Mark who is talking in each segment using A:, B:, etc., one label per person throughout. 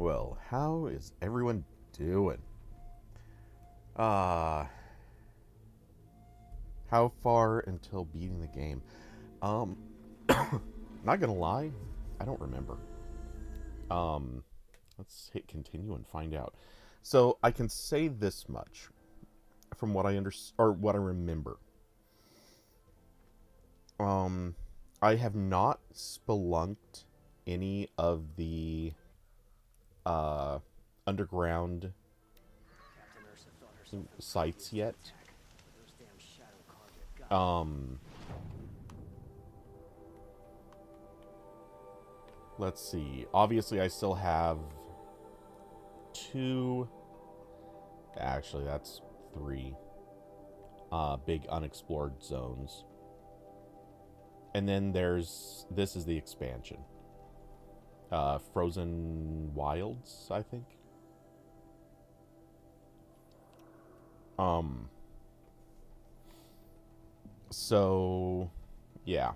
A: Well, how is everyone doing? Uh, how far until beating the game? Um, not gonna lie, I don't remember. Um, let's hit continue and find out. So I can say this much from what or what I remember. Um, I have not spelunked any of the uh underground sites yet. Um, let's see. Obviously, I still have two. Actually, that's three. Big unexplored zones. And then this is the expansion. Frozen Wilds, I think. Um. So, yeah.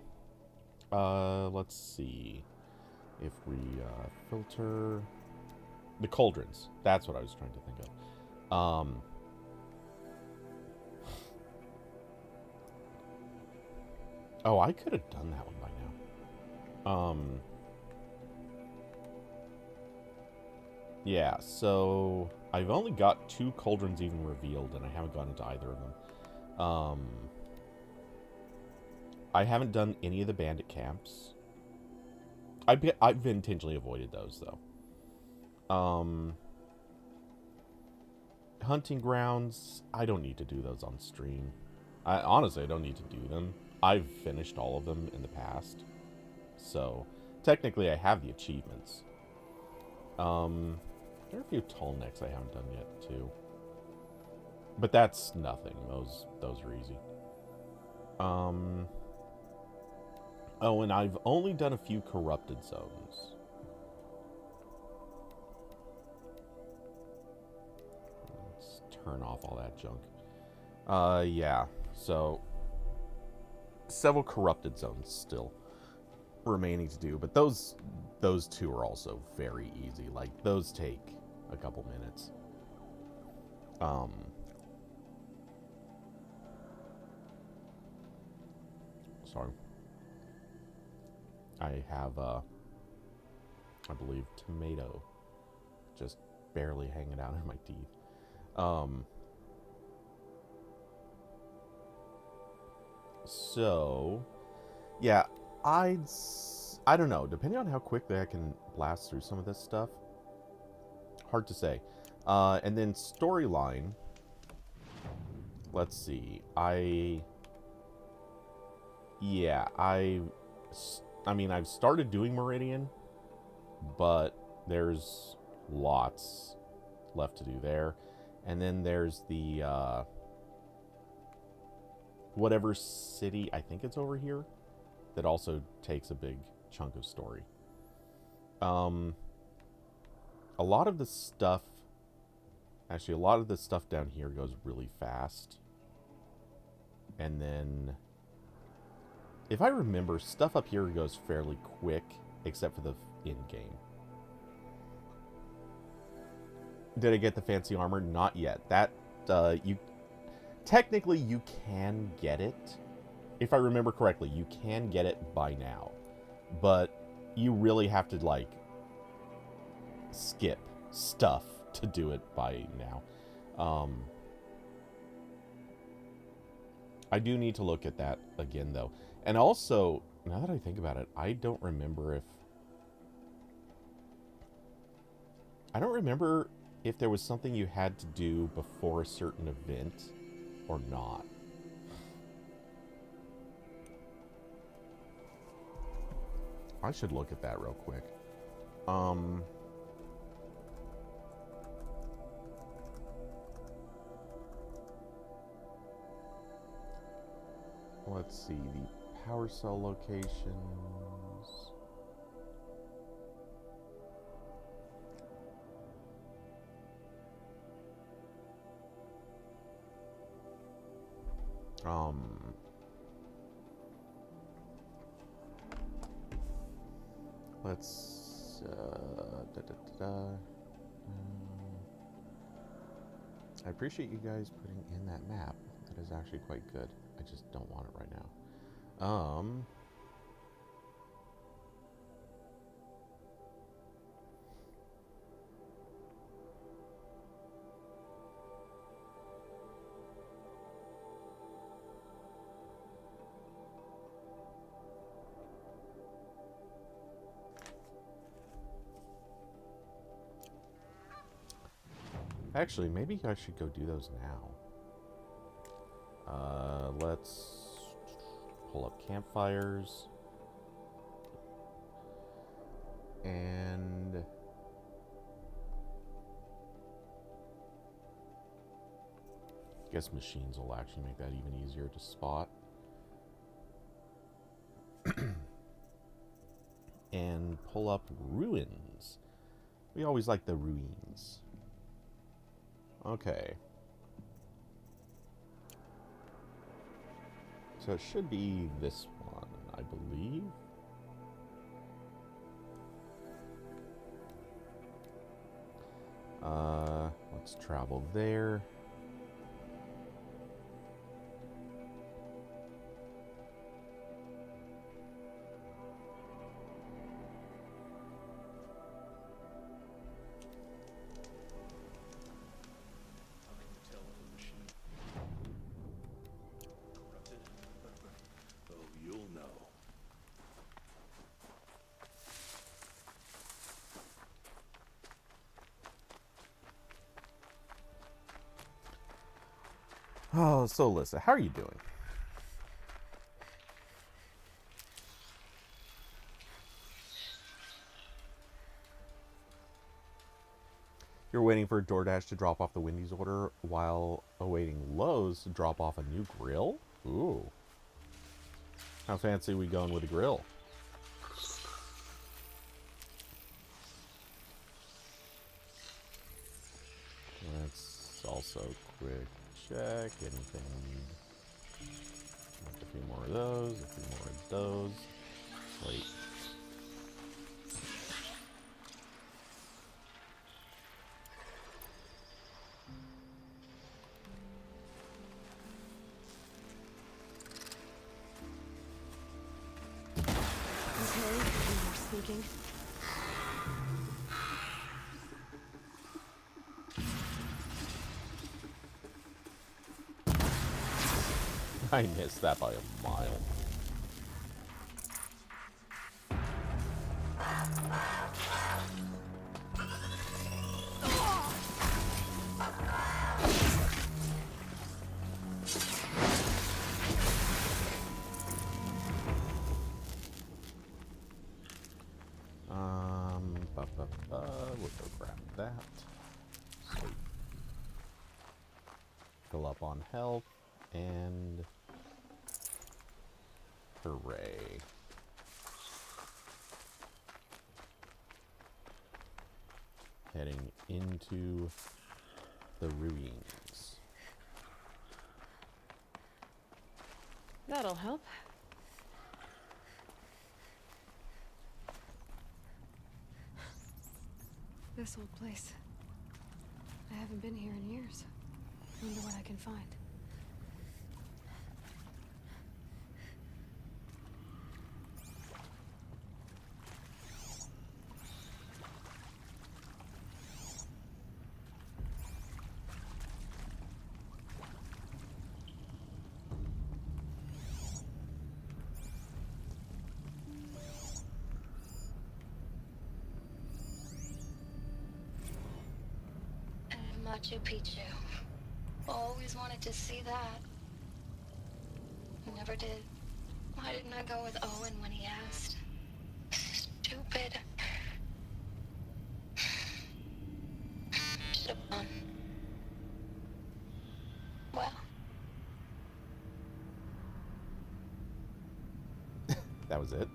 A: Let's see. If we filter the cauldrons, that's what I was trying to think of. Oh, I could have done that one by now. Yeah. So I've only got two cauldrons even revealed, and I haven't gone into either of them. I haven't done any of the bandit camps. I've intentionally avoided those though. Hunting grounds, I don't need to do those on stream. Honestly, I don't need to do them. I've finished all of them in the past. So, technically I have the achievements. There are a few tall necks I haven't done yet, too. But that's nothing. Those are easy. Oh, and I've only done a few corrupted zones. Let's turn off all that junk. Yeah. So, several corrupted zones still remaining to do, but those two are also very easy. Like, those take a couple minutes. Sorry. I have, I believe, tomato just barely hanging out in my teeth. So, yeah, I don't know. Depending on how quickly I can blast through some of this stuff, hard to say. And then storyline. Let's see. I mean, I've started doing Meridian, but there's lots left to do there. And then there's the whatever city, I think it's over here, that also takes a big chunk of story. A lot of the stuff down here goes really fast. And then, if I remember, stuff up here goes fairly quick, except for the in-game. Did I get the fancy armor? Not yet. That, technically, you can get it. If I remember correctly, you can get it by now. But you really have to, like, skip stuff to do it by now. I do need to look at that again, though. And also, now that I think about it, I don't remember if there was something you had to do before a certain event or not. I should look at that real quick. Let's see, the power cell locations. Let's I appreciate you guys putting in that map. That is actually quite good. I just don't want it right now. Actually, maybe I should go do those now. Let's pull up campfires. And I guess machines will actually make that even easier to spot. And pull up ruins. We always like the ruins. Okay. So it should be this one, I believe. Let's travel there. Oh, so Alyssa, how are you doing? You're waiting for DoorDash to drop off the Wendy's order while awaiting Lowe's to drop off a new grill? Ooh. How fancy are we going with a grill? Let's also quick check. Anything? A few more of those, a few more of those. Wait.
B: Okay, more sneaking.
A: I missed that by a mile. We'll go grab that. Sweet. Fill up on health, and hooray. Heading into the ruins.
B: That'll help. This old place. I haven't been here in years. Wonder what I can find.
C: Machu Picchu. Always wanted to see that. Never did. Why didn't I go with Owen when he asked? Stupid. Should have gone. Well.
A: That was it.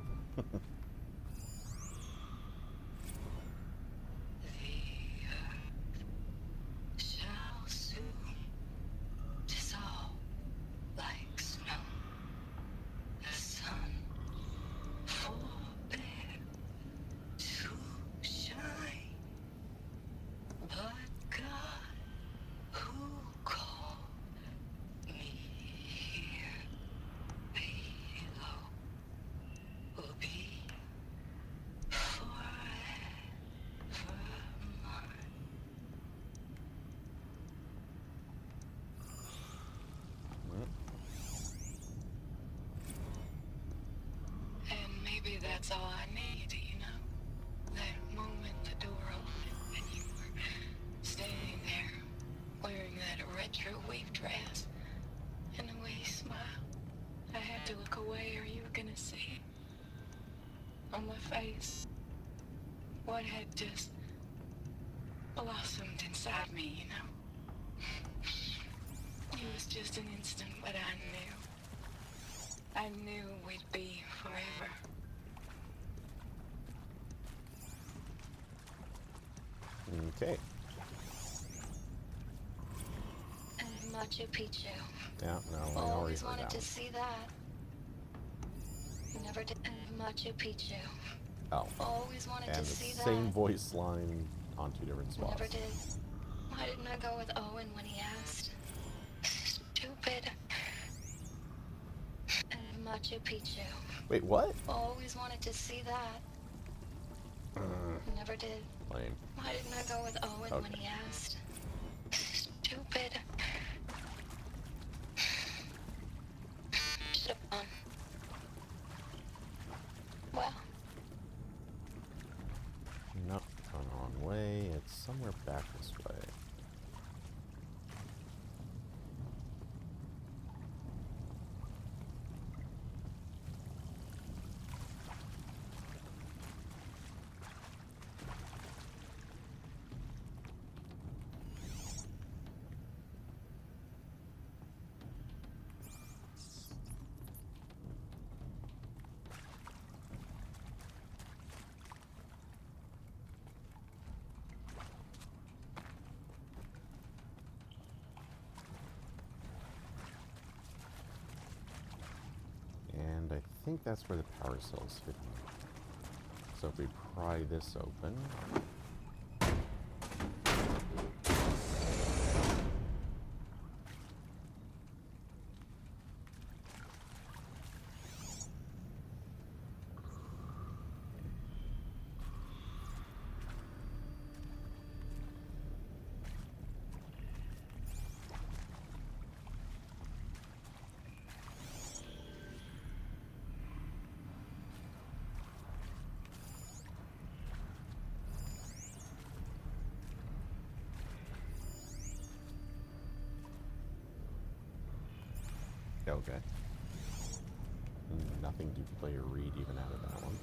C: that's all I need, you know? That moment the door opened and you were standing there wearing that retro wave dress and the way you smiled. I had to look away or you were gonna see on my face what had just blossomed inside me, you know? It was just an instant, but I knew we'd be forever.
A: Okay.
C: And Machu Picchu.
A: Yeah, no, I already
C: Always
A: heard
C: wanted
A: that
C: to
A: one.
C: see that. Never did. And Machu Picchu.
A: Oh.
C: Always wanted
A: And
C: to
A: the
C: see
A: same
C: that.
A: voice line on 2 different spots.
C: Never did. Why didn't I go with Owen when he asked? Stupid. And Machu Picchu.
A: Wait, what?
C: Always wanted to see that. Never did.
A: Lame.
C: Why didn't I go with Owen when
A: Okay.
C: he asked? Stupid. Should've gone. Well,
A: Nope, going the wrong way. It's somewhere back this way. And I think that's where the power cell's hidden. So if we pry this open... Okay. Nothing to play or read even out of that one.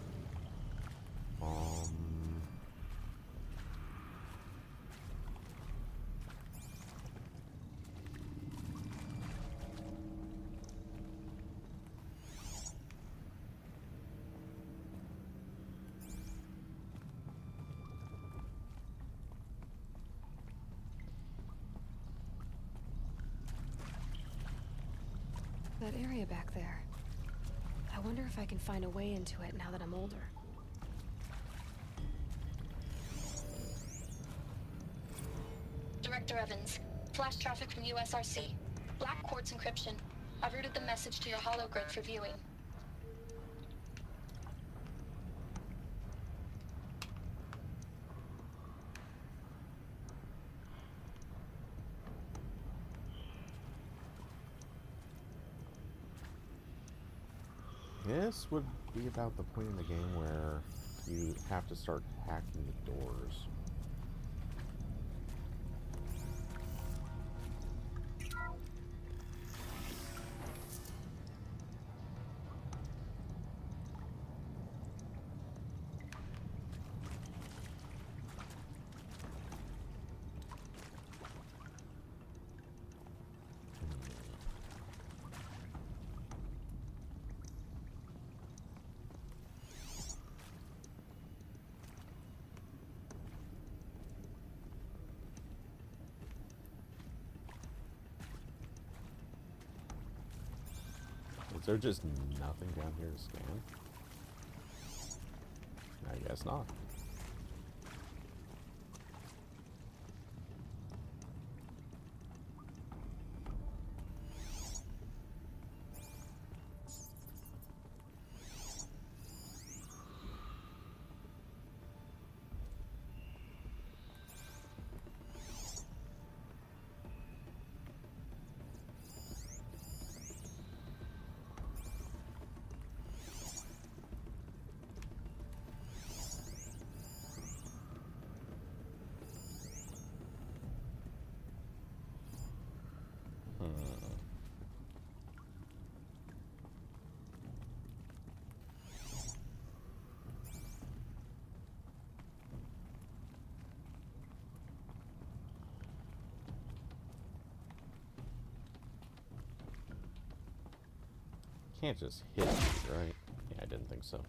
B: That area back there. I wonder if I can find a way into it now that I'm older.
C: Director Evans, flash traffic from USRC. Black quartz encryption. I've routed the message to your hologrid for viewing.
A: This would be about the point in the game where you have to start hacking the doors. Is there just nothing down here to scan? I guess not. can't just hit these, right? Yeah, I didn't think so.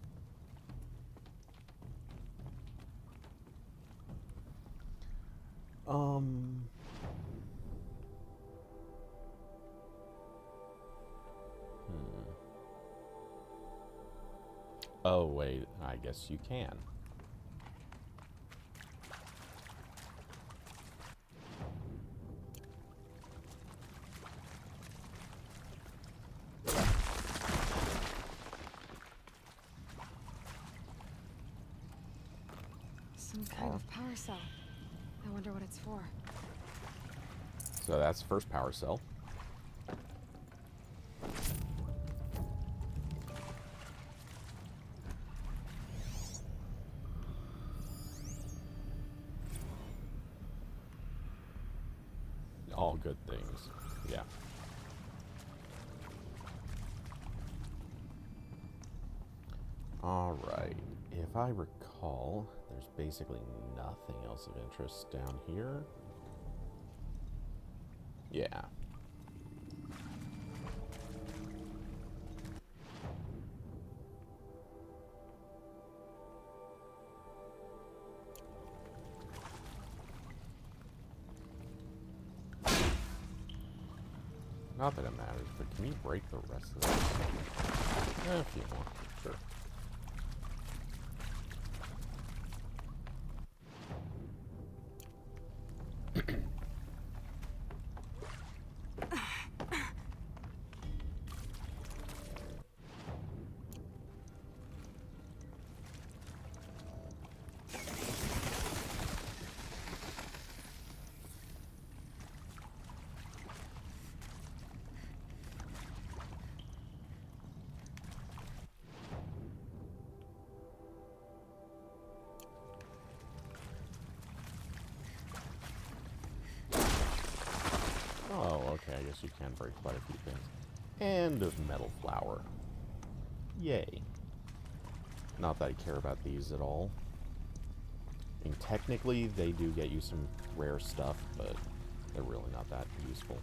A: Oh, wait, I guess you can.
B: Some kind of power cell. I wonder what it's for.
A: So that's the first power cell. All good things. Yeah. Alright. If I recall, there's basically nothing else of interest down here. Yeah. Not that it matters, but can you break the rest of this? A few more, sure. Oh, okay, I guess you can break quite a few things. And a metal flower. Yay. Not that I care about these at all. I mean, technically, they do get you some rare stuff, but they're really not that useful.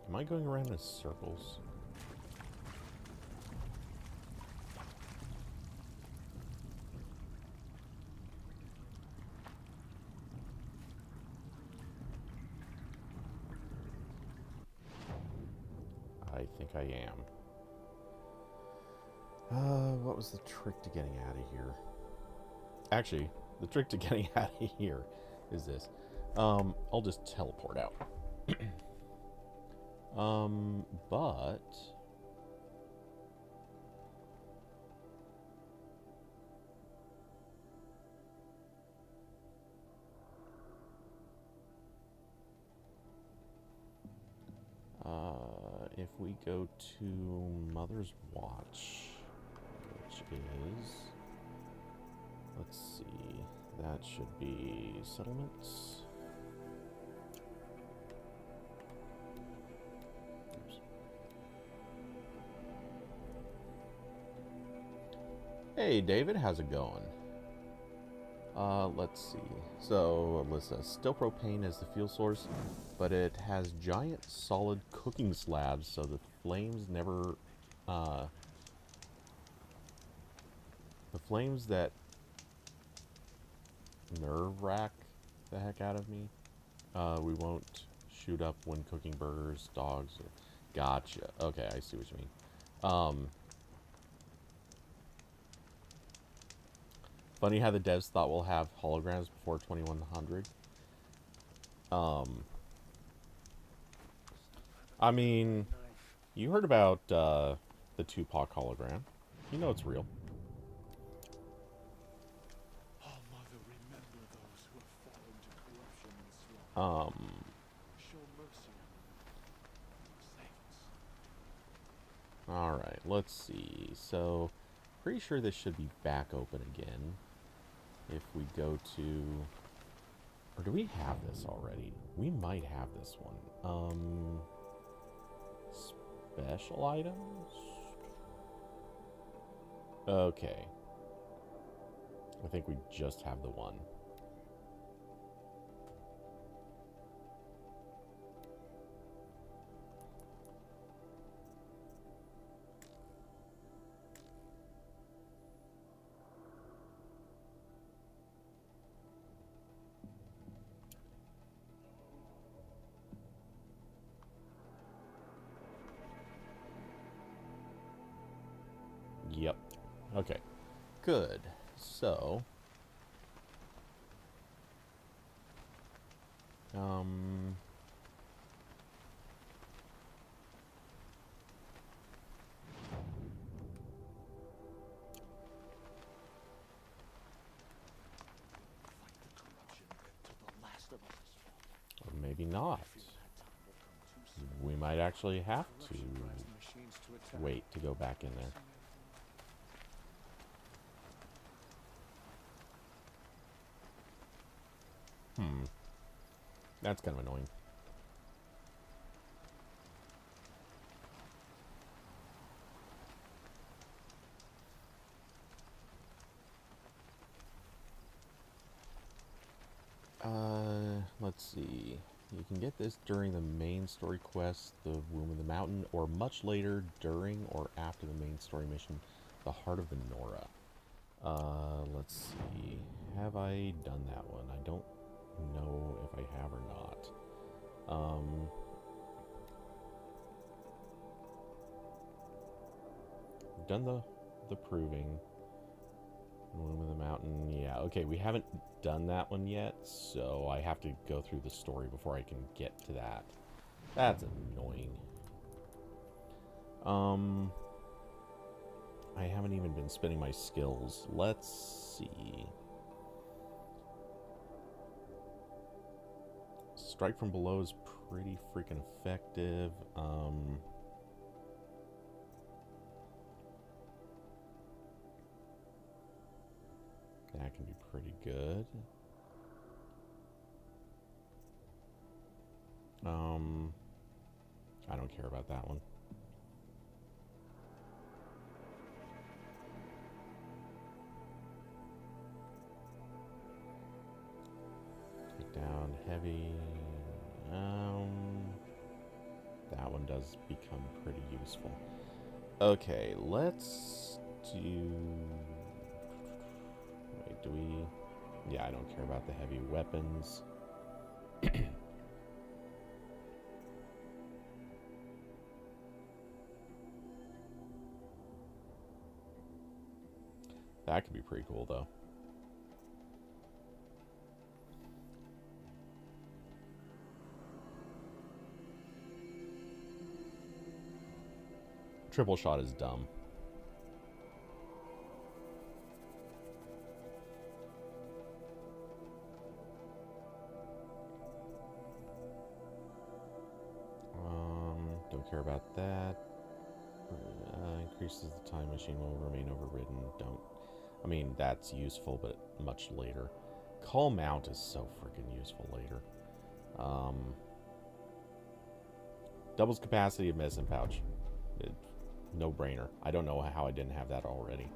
A: Am I going around in circles? I think I am. What was the trick to getting out of here? Actually, the trick to getting out of here is this. I'll just teleport out. But... if we go to Mother's Watch, which is... Let's see, that should be settlements. Oops. Hey David, how's it going? Let's see. So, Alyssa, still propane as the fuel source, but it has giant solid cooking slabs so the flames never, The flames that nerve-wrack the heck out of me. We won't shoot up when cooking burgers, dogs. Gotcha. Okay, I see what you mean. Funny how the devs thought we'll have holograms before 2100. I mean, you heard about the Tupac hologram. You know it's real.
D: Oh, Mother, remember those who have fallen to corruption and slaughter. Show mercy on them. Save us.
A: Alright, let's see. So, pretty sure this should be back open again. If we go to... Or do we have this already? We might have this one. Special items? Okay. I think we just have the one. Yep. Okay. Good. So...
D: Fight the corruption till the last of us is fallen.
A: Or maybe not.
D: I feel that time will come too soon.
A: We might actually have to
D: Corruption drives the machines to attack.
A: wait to go back in there. That's kind of annoying. Let's see. You can get this during the main story quest, the Womb of the Mountain, or much later during or after the main story mission, the Heart of the Nora. Let's see. Have I done that one? I don't know if I have or not. Done the proving. Womb of the Mountain, yeah. Okay, we haven't done that one yet, so I have to go through the story before I can get to that. That's annoying. I haven't even been spinning my skills. Let's see. Strike from below is pretty freaking effective. That can be pretty good. I don't care about that one. Take down heavy. That one does become pretty useful. Okay, let's do... Wait, do we... Yeah, I don't care about the heavy weapons. That could be pretty cool, though. Triple shot is dumb. Don't care about that. Increases the time machine will remain overridden. Don't. I mean, that's useful, but much later. Call Mount is so freaking useful later. Doubles capacity of medicine pouch. No brainer. I don't know how I didn't have that already.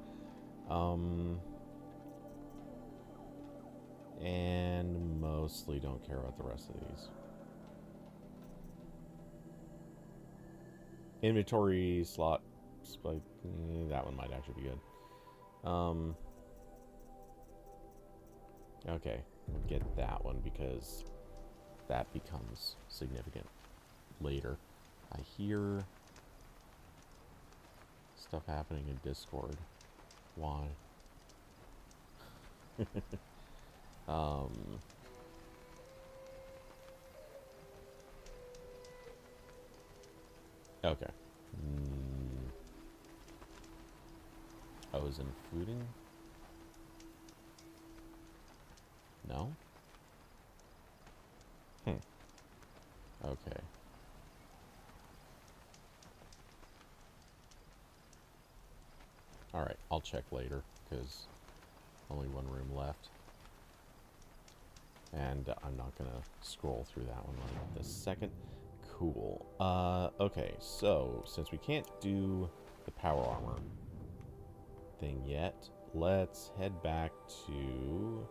A: And mostly don't care about the rest of these. Inventory slot spike. That one might actually be good. Okay, we'll get that one because that becomes significant later. I hear stuff happening in Discord. Why? um... Okay. I was in fooding? No? Okay. Alright, I'll check later, because only one room left. And I'm not gonna scroll through that one right this second. Cool. Okay, so, since we can't do the power armor thing yet, let's head back to...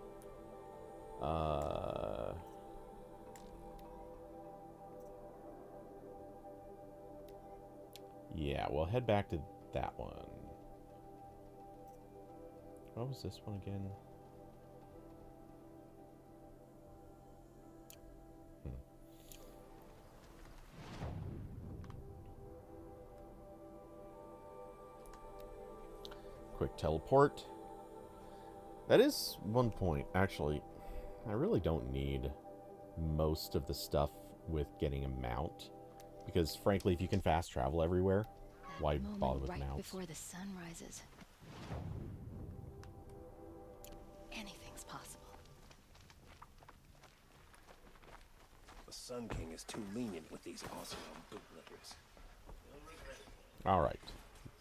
A: yeah, we'll head back to that one. What was this one again? Quick teleport. That is one point, actually. I really don't need most of the stuff with getting a mount. Because, frankly, if you can fast travel everywhere, why bother with
E: right
A: mounts?
E: Before the sun rises. Anything's possible.
F: The Sun King is too lenient with these awesome bootlickers.
A: Alright.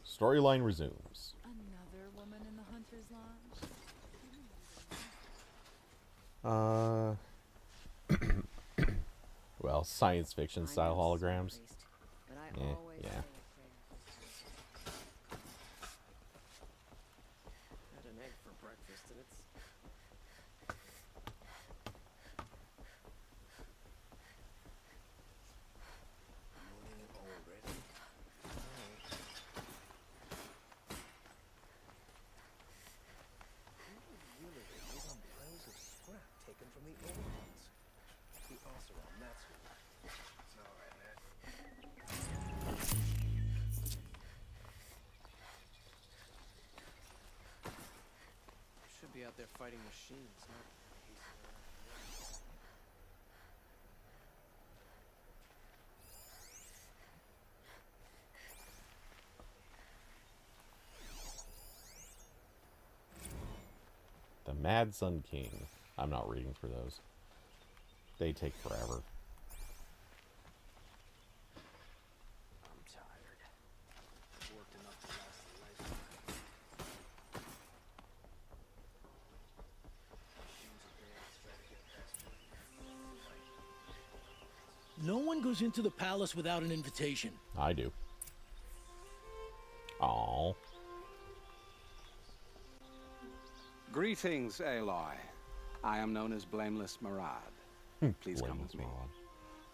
A: Storyline resumes.
G: Another woman in the Hunter's Lodge?
A: Well, science fiction style holograms. Yeah.
F: Had an egg for breakfast and it's... morning already? Who would really live on piles of scrap taken from the old ones? The Oseram, that's who. It's alright, man. Should be out there fighting machines, not pacing around.
A: The Mad Sun King. I'm not reading for those. They take forever.
F: I'm tired. Worked enough to last a lifetime.
H: No one goes into the palace without an invitation.
A: I do. Aww.
I: Greetings, Aloy. I am known as Blameless Marad. Please come with me.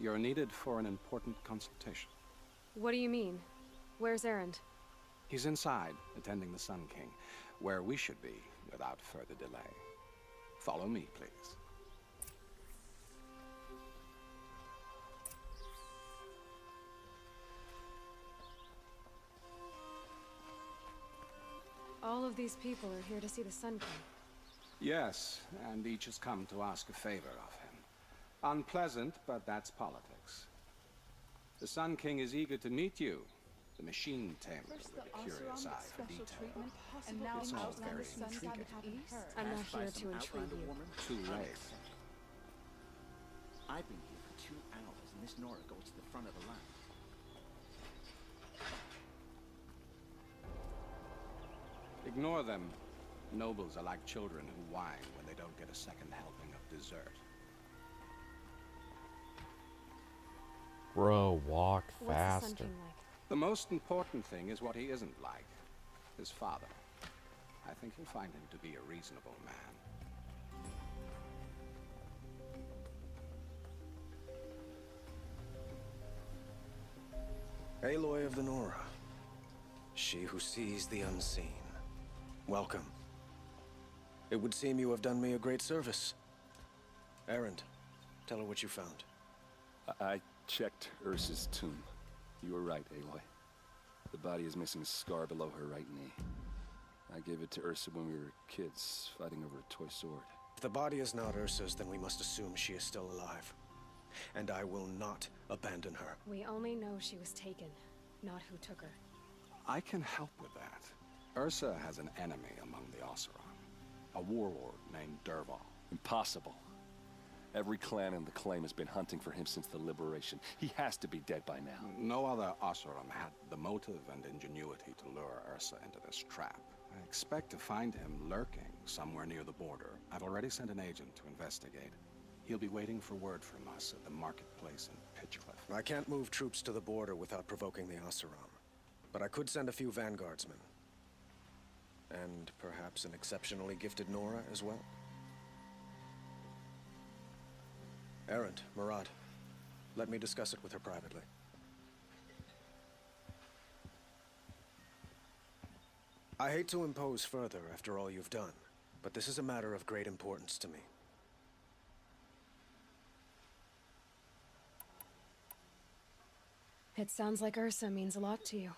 I: You're needed for an important consultation.
B: What do you mean? Where's Erend?
I: He's inside, attending the Sun King, where we should be without further delay. Follow me, please.
B: All of these people are here to see the Sun King.
I: Yes, and each has come to ask a favor of him. Unpleasant, but that's politics. The Sun King is eager to meet you, the machine tamer with a curious eye for detail.
G: And now
I: It's all very intriguing.
B: I'm not here to intrigue you.
I: Too late.
J: I've been here for 2 hours, and this Nora goes to the front of the line.
I: Ignore them. Nobles are like children who whine when they don't get a second helping of dessert.
A: Bro, walk
B: What's the Sun
A: faster.
B: King like?
I: The most important thing is what he isn't like. His father. I think you'll find him to be a reasonable man.
F: Aloy of the Nora. She who sees the unseen. Welcome. It would seem you have done me a great service. Erend, tell her what you found.
K: I checked Ursa's tomb. You were right, Aloy. The body is missing a scar below her right knee. I gave it to Ursa when we were kids, fighting over a toy sword.
F: If the body is not Ursa's, then we must assume she is still alive. And I will not abandon her.
B: We only know she was taken, not who took her.
I: I can help with that. Ursa has an enemy among the Oseram. A warlord named Dervahl.
K: Impossible. Every clan in the claim has been hunting for him since the liberation. He has to be dead by now.
I: No other Oseram had the motive and ingenuity to lure Ursa into this trap. I expect to find him lurking somewhere near the border. I've already sent an agent to investigate. He'll be waiting for word from us at the marketplace in Pitchcliff.
F: I can't move troops to the border without provoking the Oseram. But I could send a few vanguardsmen. And perhaps an exceptionally gifted Nora as well. Erend, Murad, let me discuss it with her privately. I hate to impose further after all you've done, but this is a matter of great importance to me.
B: It sounds like Ursa means a lot to you.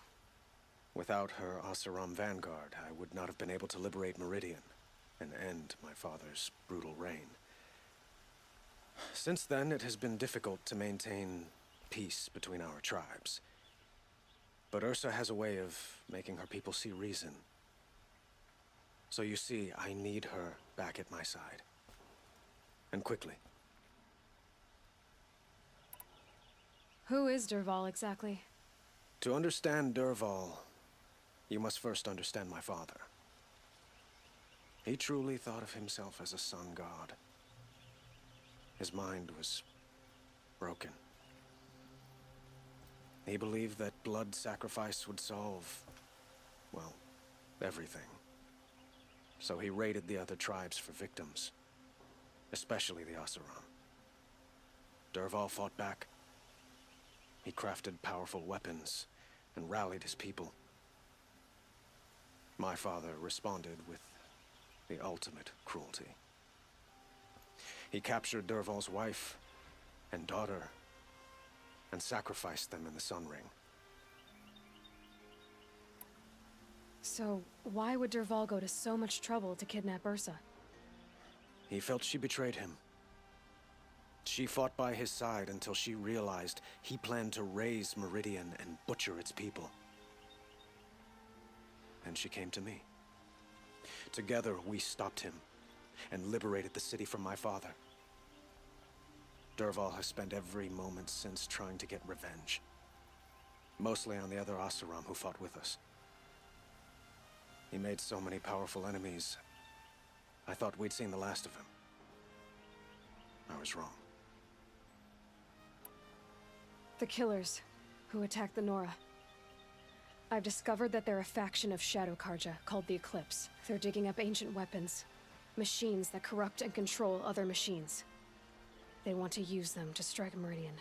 F: Without her Oseram vanguard, I would not have been able to liberate Meridian and end my father's brutal reign. Since then, it has been difficult to maintain peace between our tribes. But Ursa has a way of making her people see reason. So you see, I need her back at my side. And quickly.
B: Who is Dervahl exactly?
F: To understand Dervahl, you must first understand my father. He truly thought of himself as a sun god. His mind was broken. He believed that blood sacrifice would solve, well, everything. So he raided the other tribes for victims, especially the Oseram. Dervahl fought back. He crafted powerful weapons and rallied his people. My father responded with the ultimate cruelty. He captured Dervahl's wife and daughter and sacrificed them in the Sun Ring.
B: So, why would Dervahl go to so much trouble to kidnap Ursa?
F: He felt she betrayed him. She fought by his side until she realized he planned to raise Meridian and butcher its people. And she came to me. Together, we stopped him and liberated the city from my father. Dervahl has spent every moment since trying to get revenge. Mostly on the other Oseram who fought with us. He made so many powerful enemies, I thought we'd seen the last of him. I was wrong.
B: The killers who attacked the Nora. I've discovered that they're a faction of Shadow Karja called the Eclipse. They're digging up ancient weapons, machines that corrupt and control other machines. They want to use them to strike Meridian.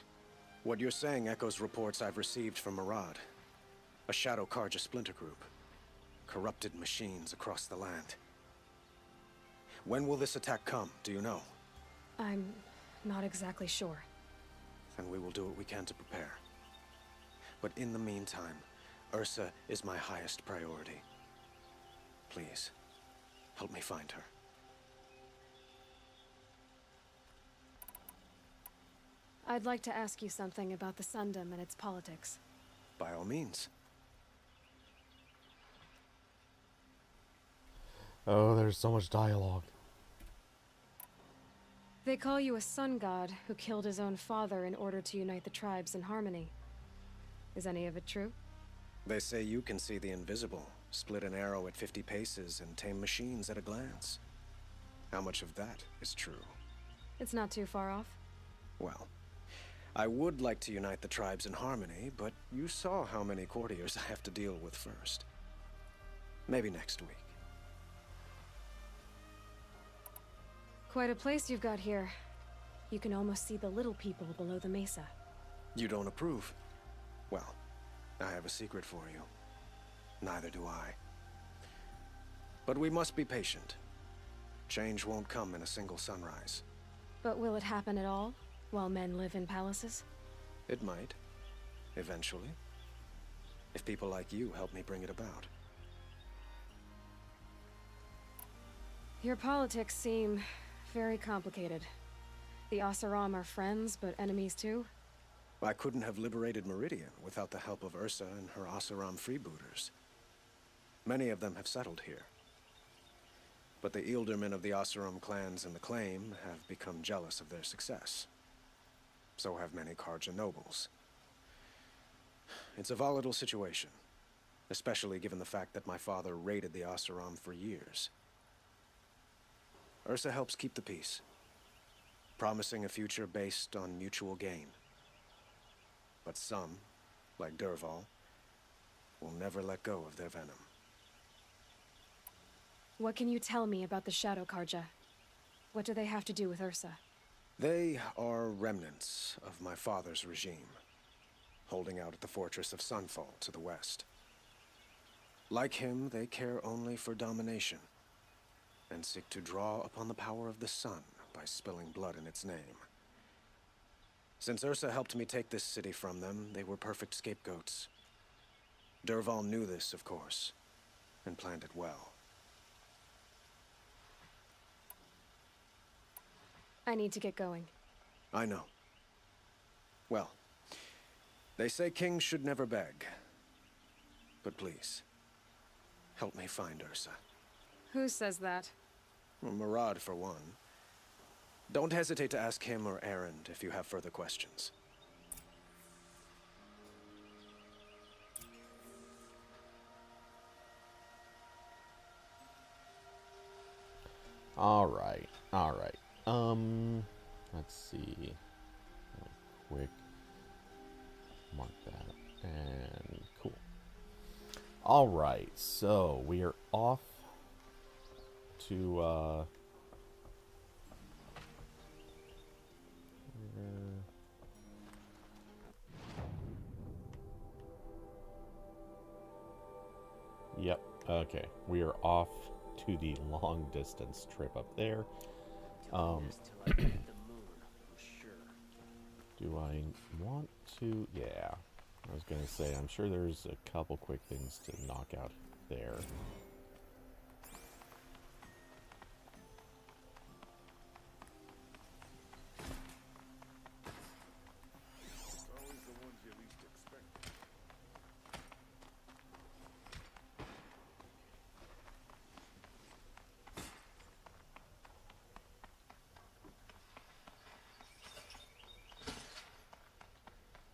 F: What you're saying echoes reports I've received from Murad, a Shadow Karja splinter group. Corrupted machines across the land. When will this attack come, do you know?
B: I'm not exactly sure.
F: Then we will do what we can to prepare. But in the meantime, Ursa is my highest priority. Please, help me find her.
B: I'd like to ask you something about the Sundom and its politics.
F: By all means.
A: Oh, there's so much dialogue.
B: They call you a sun god who killed his own father in order to unite the tribes in harmony. Is any of it true?
F: They say you can see the invisible, split an arrow at 50 paces, and tame machines at a glance. How much of that is true?
B: It's not too far off.
F: Well, I would like to unite the tribes in harmony, but you saw how many courtiers I have to deal with first. Maybe next week.
B: Quite a place you've got here. You can almost see the little people below the mesa.
F: You don't approve? Well, I have a secret for you. Neither do I. But we must be patient. Change won't come in a single sunrise.
B: But will it happen at all, while men live in palaces?
F: It might. Eventually. If people like you help me bring it about.
B: Your politics seem very complicated. The Oseram are friends, but enemies too?
F: I couldn't have liberated Meridian without the help of Ursa and her Oseram freebooters. Many of them have settled here. But the Ealdormen of the Oseram clans in the Claim have become jealous of their success. So have many Karja nobles. It's a volatile situation, especially given the fact that my father raided the Oseram for years. Ursa helps keep the peace, promising a future based on mutual gain. But some, like Dervahl, will never let go of their venom.
B: What can you tell me about the Shadow Karja? What do they have to do with Ursa?
F: They are remnants of my father's regime, holding out at the fortress of Sunfall to the west. Like him, they care only for domination, and seek to draw upon the power of the sun by spilling blood in its name. Since Ursa helped me take this city from them, they were perfect scapegoats. Dervahl knew this, of course, and planned it well.
B: I need to get going.
F: I know. Well, they say kings should never beg. But please, help me find Ursa.
B: Who says that?
F: Well, Murad, for one. Don't hesitate to ask him or Erend if you have further questions.
A: All right. Let's see. Really quick. Mark that. And cool. All right. So we are off to Yep. Okay. We are off to the long distance trip up there. Do I want to? Yeah. I was going to say, I'm sure there's a couple quick things to knock out there.
D: Always the ones you least expect.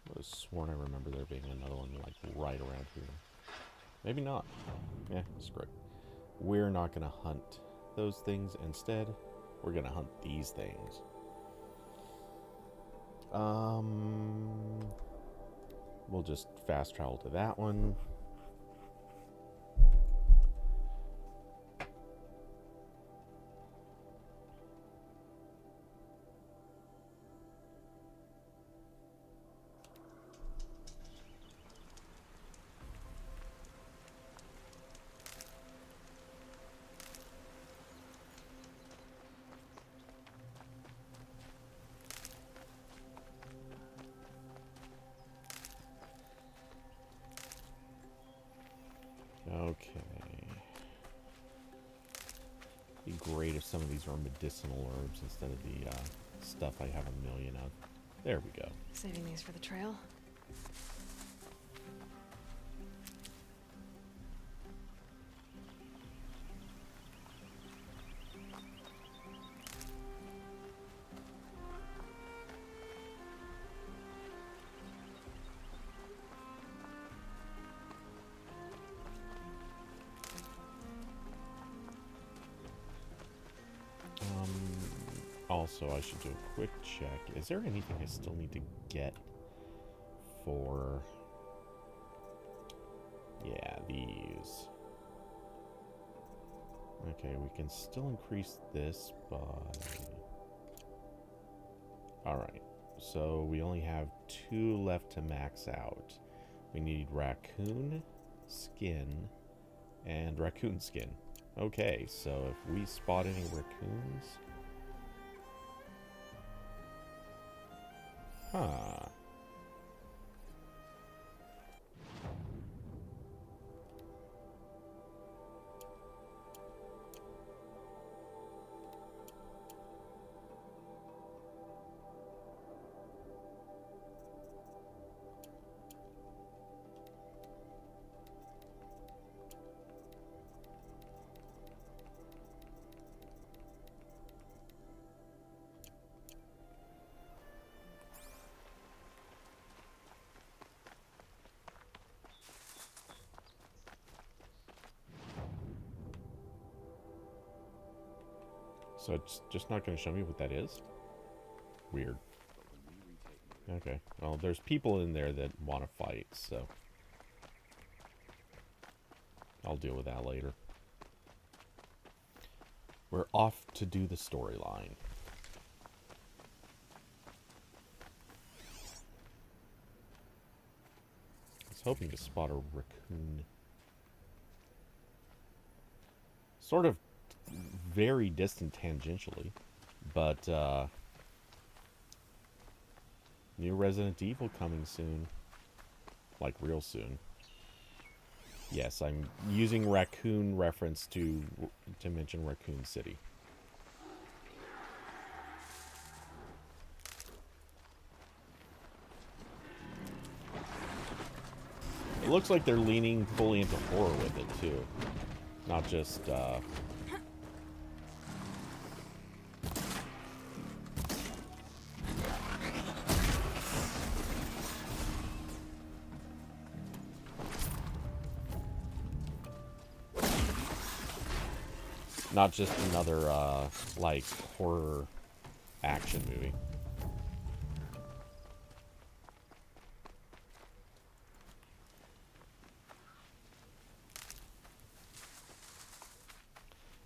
A: I was sworn I remember there being another one like right around here. Maybe not. Yeah, screw it. We're not going to hunt those things. Instead, we're going to hunt these things. We'll just fast travel to that one. Okay. Be great if some of these were medicinal herbs instead of the stuff I have a million of. There we go.
B: Saving these for the trail.
A: Also, I should do a quick check. Is there anything I still need to get for... Yeah, these. Okay, we can still increase this by... Alright, so we only have 2 left to max out. We need raccoon skin and raccoon skin. Okay, so if we spot any raccoons... Huh. So it's just not going to show me what that is? Weird. Okay. Well, there's people in there that want to fight, so... I'll deal with that later. We're off to do the storyline. I was hoping to spot a raccoon. Sort of very distant tangentially, but new Resident Evil coming soon, like real soon. Yes, I'm using raccoon reference to mention Raccoon City. It looks like they're leaning fully into horror with it too, not just not just another, like, horror action movie.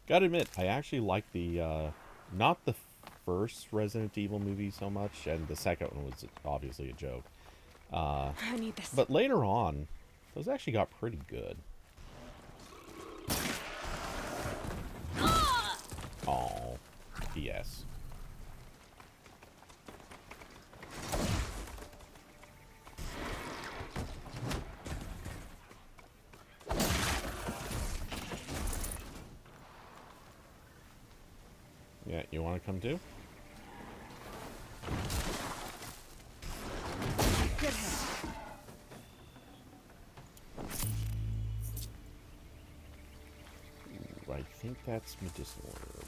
A: Gotta admit, I actually like the, not the first Resident Evil movie so much, and the second one was obviously a joke.
B: I need this.
A: But later on, those actually got pretty good. Oh, yes. Yeah, you want to come too?
B: Good.
A: Ooh, I think that's medicinal herb.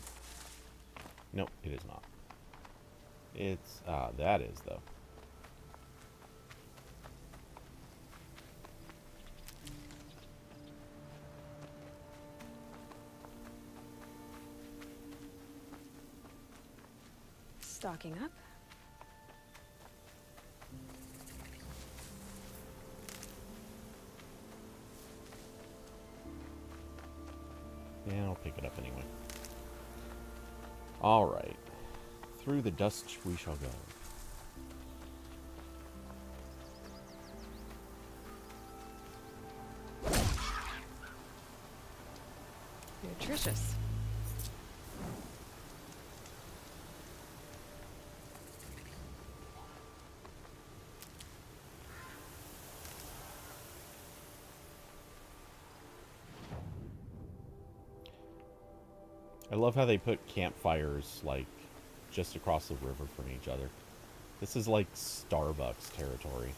A: Nope, it is not. It's, that is, though.
B: Stocking up.
A: Yeah, I'll pick it up anyway. Alright. Through the dust we shall go.
B: Nutritious.
A: I love how they put campfires, like, just across the river from each other. This is like Starbucks territory.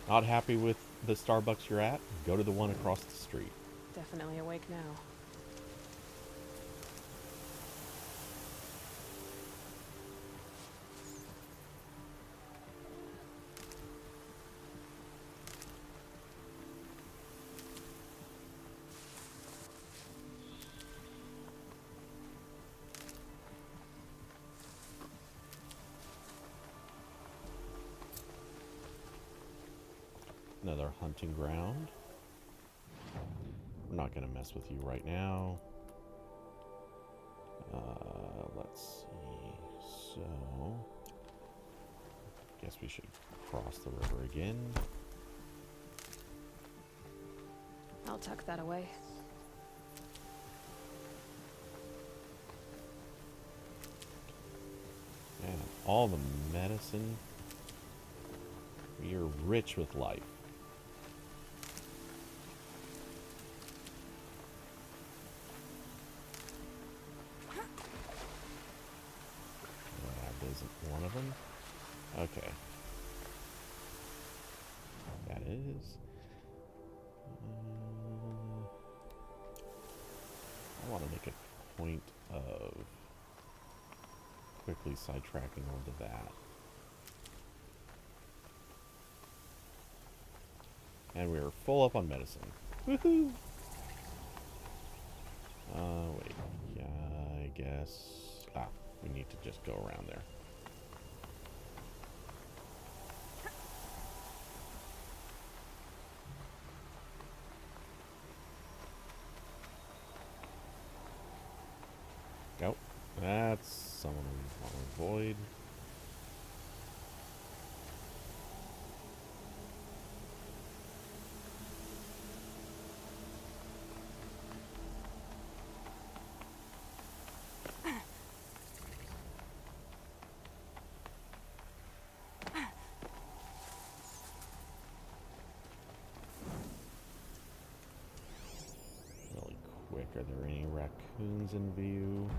A: Not happy with the Starbucks you're at? Go to the one across the street.
B: Definitely awake now.
A: Another hunting ground. We're not going to mess with you right now. Let's see. So, guess we should cross the river again.
B: I'll tuck that away.
A: all the medicine. We are rich with life. That isn't one of them. Okay. That is. I want to make a point of quickly sidetracking onto that. And we are full up on medicine. Woohoo! Wait. Yeah, I guess. Ah, we need to just go around there. Nope. That's someone we want to avoid. Really quick, are there any raccoons in view?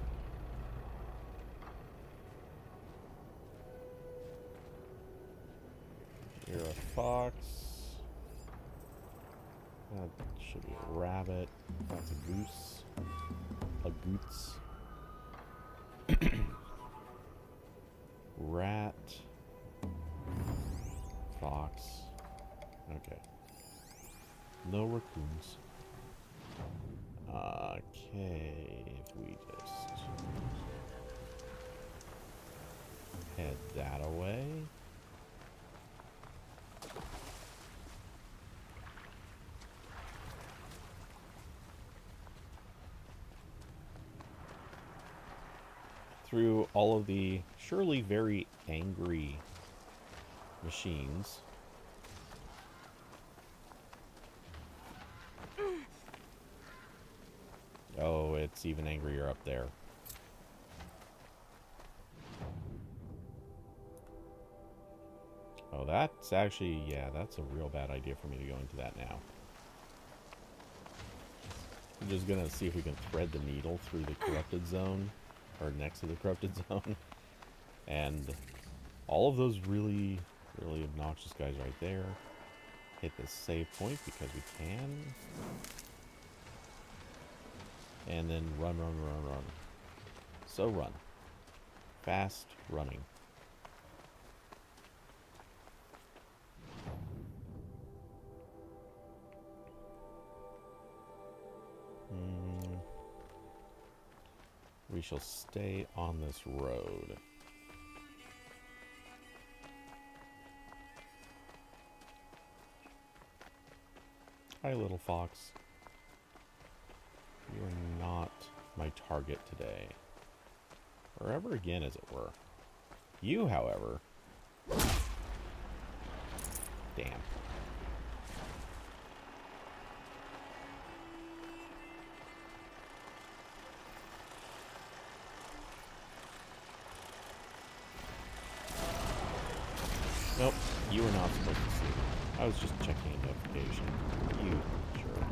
A: You're a fox. That should be a rabbit. That's a goose. A goots. Rat. Fox. Okay. No raccoons. Okay, if we just head that away. Through all of the surely very angry machines. Oh, it's even angrier up there. Oh, that's actually, yeah, that's a real bad idea for me to go into that now. I'm just gonna see if we can thread the needle through the corrupted zone, or next to the corrupted zone. And all of those really, really obnoxious guys right there. Hit the save point because we can. And then run, run, run, run. So run. Fast running. We shall stay on this road. Hi, little fox. You are not my target today. Or ever again, as it were. You, however... Damn. Nope, you were not supposed to see me. I was just checking a notification. You jerk.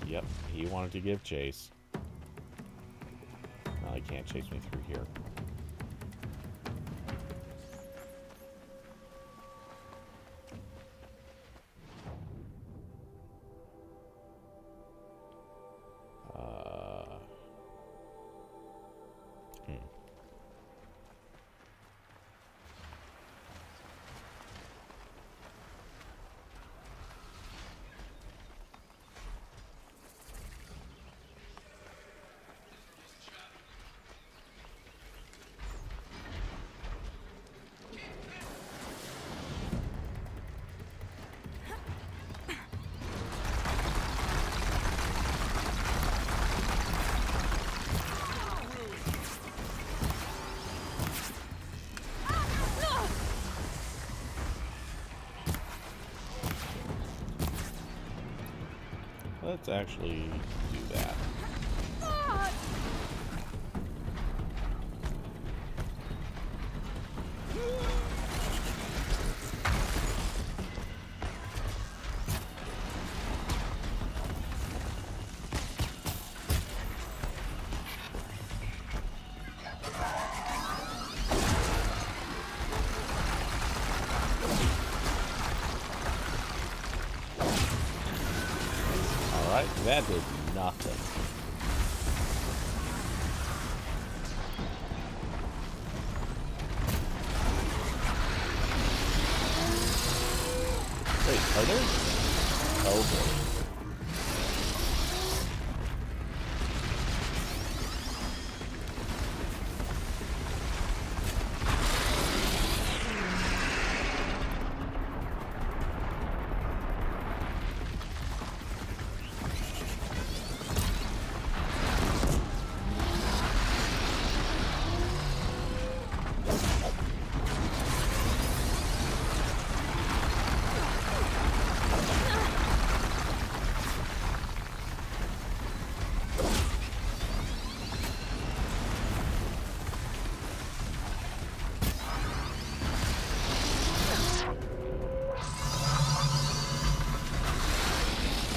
A: Yep, he wanted to give chase. Well, he can't chase me through here. Let's actually do that. Alright, that did nothing. Wait, are there? Oh boy.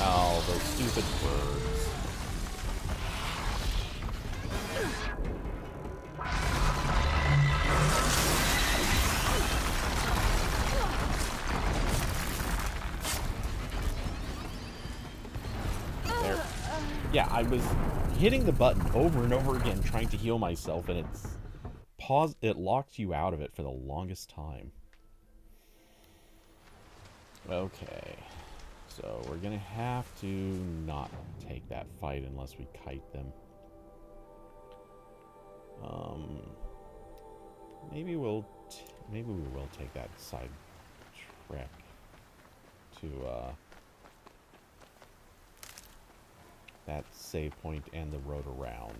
A: Oh, those stupid birds. There. Yeah, I was hitting the button over and over again trying to heal myself, and it locked you out of it for the longest time. Okay. So we're gonna have to not take that fight unless we kite them. Maybe we will take that side trek to that save point and the road around.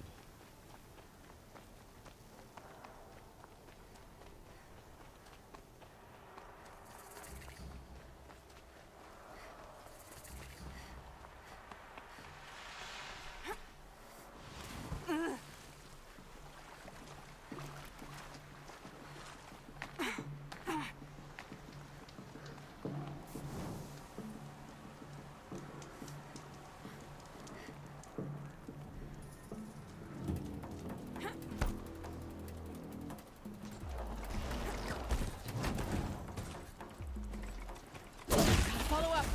G: Follow up.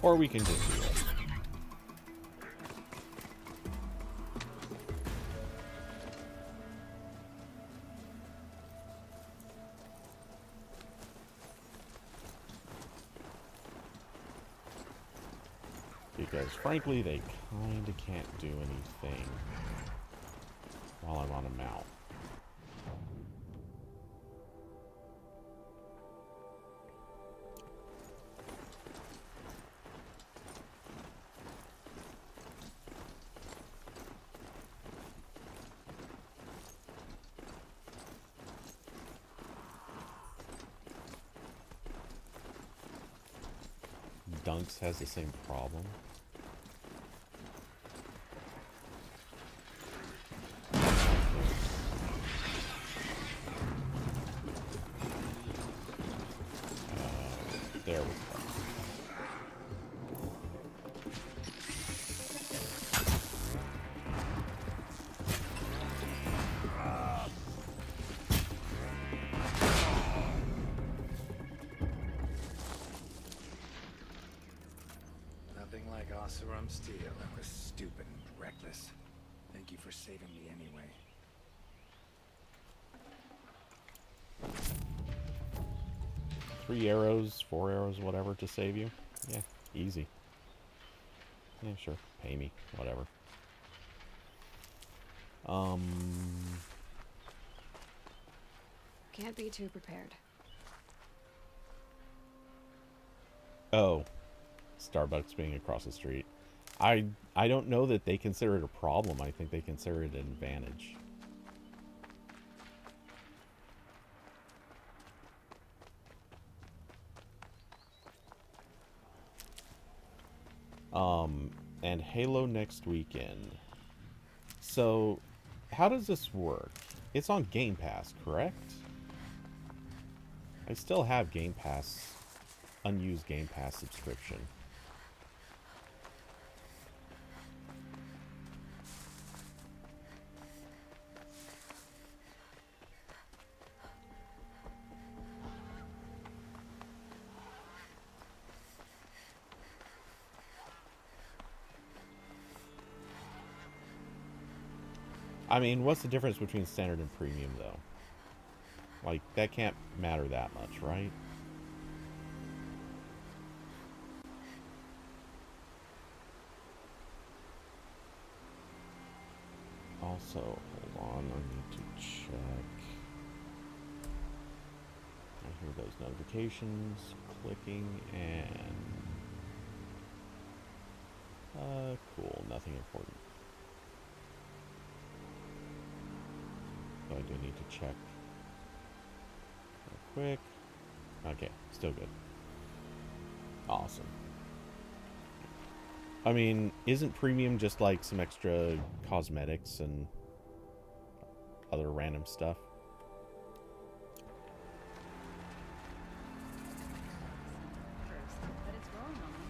A: Or we can just do it. Because frankly, they kinda can't do anything while I'm on a mount. Dunks has the same problem. There we go.
J: Nothing like Oseram Steel. That was stupid and reckless. Thank you for saving me anyway.
A: 3 arrows, 4 arrows, whatever to save you. Yeah, easy. Yeah, sure. Pay me. Whatever.
B: Can't be too prepared.
A: Oh. Starbucks being across the street. I don't know that they consider it a problem. I think they consider it an advantage. And Halo next weekend. So, how does this work? It's on Game Pass, correct? I still have Game Pass, unused Game Pass subscription. I mean, what's the difference between standard and premium, though? Like, that can't matter that much, right? Also, hold on, I need to check. I hear those notifications, clicking, and... cool, nothing important. So I do need to check real quick. Okay, still good. Awesome. I mean, isn't premium just like some extra cosmetics and other random stuff?
G: But it's growing on me.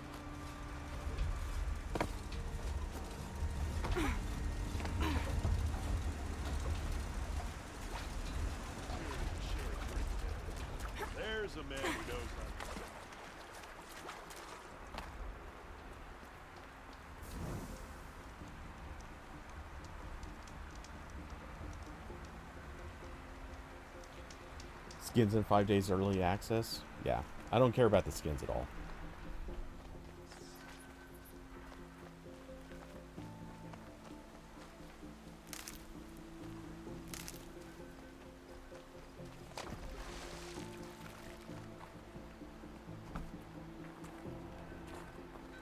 D: There's a man who knows how to.
A: Skins in 5 days early access? Yeah, I don't care about the skins at all.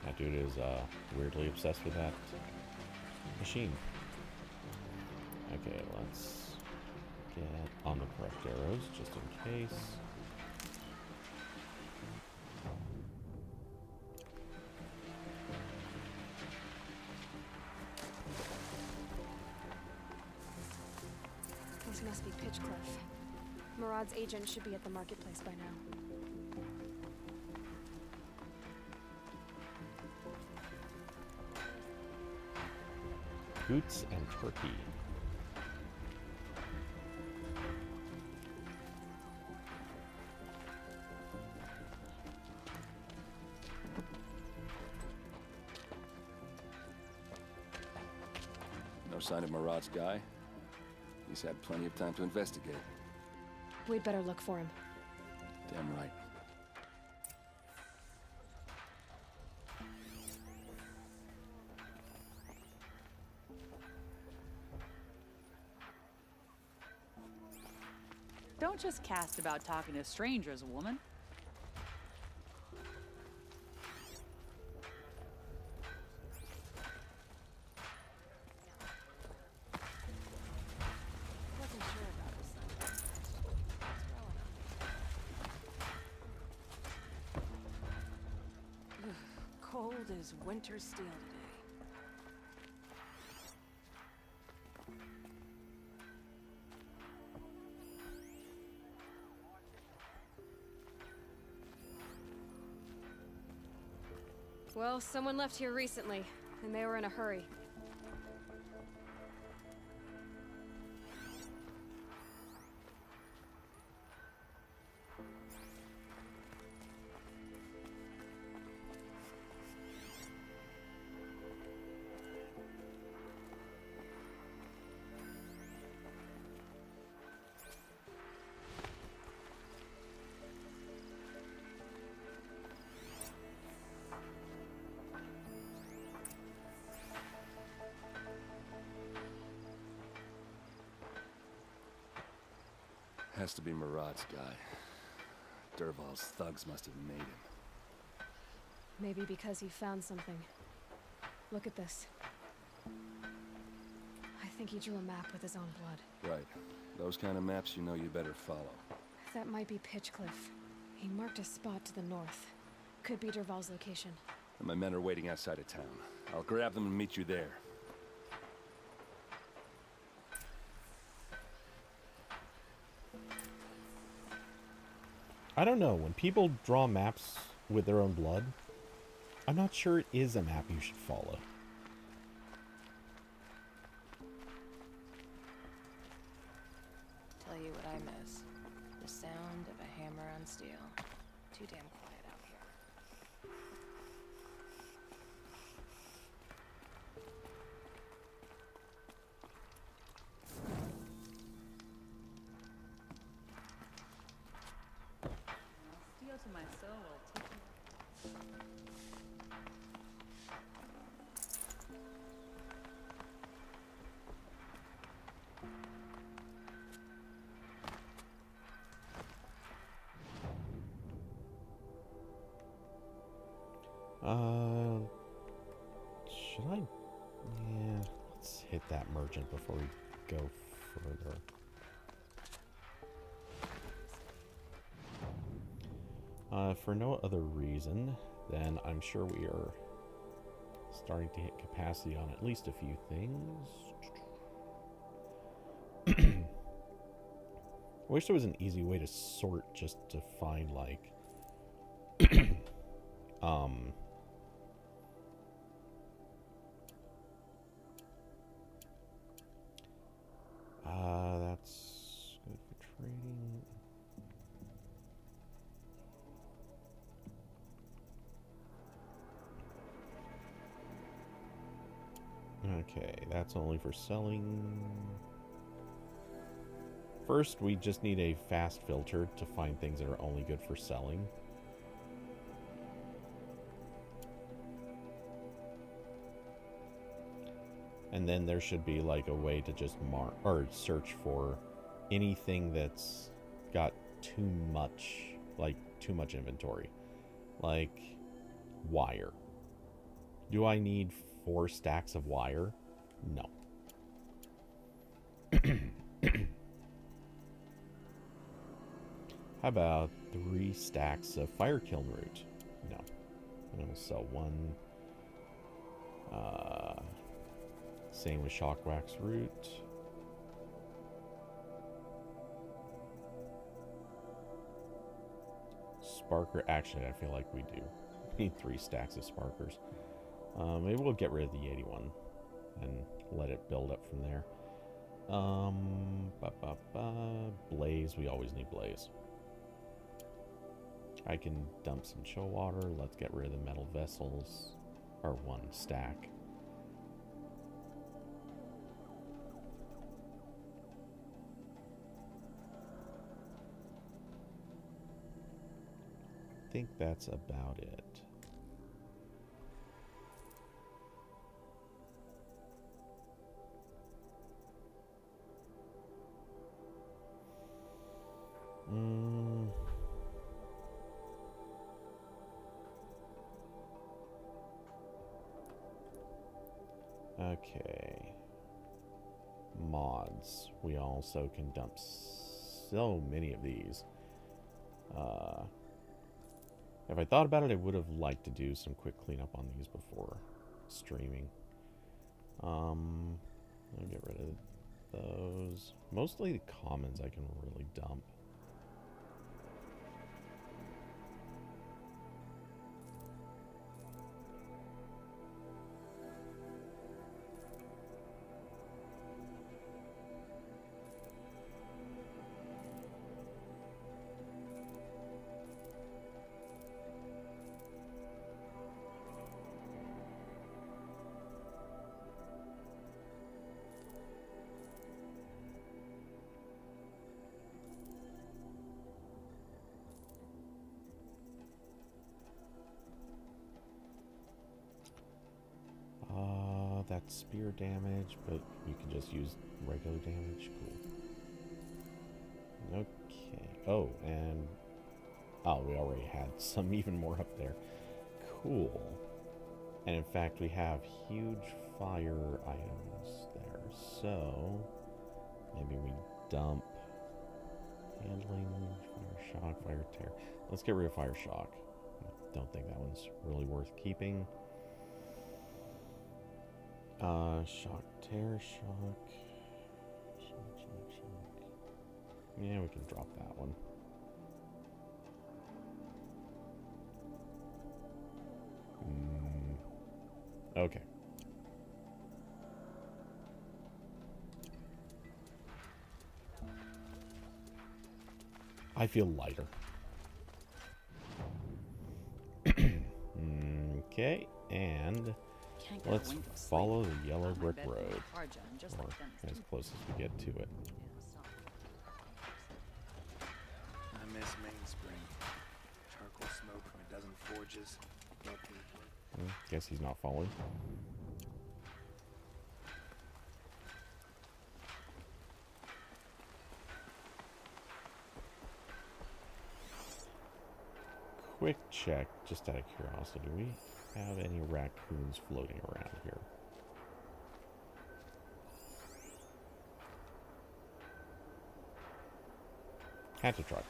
A: That dude is weirdly obsessed with that machine. Okay, let's get on the correct arrows just in case.
B: This must be Pitchcliff. Murad's agent should be at the marketplace by now.
A: Boots and turkey.
K: No sign of Murad's guy? He's had plenty of time to investigate.
B: We'd better look for him.
K: Damn right.
G: Don't just cast about talking to strangers, woman.
B: Wasn't sure about this. Cold as winter steel today. Well, someone left here recently, and they were in a hurry.
K: Has to be Murad's guy. Dervahl's thugs must have made him.
B: Maybe because he found something. Look at this. I think he drew a map with his own blood.
K: Right. Those kind of maps you know you better follow.
B: That might be Pitchcliff. He marked a spot to the north. Could be Dervahl's location.
K: And my men are waiting outside of town. I'll grab them and meet you there.
A: I don't know. When people draw maps with their own blood, I'm not sure it is a map you should follow.
C: Tell you what I miss. The sound of a hammer on steel. Too damn quiet out here.
G: Steel to my soul will take me.
A: Should I? Yeah, let's hit that merchant before we go further. For no other reason than I'm sure we are starting to hit capacity on at least a few things. I wish there was an easy way to sort just to find like that's good for trading. Okay, that's only for selling. First, we just need a fast filter to find things that are only good for selling. And then there should be like a way to just mark or search for anything that's got too much inventory. Like wire. Do I need 4 stacks of wire? No. How about 3 stacks of fire kiln root? No. I'm gonna sell 1. Same with shock wax root. Sparker. Actually, I feel like we do. We need 3 stacks of sparkers. Maybe we'll get rid of the 81 and let it build up from there. Blaze. We always need blaze. I can dump some chill water. Let's get rid of the metal vessels. Or 1 stack. I think that's about it. Okay. Mods. We also can dump so many of these. If I thought about it, I would have liked to do some quick cleanup on these before streaming. I'll get rid of those. Mostly the commons I can really dump. That's spear damage, but you can just use regular damage. Cool. Oh, and... Oh, we already had some even more up there. Cool. And in fact, we have huge fire items there. So, maybe we dump handling, fire shock, fire tear. Let's get rid of fire shock. I don't think that one's really worth keeping. Shock, tear, shock. Yeah, we can drop that one. Okay. I feel lighter. Okay, and let's follow the yellow brick road, or as close as we get to it.
J: I miss Mainspring. Charcoal smoke from a dozen forges.
A: Guess he's not following. Quick check, just out of curiosity, do we have any raccoons floating around here? Had to try.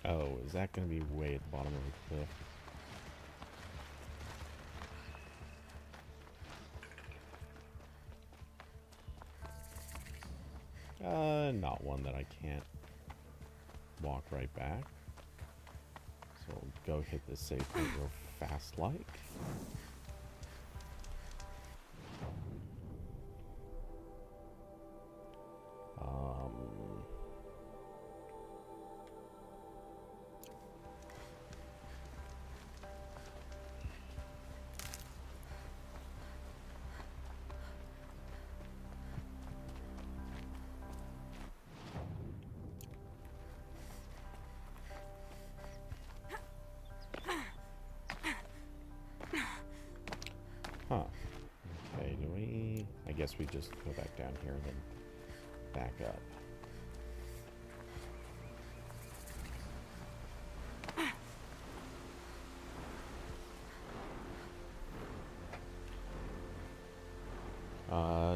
A: Oh, is that going to be way at the bottom of the cliff? Not one that I can't walk right back. So we'll go hit the safe point real fast like. Huh. Okay, do we... I guess we just go back down here and then back up.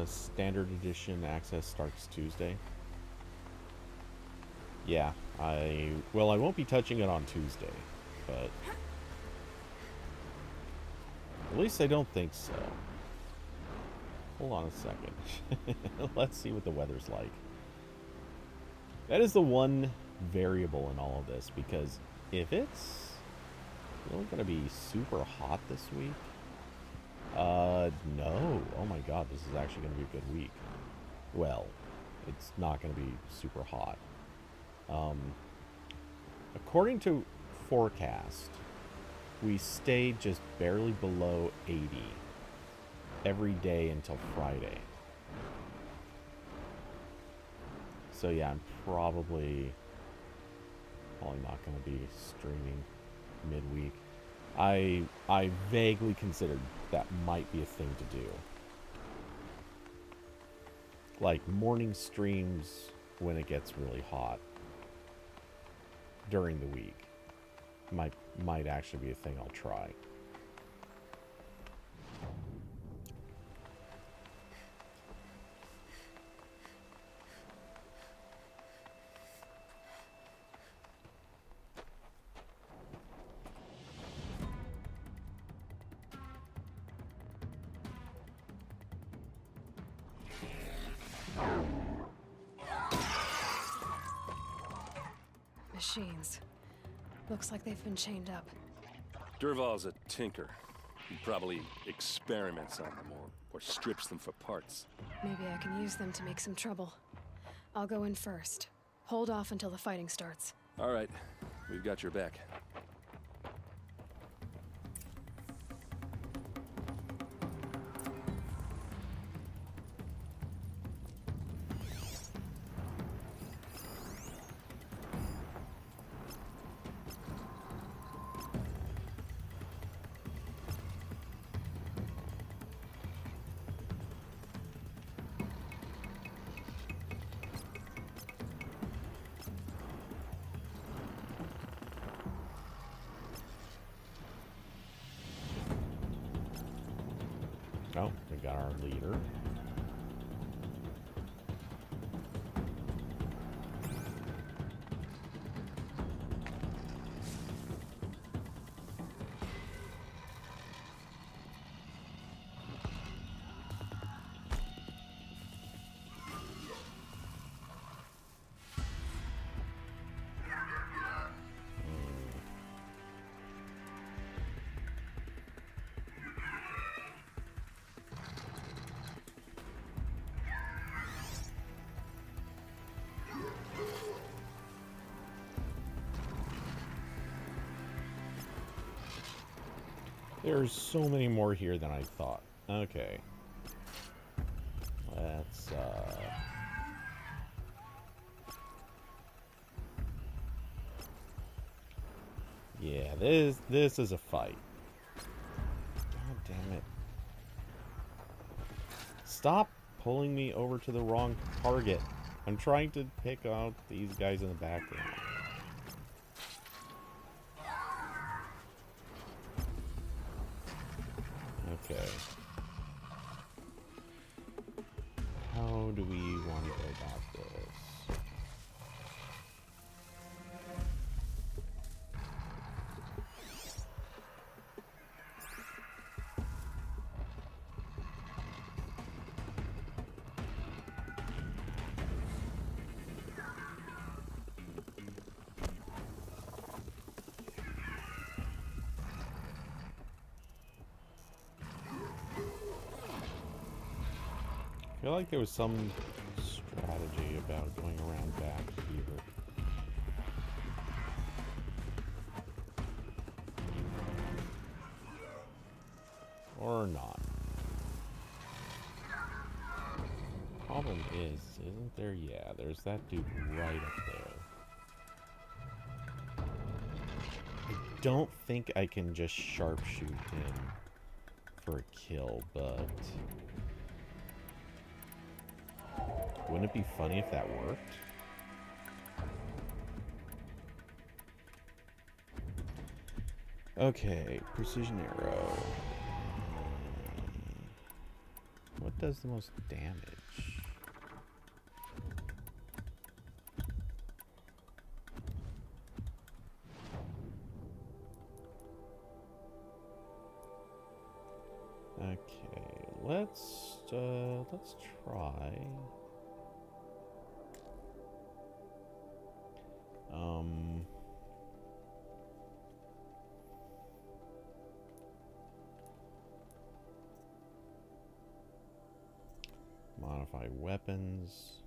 A: Standard edition access starts Tuesday. Yeah, I won't be touching it on Tuesday, but at least I don't think so. Hold on a second. Let's see what the weather's like. That is the one variable in all of this, because if it's really going to be super hot this week, no. Oh my god, this is actually going to be a good week. Well, it's not going to be super hot. According to forecast, we stay just barely below 80 every day until Friday. So yeah, I'm probably not going to be streaming midweek. I vaguely considered that might be a thing to do. Like morning streams when it gets really hot during the week might actually be a thing I'll try.
B: Machines. Looks like they've been chained up.
K: Durval's a tinker. He probably experiments on them or strips them for parts.
B: Maybe I can use them to make some trouble. I'll go in first. Hold off until the fighting starts.
K: All right, we've got your back.
A: Oh, we got our leader. There's so many more here than I thought. Okay. Let's, yeah, this is a fight. God damn it. Stop pulling me over to the wrong target. I'm trying to pick out these guys in the background. Okay. How do we want to go about this? I feel like there was some strategy about going around back here. Or not. Problem is, isn't there? Yeah, there's that dude right up there. I don't think I can just sharpshoot him for a kill, but wouldn't it be funny if that worked? Okay, precision arrow. What does the most damage? Okay, let's try. Modify weapons.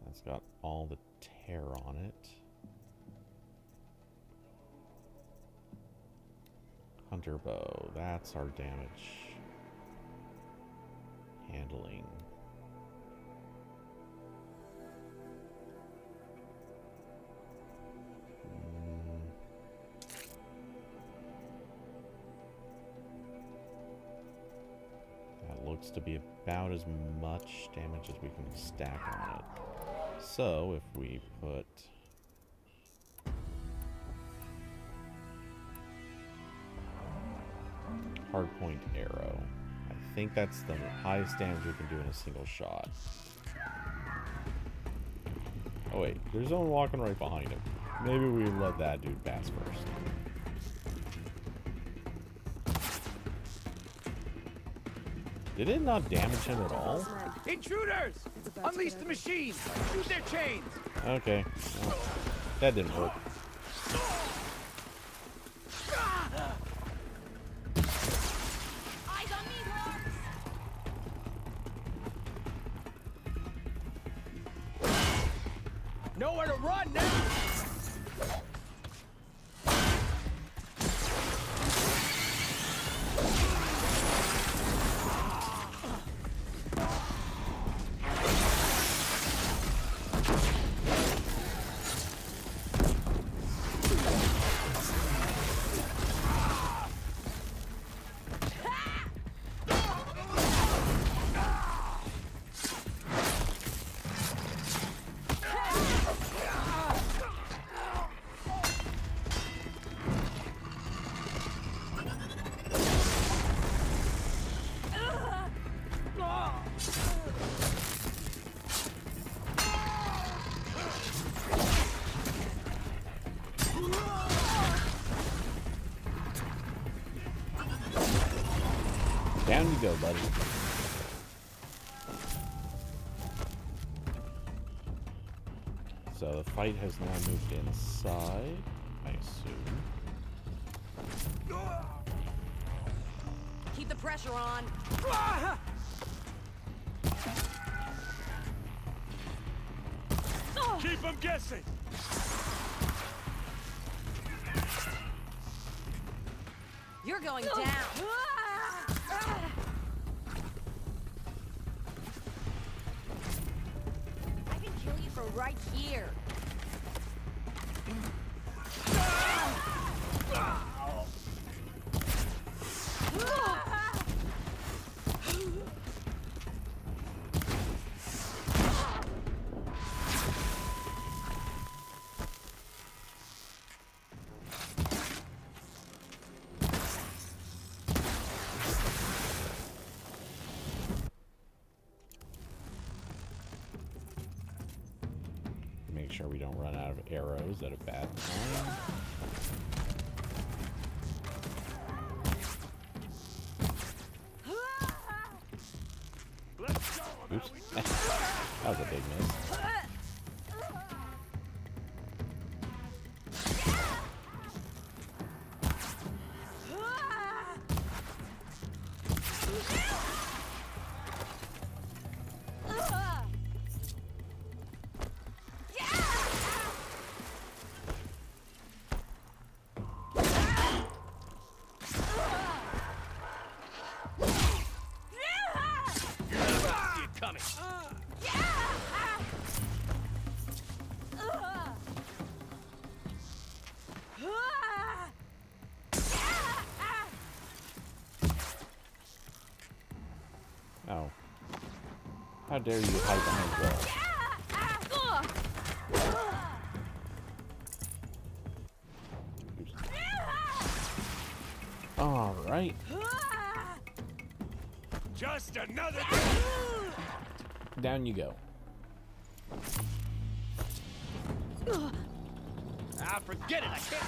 A: That's got all the tear on it. Hunter bow. That's our damage. Handling. Looks to be about as much damage as we can stack on it. So if we put hardpoint arrow, I think that's the highest damage we can do in a single shot. Oh wait, there's someone walking right behind him. Maybe we let that dude pass first. Did it not damage him at all?
J: Intruders! Unleash the machines! Shoot their chains!
A: Okay. Well, That didn't work.
E: Eyes on me, horse!
H: Nowhere to run now!
A: Down you go, buddy. So the fight has now moved inside, I assume.
E: Keep the pressure on.
D: Keep them guessing.
E: You're going down. I can kill you from right here.
A: Make sure we don't run out of arrows at a bad time. Oops. That was a big miss. Oh. How dare you hide behind the wall? All right.
D: Just another.
A: Down you go.
H: Ah, forget it, I can't.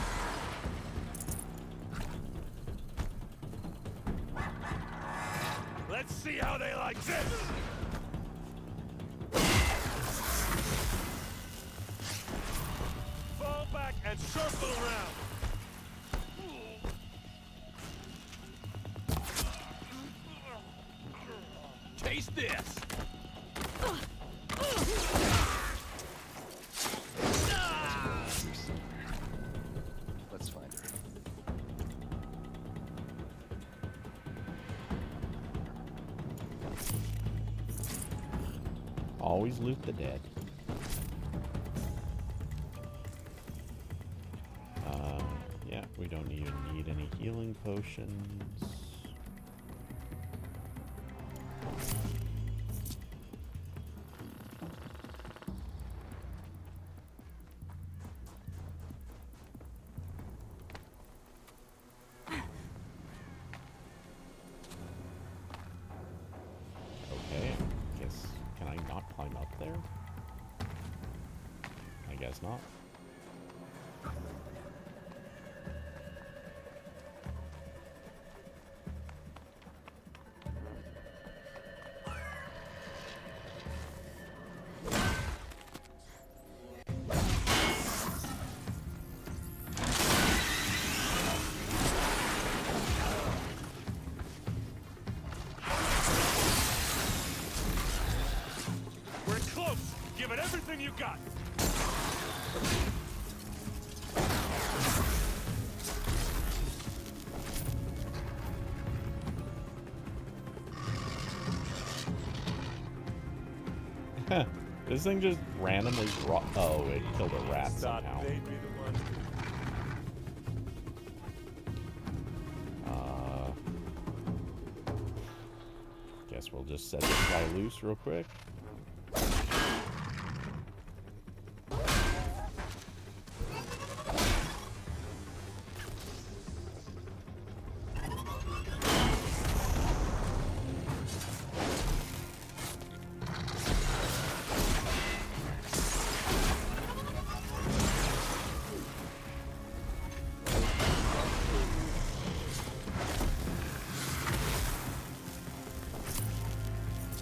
D: Let's see how they like this. Fall back and circle around.
H: Taste this!
K: Let's find her.
A: Always loot the dead. Yeah, we don't even need any healing potions. Okay, guess, can I not climb up there? I guess not.
H: everything you got.
A: This thing just randomly oh, it killed a rat somehow.
H: They'd be the one.
A: Guess we'll just set this guy loose real quick.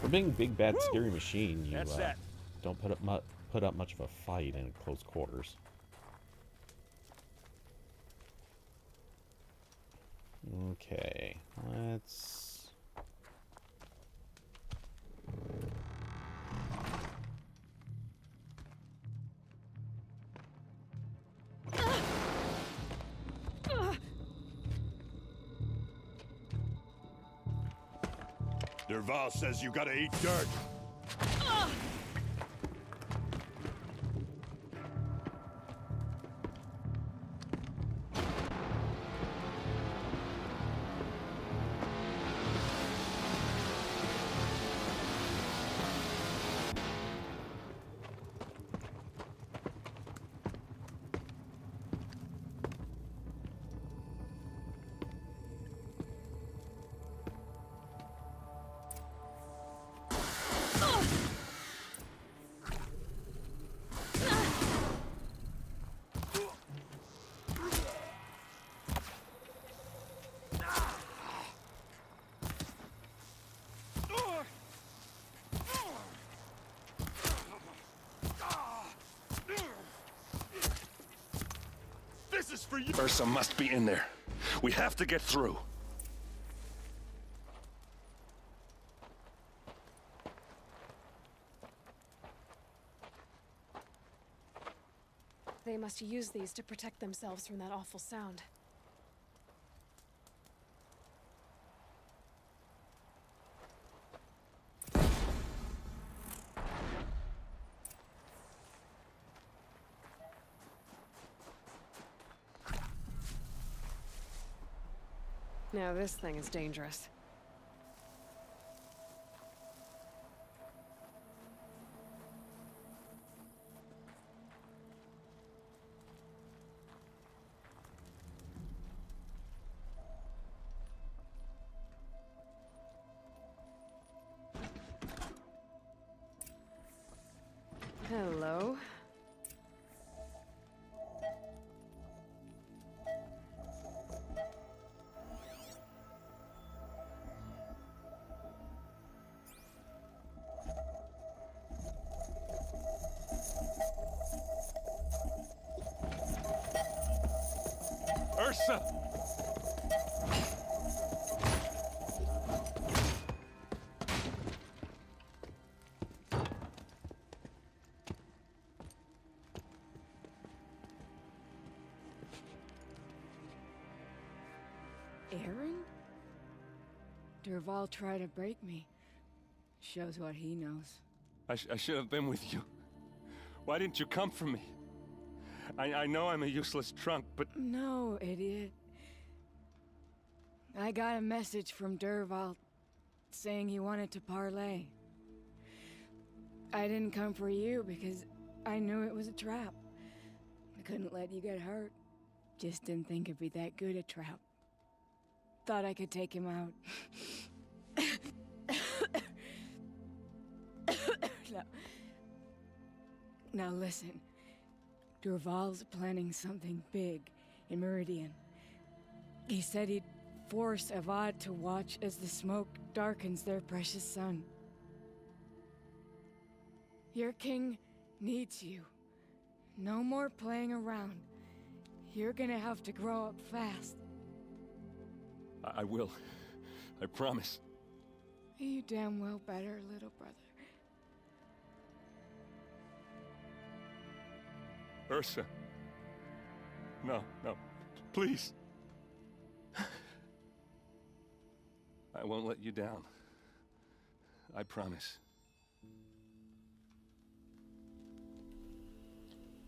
A: For being big bad scary machine, you don't put up much of a fight in close quarters. Okay, let's.
H: Derval says you gotta eat dirt. This is for you.
K: Ursa must be in there. We have to get through.
B: They must use these to protect themselves from that awful sound. Now this thing is dangerous. Hello.
H: Ursa!
L: Aaron? Derval tried to break me. Shows what he knows.
K: I should have been with you. Why didn't you come for me? I know I'm a useless trunk, but...
L: No, idiot. I got a message from Derval saying he wanted to parlay. I didn't come for you because I knew it was a trap. I couldn't let you get hurt. Just didn't think it'd be that good a trap. Thought I could take him out. Now listen. Derval's planning something big in Meridian. He said he'd force Avad to watch as the smoke darkens their precious sun. Your king needs you. No more playing around. You're gonna have to grow up fast.
K: I will. I promise.
L: You damn well better, little brother.
K: Ursa. No, no. Please. I won't let you down. I promise.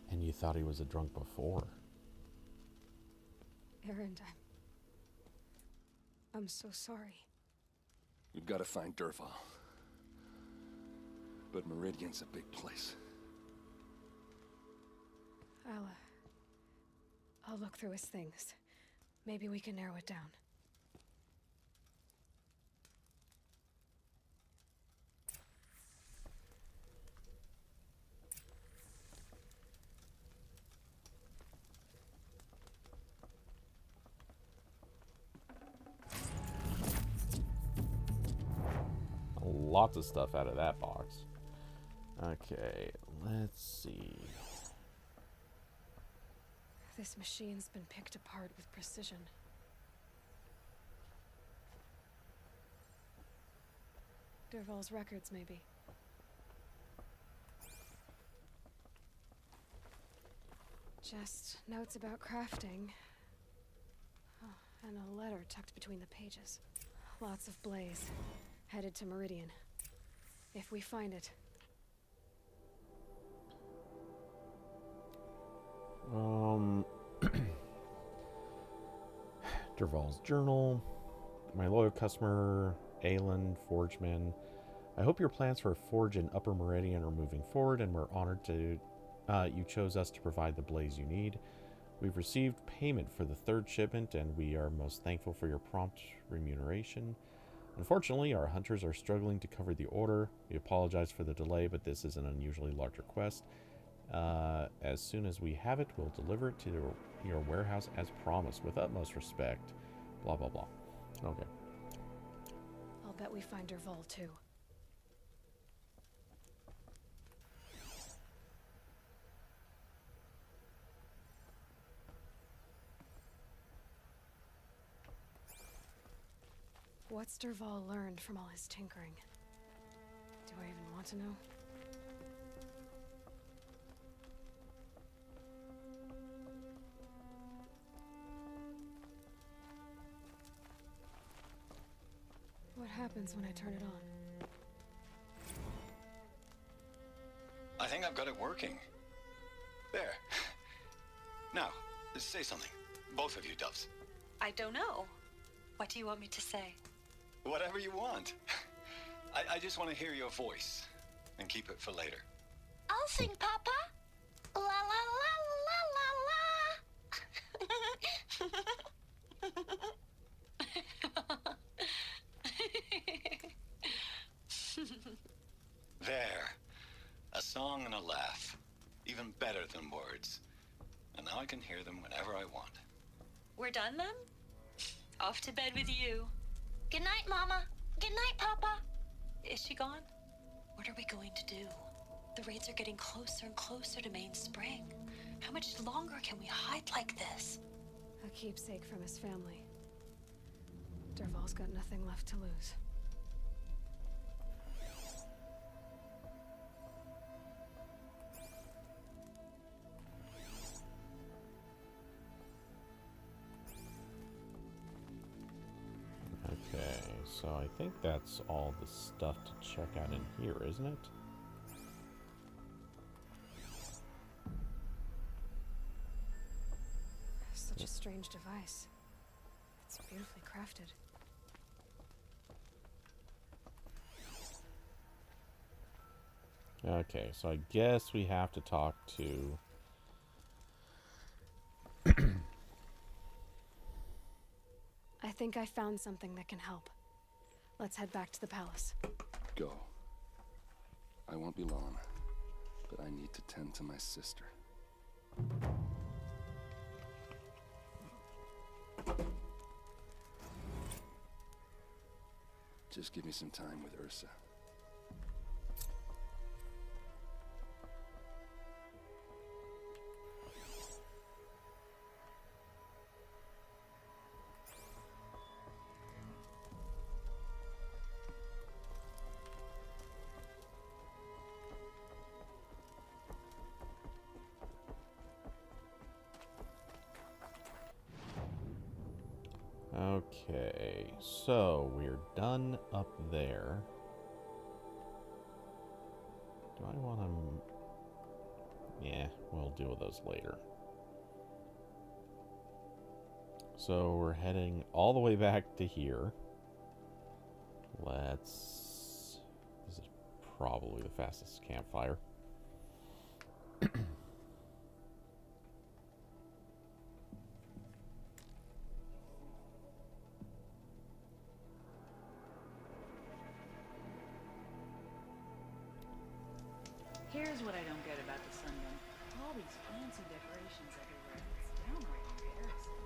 A: And you thought he was a drunk before.
B: Erend, I'm so sorry.
K: We've got to find Dervahl. But Meridian's a big place.
B: I'll look through his things. Maybe we can narrow it down.
A: Lots of stuff out of that box. Okay, let's see.
B: This machine's been picked apart with precision. Dervahl's records, maybe. Just notes about crafting. Oh, and a letter tucked between the pages. Lots of blaze. Headed to Meridian. If we find it.
A: Dervahl's journal. My loyal customer, Aelin Forgeman. I hope your plans for a forge in Upper Meridian are moving forward, and we're honored to you chose us to provide the blaze you need. We've received payment for the third shipment, and we are most thankful for your prompt remuneration. Unfortunately, our hunters are struggling to cover the order. We apologize for the delay, but this is an unusually large request. As soon as we have it, we'll deliver it to your warehouse as promised, with utmost respect. Blah, blah, blah. Okay.
B: I'll bet we find Dervahl, too. What's Dervahl learned from all his tinkering? Do I even want to know? What happens when I turn it on?
J: I think I've got it working. There. Now, say something. Both of you, Doves.
M: I don't know. What do you want me to say?
J: Whatever you want. I just want to hear your voice. And keep it for later.
C: I'll sing, Papa. La la la la la la.
J: There. A song and a laugh. Even better than words. And now I can hear them whenever I want.
M: We're done then? Off to bed with you.
C: Good night, Mama. Good night, Papa.
M: Is she gone? What are we going to do? The raids are getting closer and closer to Main Spring. How much longer can we hide like this?
B: A keepsake from his family. Dervahl's got nothing left to lose.
A: Okay, so I think that's all the stuff to check out in here, isn't it?
B: Such a strange device. It's beautifully crafted.
A: Okay, so I guess we have to talk to...
B: I think I found something that can help. Let's head back to the palace.
K: Go. I won't be long, but I need to tend to my sister. Just give me some time with Ursa.
A: Okay, so we're done up there. Do I want to... Yeah, we'll deal with those later. So we're heading all the way back to here. Let's... This is probably the fastest campfire.
G: Here's what I don't get about the Sundome. All these fancy decorations everywhere. It's downright embarrassing.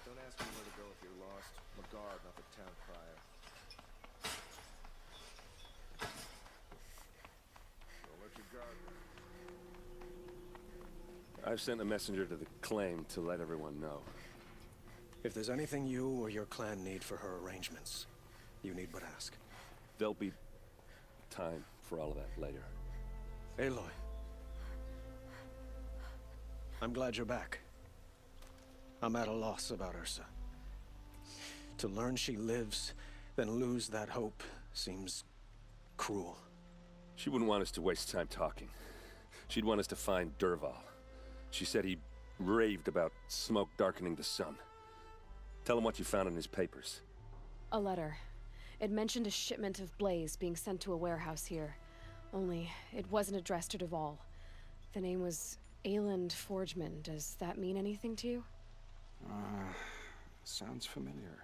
F: Don't ask me where to go if you're lost. I'm a guard, not the town crier. Don't let your guard down.
K: I've sent a messenger to the claim to let everyone know.
F: If there's anything you or your clan need for her arrangements, you need but ask.
K: There'll be time for all of that later.
F: Aloy. I'm glad you're back. I'm at a loss about Ursa. To learn she lives, then lose that hope, seems cruel.
K: She wouldn't want us to waste time talking. She'd want us to find Dervahl. She said he raved about smoke darkening the sun. Tell him what you found in his papers.
B: A letter. It mentioned a shipment of blaze being sent to a warehouse here. Only, it wasn't addressed to Dervahl. The name was Ayland Forgeman. Does that mean anything to you?
I: Sounds familiar.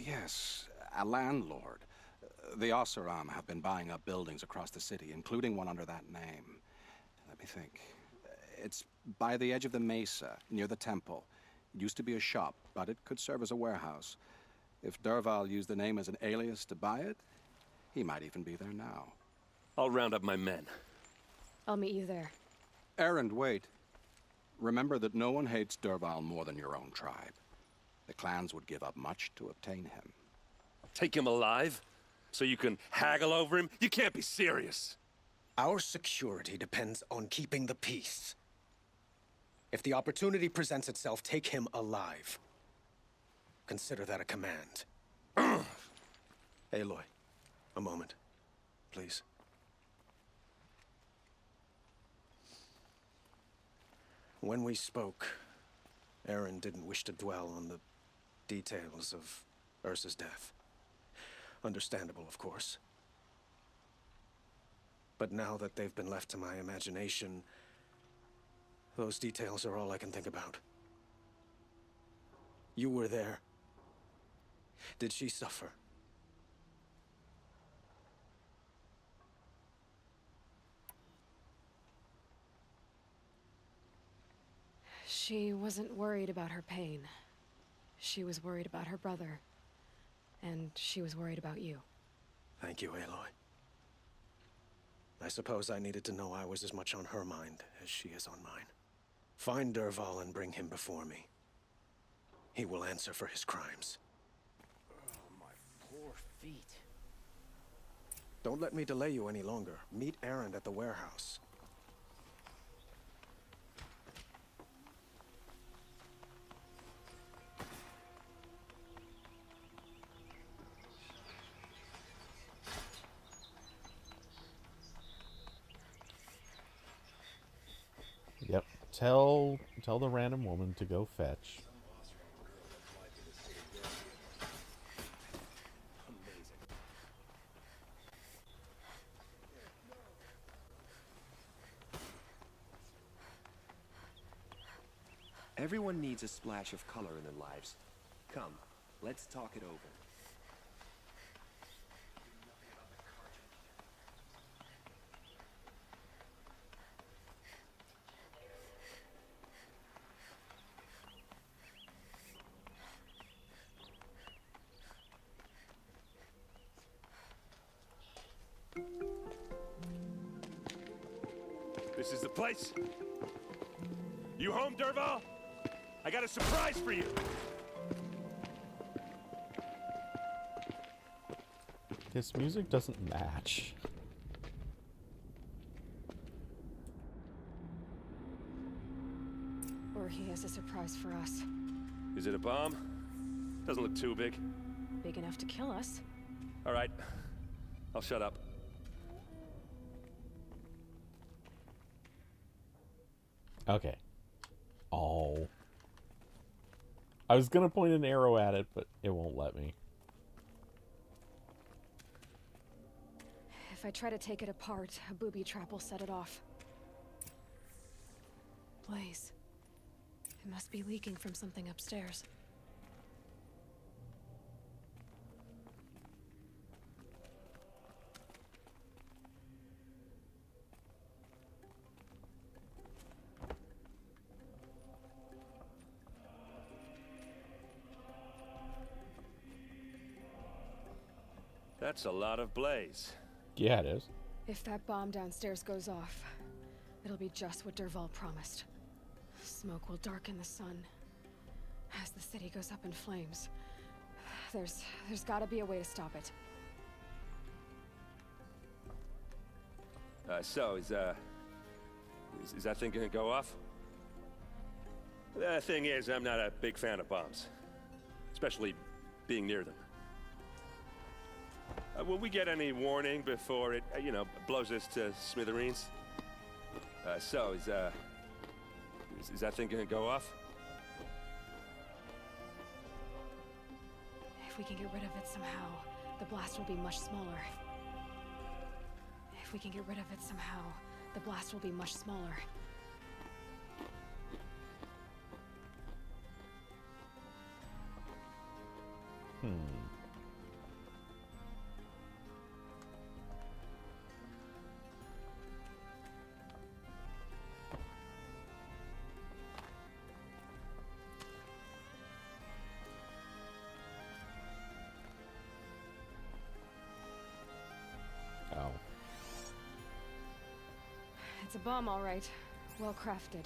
I: Yes, a landlord. The Oseram have been buying up buildings across the city, including one under that name. Let me think. It's by the edge of the mesa, near the temple. It used to be a shop, but it could serve as a warehouse. If Dervahl used the name as an alias to buy it, he might even be there now.
K: I'll round up my men.
B: I'll meet you there.
I: Erend, wait. Remember that no one hates Dervahl more than your own tribe. The clans would give up much to obtain him.
K: Take him alive? So you can haggle over him? You can't be serious.
F: Our security depends on keeping the peace. If the opportunity presents itself, take him alive. Consider that a command. Aloy, a moment, please. When we spoke, Aaron didn't wish to dwell on the details of Ursa's death. Understandable, of course. But now that they've been left to my imagination, those details are all I can think about. You were there. Did she suffer?
B: She wasn't worried about her pain. She was worried about her brother. And she was worried about you.
F: Thank you, Aloy. I suppose I needed to know I was as much on her mind as she is on mine. Find Dervahl and bring him before me. He will answer for his crimes.
D: Oh, my poor feet.
F: Don't let me delay you any longer. Meet Erend at the warehouse.
A: Yep. Tell the random woman to go fetch.
N: Everyone needs a splash of color in their lives. Come, let's talk it over.
H: This is the place. You home, Derval? I got a surprise for you.
A: This music doesn't match.
B: Or he has a surprise for us.
H: Is it a bomb? Doesn't look too big.
B: Big enough to kill us.
H: All right. I'll shut up.
A: Okay. Oh. I was gonna point an arrow at it, but it won't let me.
B: If I try to take it apart, a booby trap will set it off. Blaze. It must be leaking from something upstairs.
H: That's a lot of blaze.
A: Yeah, it is.
B: If that bomb downstairs goes off, it'll be just what Derval promised. Smoke will darken the sun. As the city goes up in flames, there's gotta be a way to stop it.
H: So, is that thing gonna go off? The thing is, I'm not a big fan of bombs. Especially being near them. Will we get any warning before it, blows us to smithereens? So, is that thing gonna go off?
B: If we can get rid of it somehow, the blast will be much smaller. If we can get rid of it somehow, the blast will be much smaller.
A: Oh.
B: It's a bomb, all right. Well crafted.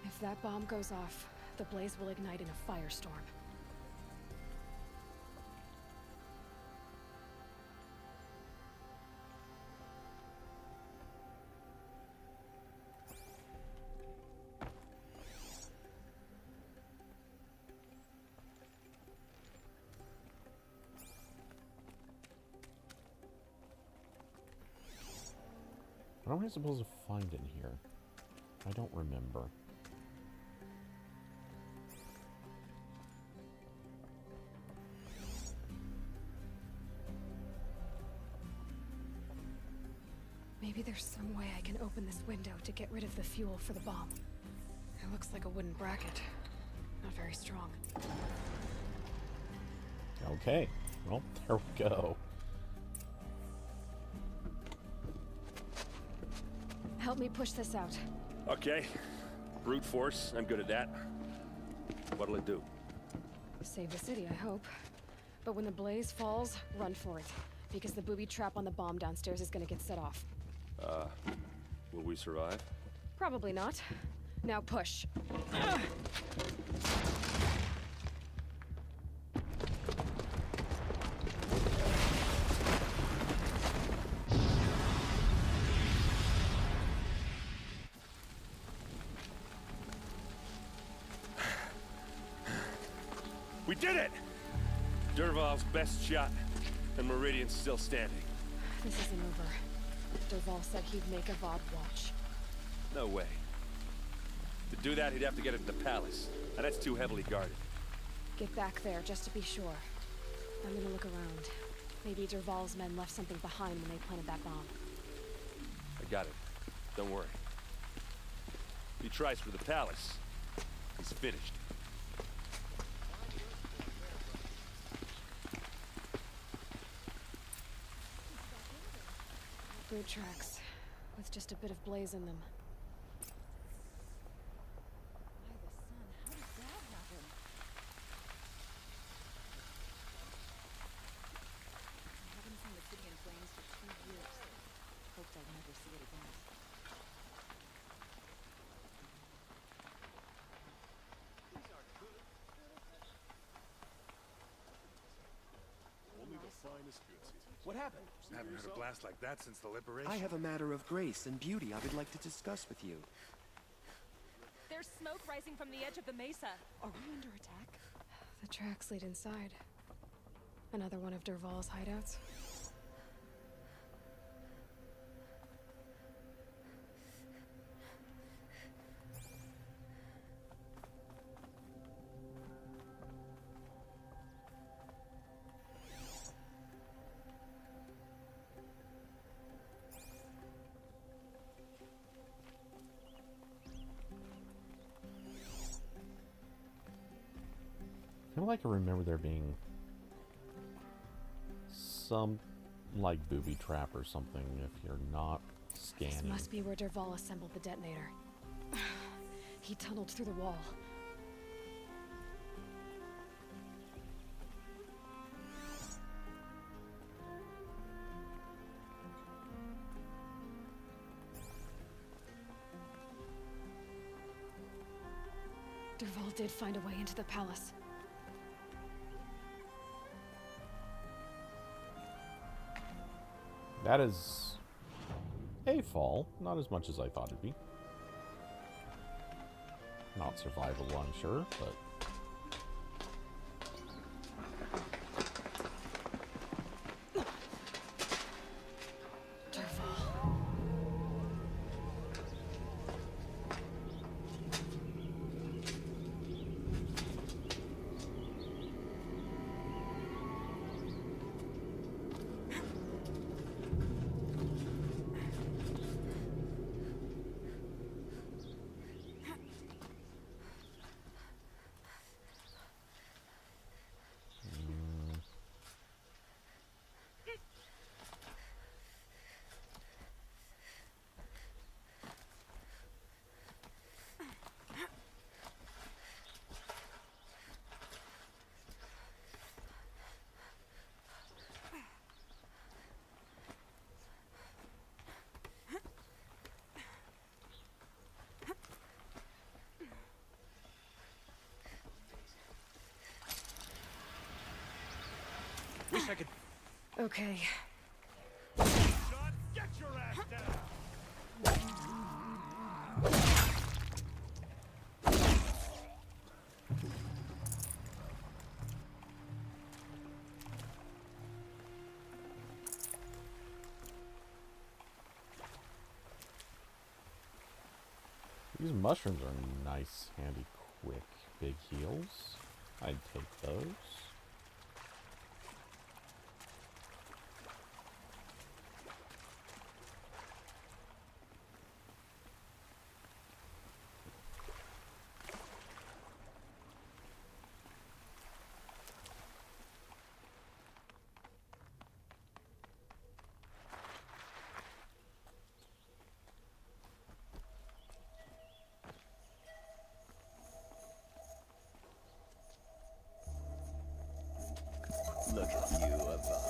B: If that bomb goes off, the blaze will ignite in a firestorm.
A: What am I supposed to find in here? I don't remember.
B: Maybe there's some way I can open this window to get rid of the fuel for the bomb. It looks like a wooden bracket. Not very strong.
A: Okay. Well, there we go.
B: Help me push this out.
H: Okay. Brute force, I'm good at that. What'll it do?
B: Save the city, I hope. But when the blaze falls, run for it. Because the booby trap on the bomb downstairs is gonna get set off.
H: Will we survive?
B: Probably not. Now push.
H: We did it! Derval's best shot, and Meridian's still standing.
B: This isn't over. Derval said he'd make Avad watch.
H: No way. To do that, he'd have to get into the palace, and that's too heavily guarded.
B: Get back there, just to be sure. I'm gonna look around. Maybe Derval's men left something behind when they planted that bomb.
H: I got it. Don't worry. If he tries for the palace, he's finished.
B: Boot tracks, with just a bit of blaze in them.
N: What happened?
D: I haven't heard a blast like that since the liberation.
N: I have a matter of grace and beauty I would like to discuss with you.
E: There's smoke rising from the edge of the mesa. Are we under attack?
B: The tracks lead inside. Another one of Dervahl's hideouts.
A: I feel like I remember there being some, like, booby trap or something if you're not scanning.
B: This must be where Dervahl assembled the detonator. He tunneled through the wall. Dervahl did find a way into the palace.
A: That is a fall. Not as much as I thought it'd be. Not survivable, I'm sure, but...
F: Wish I could...
B: Okay.
D: Shot, get your ass down!
A: These mushrooms are nice, handy, quick, big heals. I'd take those.
J: Look at you, Avad.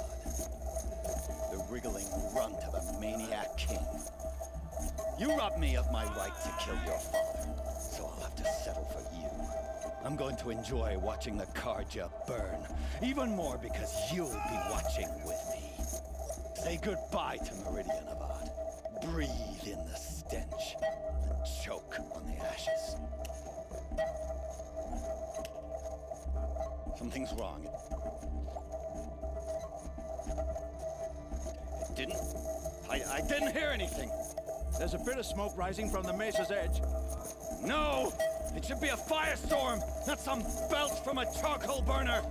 J: The wriggling runt of a maniac king. You robbed me of my right to kill your father, so I'll have to settle for you. I'm going to enjoy watching the Karja burn, even more because you'll be watching with me. Say goodbye to Meridian, Avad. Breathe in the stench, and choke on the ashes. Something's wrong. I didn't hear anything.
F: There's a bit of smoke rising from the mesa's edge.
J: No! It should be a firestorm, not some belch from a charcoal burner!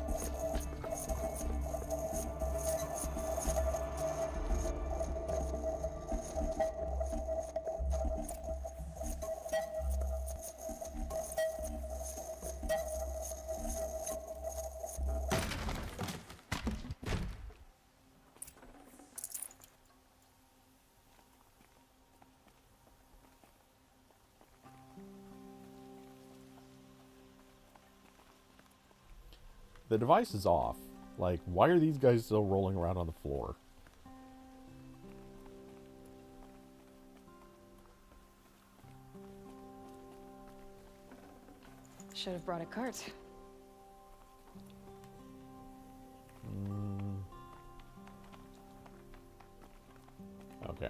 A: The device is off. Like, why are these guys still rolling around on the floor?
B: Should have brought a cart.
A: Okay.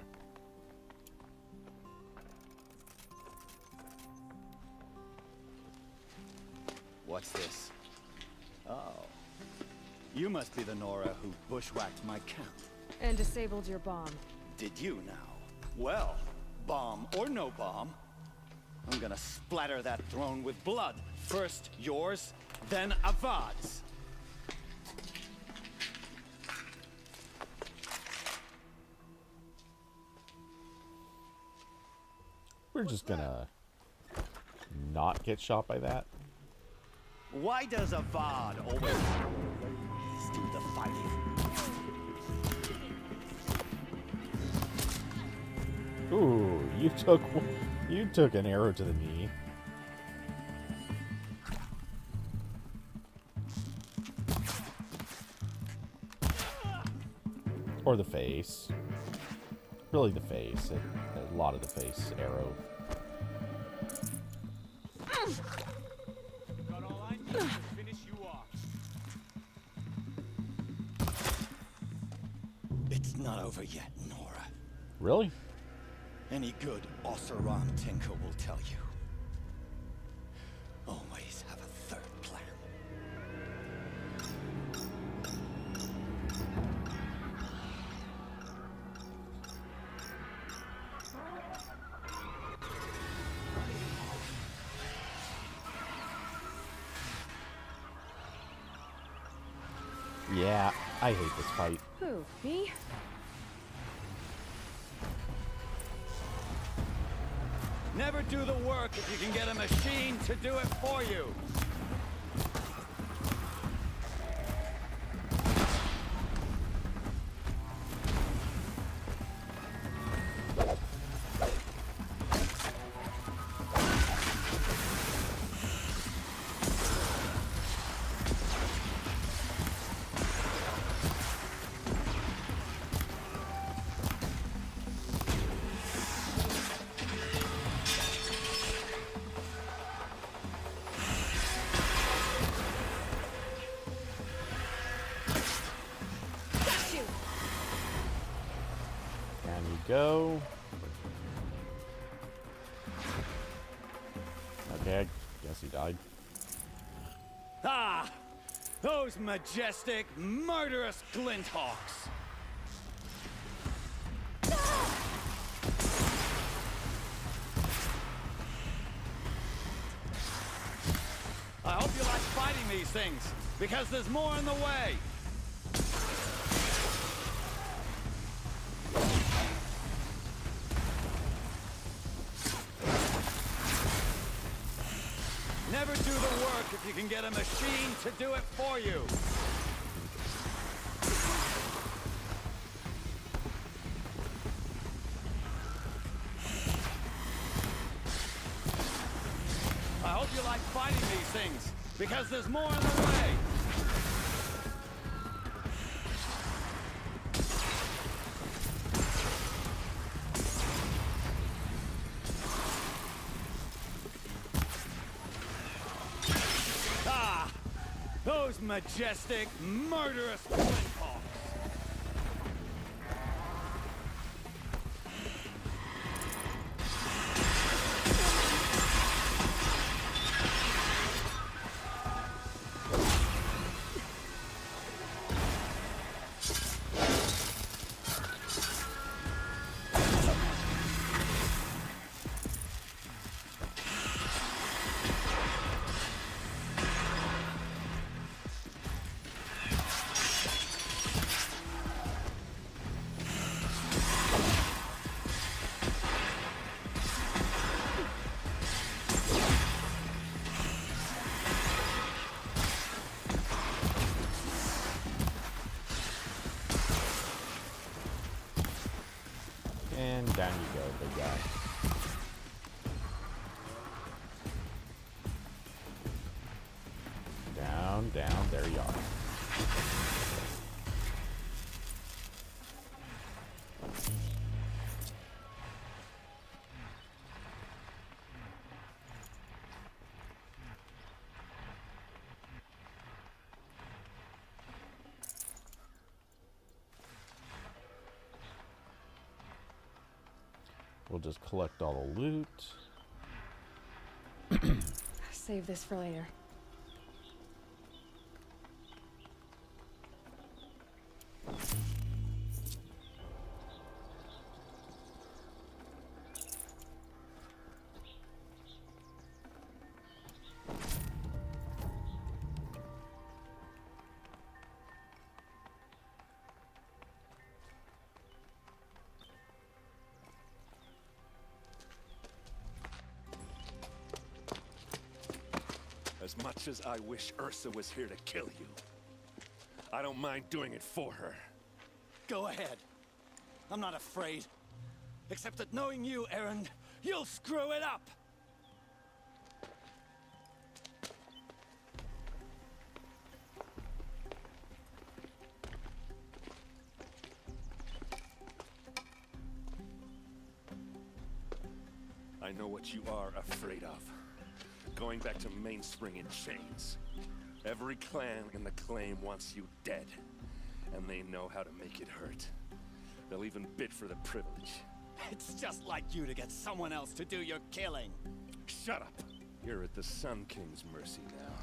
J: What's this? Oh. You must be the Nora who bushwhacked my camp.
B: And disabled your bomb.
J: Did you now? Well, bomb or no bomb, I'm gonna splatter that throne with blood. First yours, then Avad's.
A: We're just gonna not get shot by that.
J: Why does Avad always do the fighting?
A: Ooh, you took an arrow to the knee. Or the face. Really the face. A lot of the face arrow.
D: Got all I need to finish you off.
J: It's not over yet, Nora.
A: Really?
J: Any good Oseram tinker will tell you. Always have a third plan.
A: Yeah, I hate this fight.
B: Who, me?
J: Never do the work if you can get a machine to do it for you.
A: Go. Okay, I guess he died.
J: Ah! Those majestic, murderous glinthawks! I hope you like fighting these things, because there's more in the way! Never do the work if you can get a machine to do it for you. I hope you like fighting these things, because there's more in the way. Those majestic, murderous glinthawks!
A: And down you go, big guy. Down. Down, down, there you are. We'll just collect all the loot.
B: Save this for later.
H: As much as I wish Ursa was here to kill you, I don't mind doing it for her.
J: Go ahead. I'm not afraid. Except that knowing you, Erend, you'll screw it up!
H: I know what you are afraid of. Going back to Mainspring in chains. Every clan in the claim wants you dead. And they know how to make it hurt. They'll even bid for the privilege.
J: It's just like you to get someone else to do your killing.
H: Shut up! You're at the Sun King's mercy now.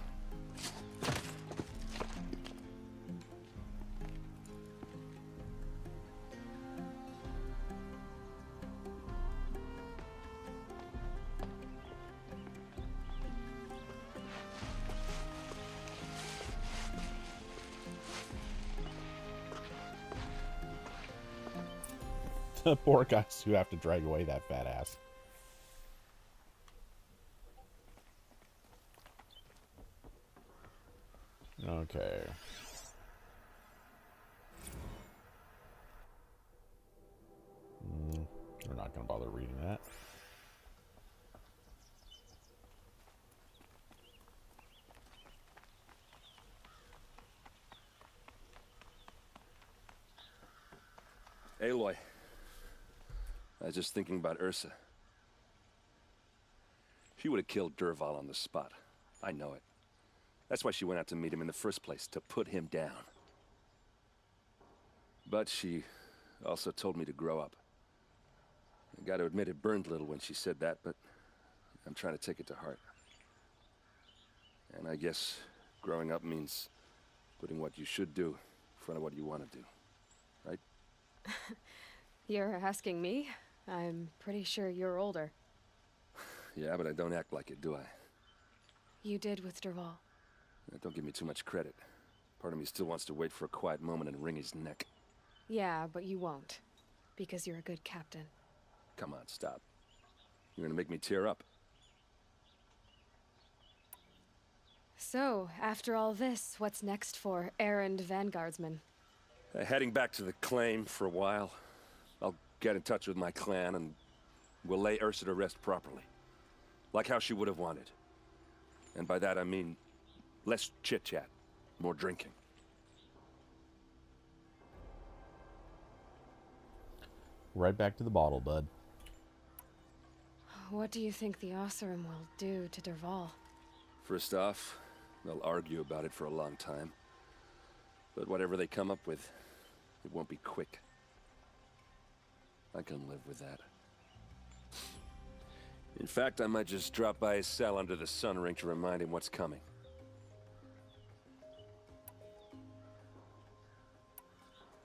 A: The poor guys who have to drag away that fat ass. Okay. We're not going to bother reading that.
H: Aloy. I was just thinking about Ursa. She would have killed Dervahl on the spot. I know it. That's why she went out to meet him in the first place, to put him down. But she also told me to grow up. I gotta admit it burned a little when she said that, but I'm trying to take it to heart. And I guess growing up means putting what you should do in front of what you want to do. Right?
B: You're asking me? I'm pretty sure you're older.
H: Yeah, but I don't act like it, do I?
B: You did with Dervahl.
H: Don't give me too much credit. Part of me still wants to wait for a quiet moment and wring his neck.
B: Yeah, but you won't. Because you're a good captain.
H: Come on, stop. You're gonna make me tear up.
B: So, after all this, what's next for Erend Vanguardsman?
H: Heading back to the claim for a while. I'll get in touch with my clan and we'll lay Ursa to rest properly. Like how she would have wanted. And by that I mean less chit-chat, more drinking.
A: Right back to the bottle, bud.
B: What do you think the Oseram will do to Dervahl?
H: First off, they'll argue about it for a long time. But whatever they come up with, it won't be quick. I can live with that. In fact, I might just drop by his cell under the sun ring to remind him what's coming.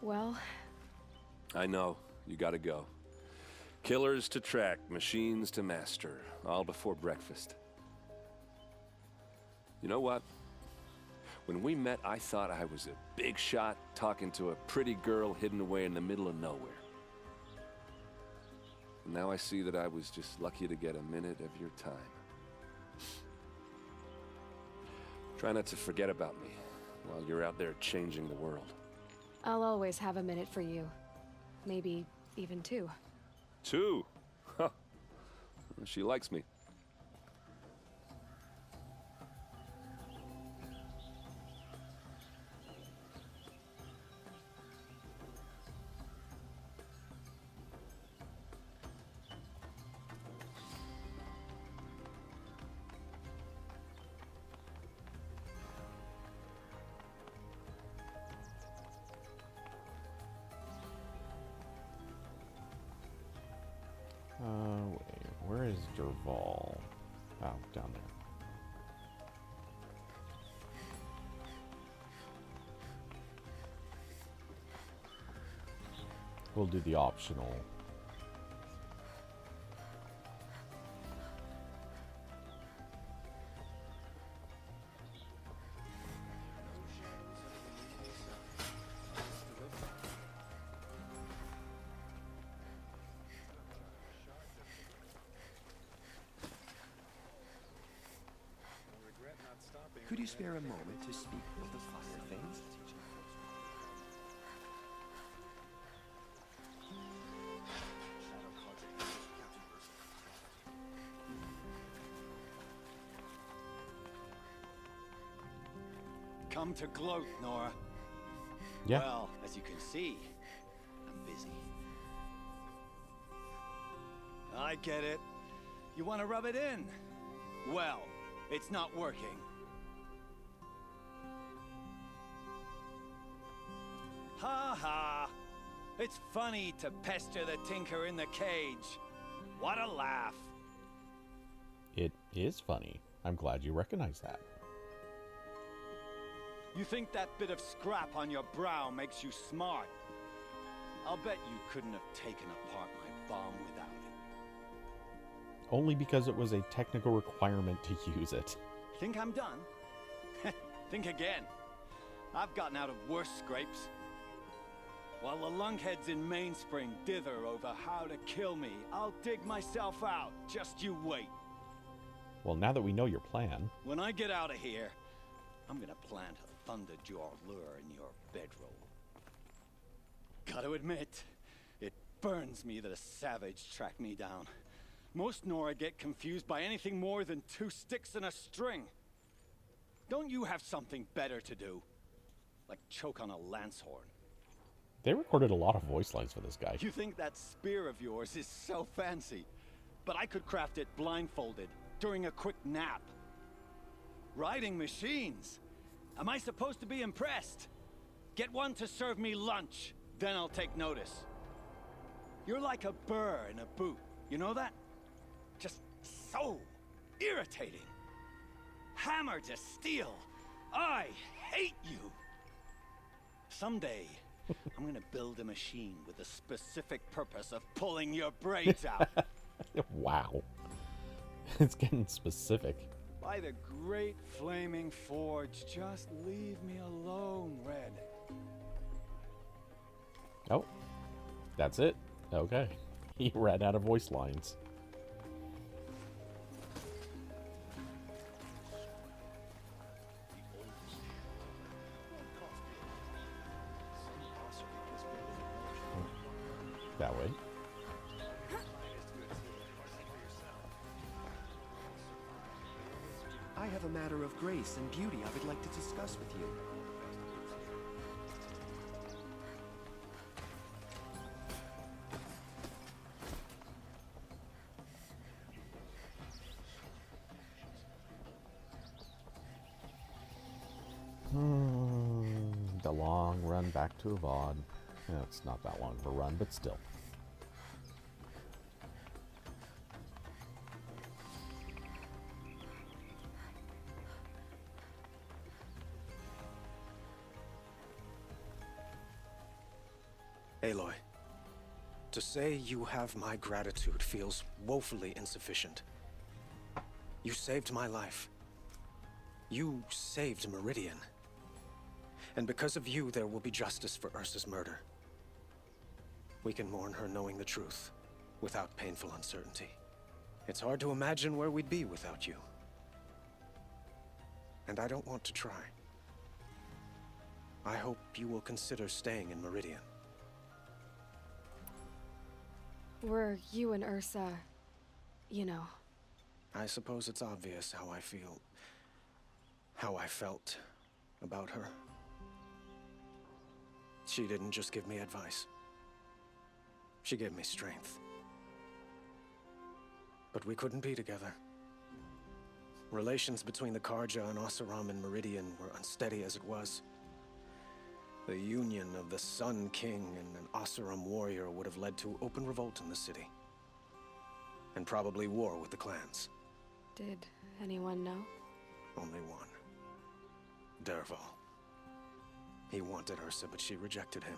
B: Well...
H: I know. You gotta go. Killers to track, machines to master, all before breakfast. You know what? When we met, I thought I was a big shot talking to a pretty girl hidden away in the middle of nowhere. And now I see that I was just lucky to get a minute of your time. Try not to forget about me while you're out there changing the world.
B: I'll always have a minute for you. Maybe even two.
H: Two? Huh. She likes me.
A: down there. We'll do the optional.
N: Could you spare a moment to speak of the finer things?
J: Come to gloat, Nora.
A: Yeah.
J: Well, as you can see, I'm busy. I get it. You want to rub it in? Well, it's not working. Ha ha! It's funny to pester the tinker in the cage. What a laugh.
A: It is funny. I'm glad you recognize that.
J: You think that bit of scrap on your brow makes you smart? I'll bet you couldn't have taken apart my bomb without it.
A: Only because it was a technical requirement to use it.
J: Think I'm done? Think again. I've gotten out of worse scrapes. While the lunkheads in Mainspring dither over how to kill me, I'll dig myself out. Just you wait.
A: Well, now that we know your plan.
J: When I get out of here, I'm gonna plant a thunderjaw lure in your bedroll. Gotta admit, it burns me that a savage tracked me down. Most Nora get confused by anything more than 2 sticks and a string. Don't you have something better to do? Like choke on a lance horn.
A: They recorded a lot of voice lines for this guy.
J: You think that spear of yours is so fancy, but I could craft it blindfolded during a quick nap. Riding machines. Am I supposed to be impressed? Get one to serve me lunch, then I'll take notice. You're like a burr in a boot, you know that? Just so irritating. Hammer to steel. I hate you. Someday, I'm gonna build a machine with the specific purpose of pulling your braids out.
A: Wow. It's getting specific.
J: By the great flaming forge, just leave me alone, Red.
A: Oh, that's it. Okay. He ran out of voice lines. That way.
N: I have a matter of grace and beauty I would like to discuss with you.
A: The long run back to Avad. Yeah, it's not that long of a run, but still.
F: Aloy, to say you have my gratitude feels woefully insufficient. You saved my life. You saved Meridian. And because of you, there will be justice for Ursa's murder. We can mourn her knowing the truth, without painful uncertainty. It's hard to imagine where we'd be without you. And I don't want to try. I hope you will consider staying in Meridian.
B: Were you and Ursa, you know.
F: I suppose it's obvious how I feel, how I felt about her. She didn't just give me advice. She gave me strength. But we couldn't be together. Relations between the Karja and Oseram and Meridian were unsteady as it was. The union of the Sun King and an Oseram warrior would have led to open revolt in the city. And probably war with the clans.
B: Did anyone know?
F: Only one. Dervahl. He wanted Ursa, but she rejected him.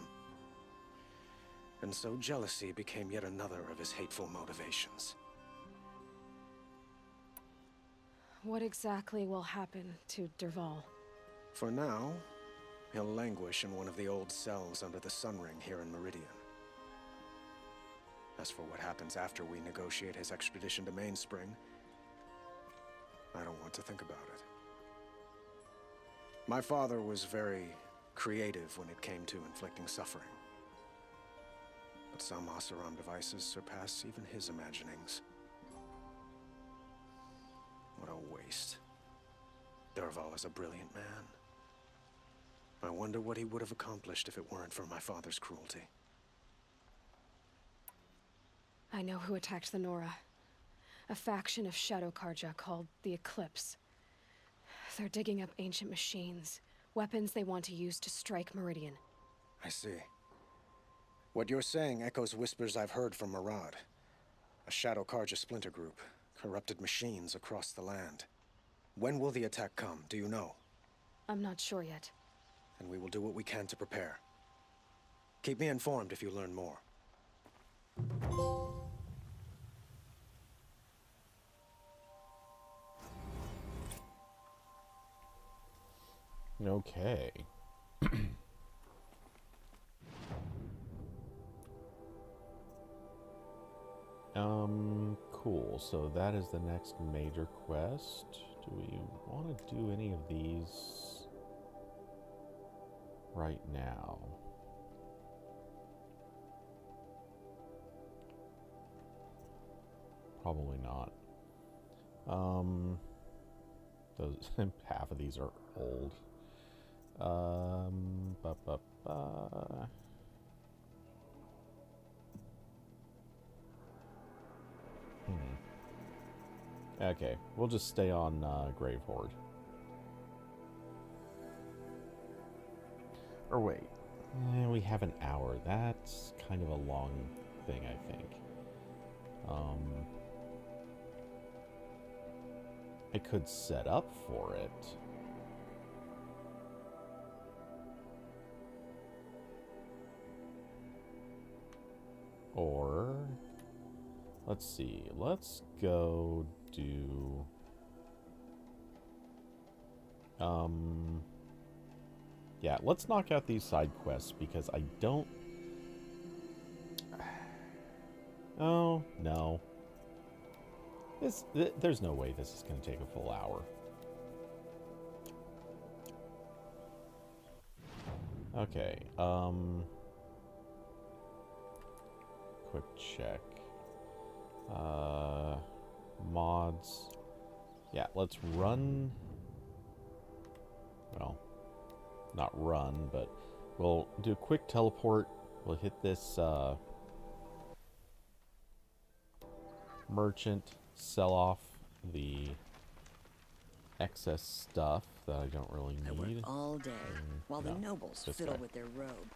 F: And so jealousy became yet another of his hateful motivations.
B: What exactly will happen to Dervahl?
F: For now, he'll languish in one of the old cells under the Sun Ring here in Meridian. As for what happens after we negotiate his extradition to Mainspring, I don't want to think about it. My father was very creative when it came to inflicting suffering. But some Oseram devices surpass even his imaginings. What a waste. Dervahl is a brilliant man. I wonder what he would have accomplished if it weren't for my father's cruelty.
B: I know who attacked the Nora. A faction of Shadow Karja called the Eclipse. They're digging up ancient machines, weapons they want to use to strike Meridian.
F: I see. What you're saying echoes whispers I've heard from Murad. A Shadow Karja splinter group, corrupted machines across the land. When will the attack come, do you know?
B: I'm not sure yet.
F: And we will do what we can to prepare. Keep me informed if you learn more.
A: Okay. Cool. So that is the next major quest. Do we want to do any of these right now? Probably not. Those half of these are old. Okay, we'll just stay on Grave Horde. Or wait, we have an hour. That's kind of a long thing, I think. I could set up for it. Or, let's see, let's go do, yeah, let's knock out these side quests because I don't, oh, no. There's no way this is going to take a full hour. Okay, quick check. Mods. Yeah, let's run. Well, not run, but we'll do a quick teleport. We'll hit this merchant, sell off the excess stuff that I don't really need.
O: I work all day while the
A: no,
O: nobles fiddle with their robe.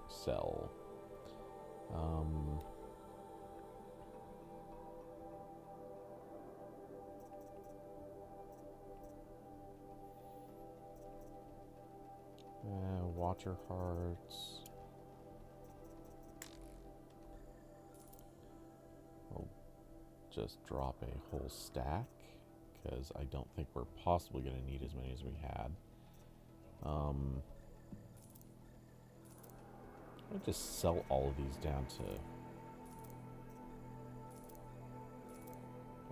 A: Sell. Watcher hearts. We'll just drop a whole stack because I don't think we're possibly going to need as many as we had. I'll just sell all of these down to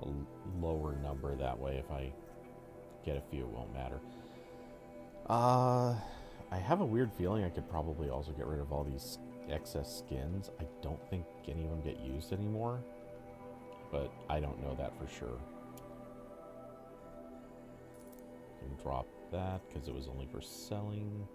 A: a lower number. That way, if I get a few, it won't matter. I have a weird feeling I could probably also get rid of all these excess skins. I don't think any of them get used anymore, but I don't know that for sure. I can drop that because it was only for selling.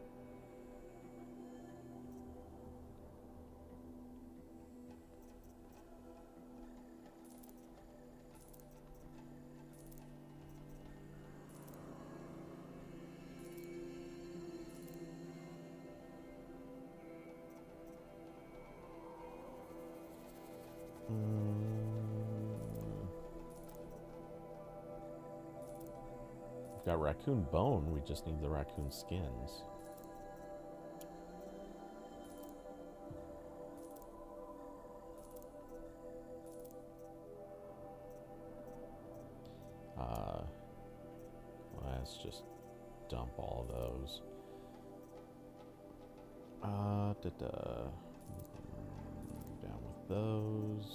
A: We've got raccoon bone, we just need the raccoon skins. Let's just dump all of those. Down with those.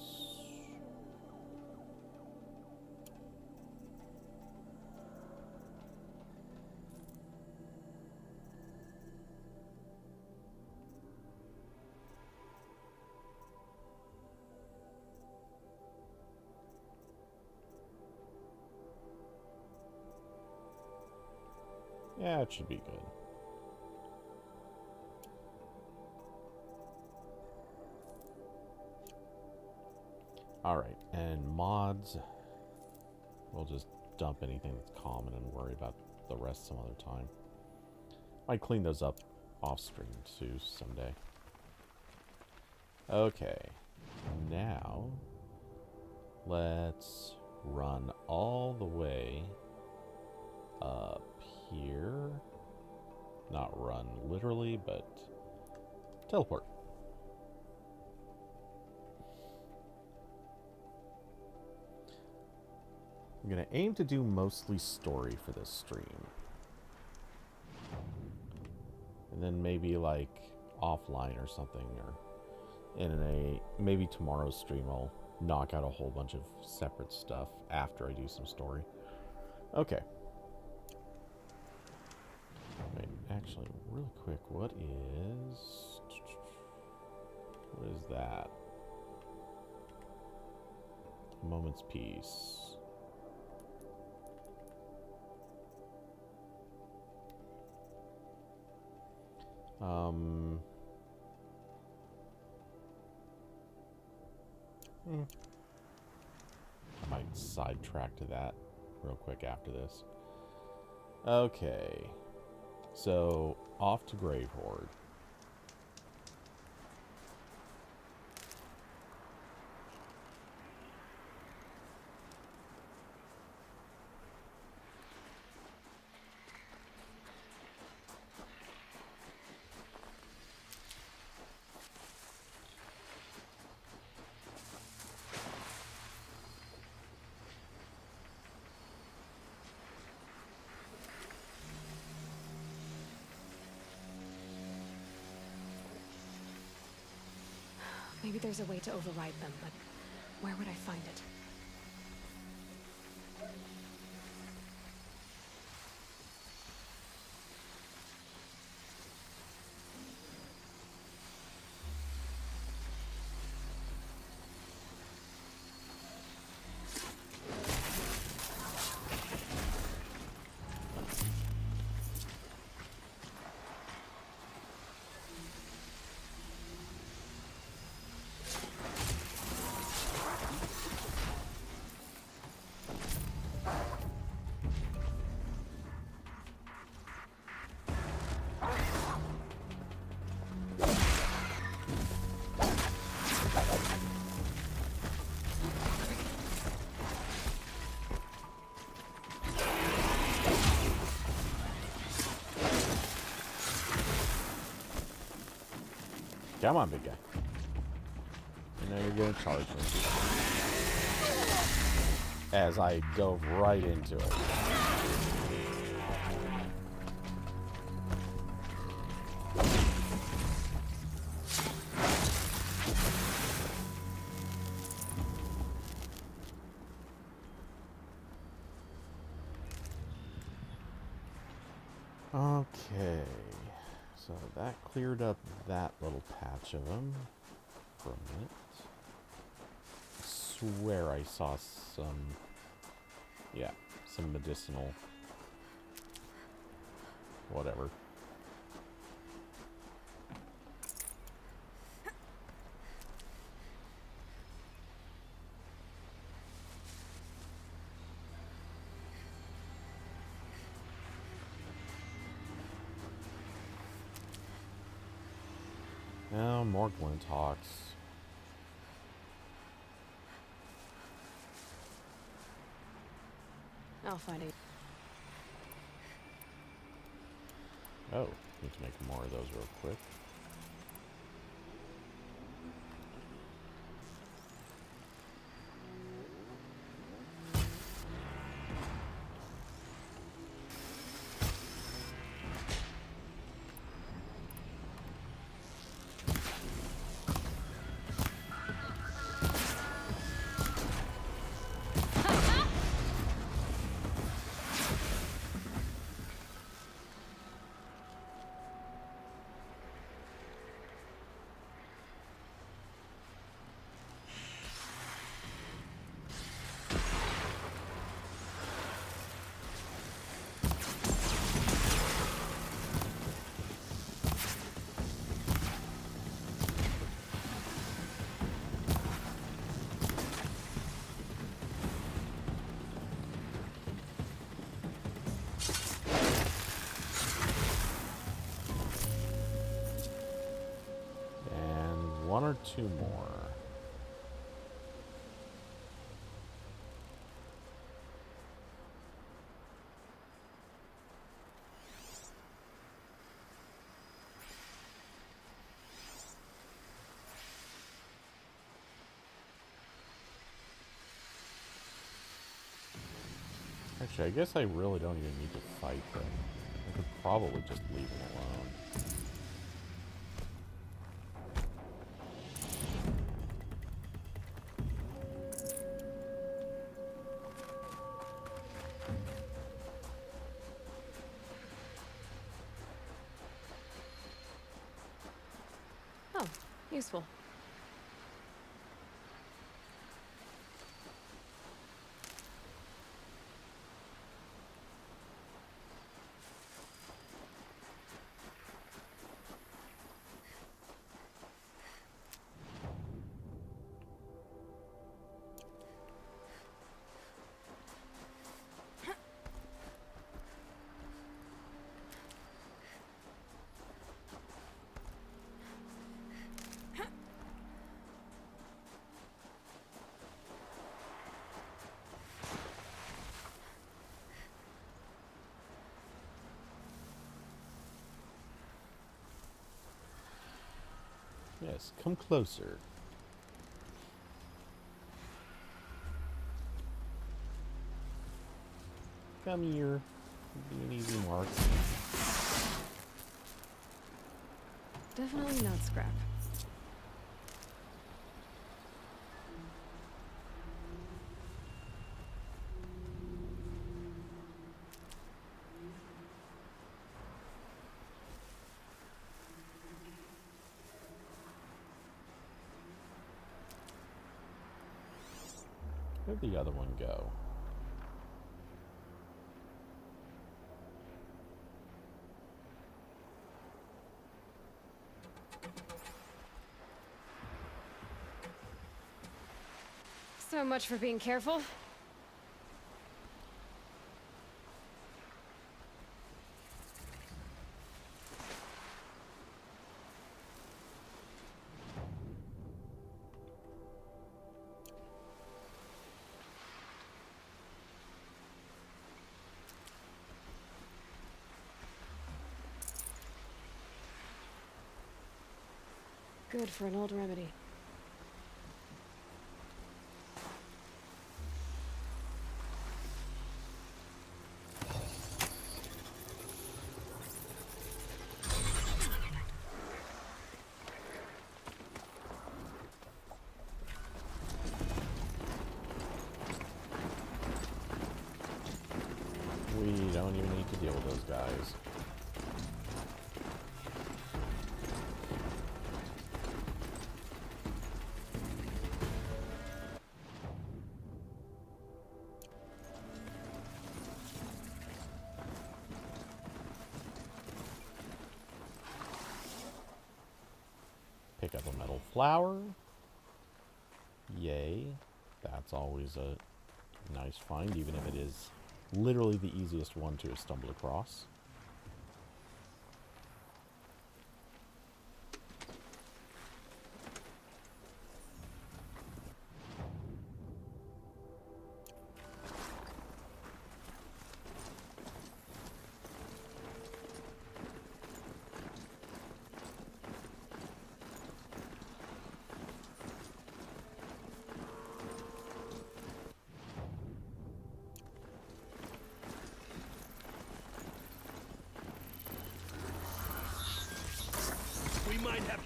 A: Yeah, it should be good. Alright, and mods. We'll just dump anything that's common and worry about the rest some other time. Might clean those up off stream too someday. Okay, now let's run all the way up here. Not run literally, but teleport. I'm gonna aim to do mostly story for this stream. And then maybe like offline or something, or in maybe tomorrow's stream I'll knock out a whole bunch of separate stuff after I do some story. Okay. Wait, actually, really quick, what is that? A moment's peace. I might sidetrack to that real quick after this. Okay. So, off to Grave Horde.
B: Maybe there's a way to override them, but where would I find it? Come on, big guy. You know you're gonna charge me. As I dove right into it. Okay. So that cleared up that little patch of them for a minute. I swear I saw some, yeah, some medicinal, whatever. Now, more Glinthawks. I'll find it.
A: Oh, need to make more of those real quick. One or two more. Actually, I guess I really don't even need to fight them. I could probably just leave them alone.
B: Oh, useful.
A: Yes, come closer. Come here. Be an easy mark.
B: Definitely not scrap.
A: Where'd the other one go?
B: So much for being careful. Good for an old remedy.
A: We don't even need to deal with those guys. Pick up a metal flower. Yay. That's always a nice find, even if it is literally the easiest one to stumble across.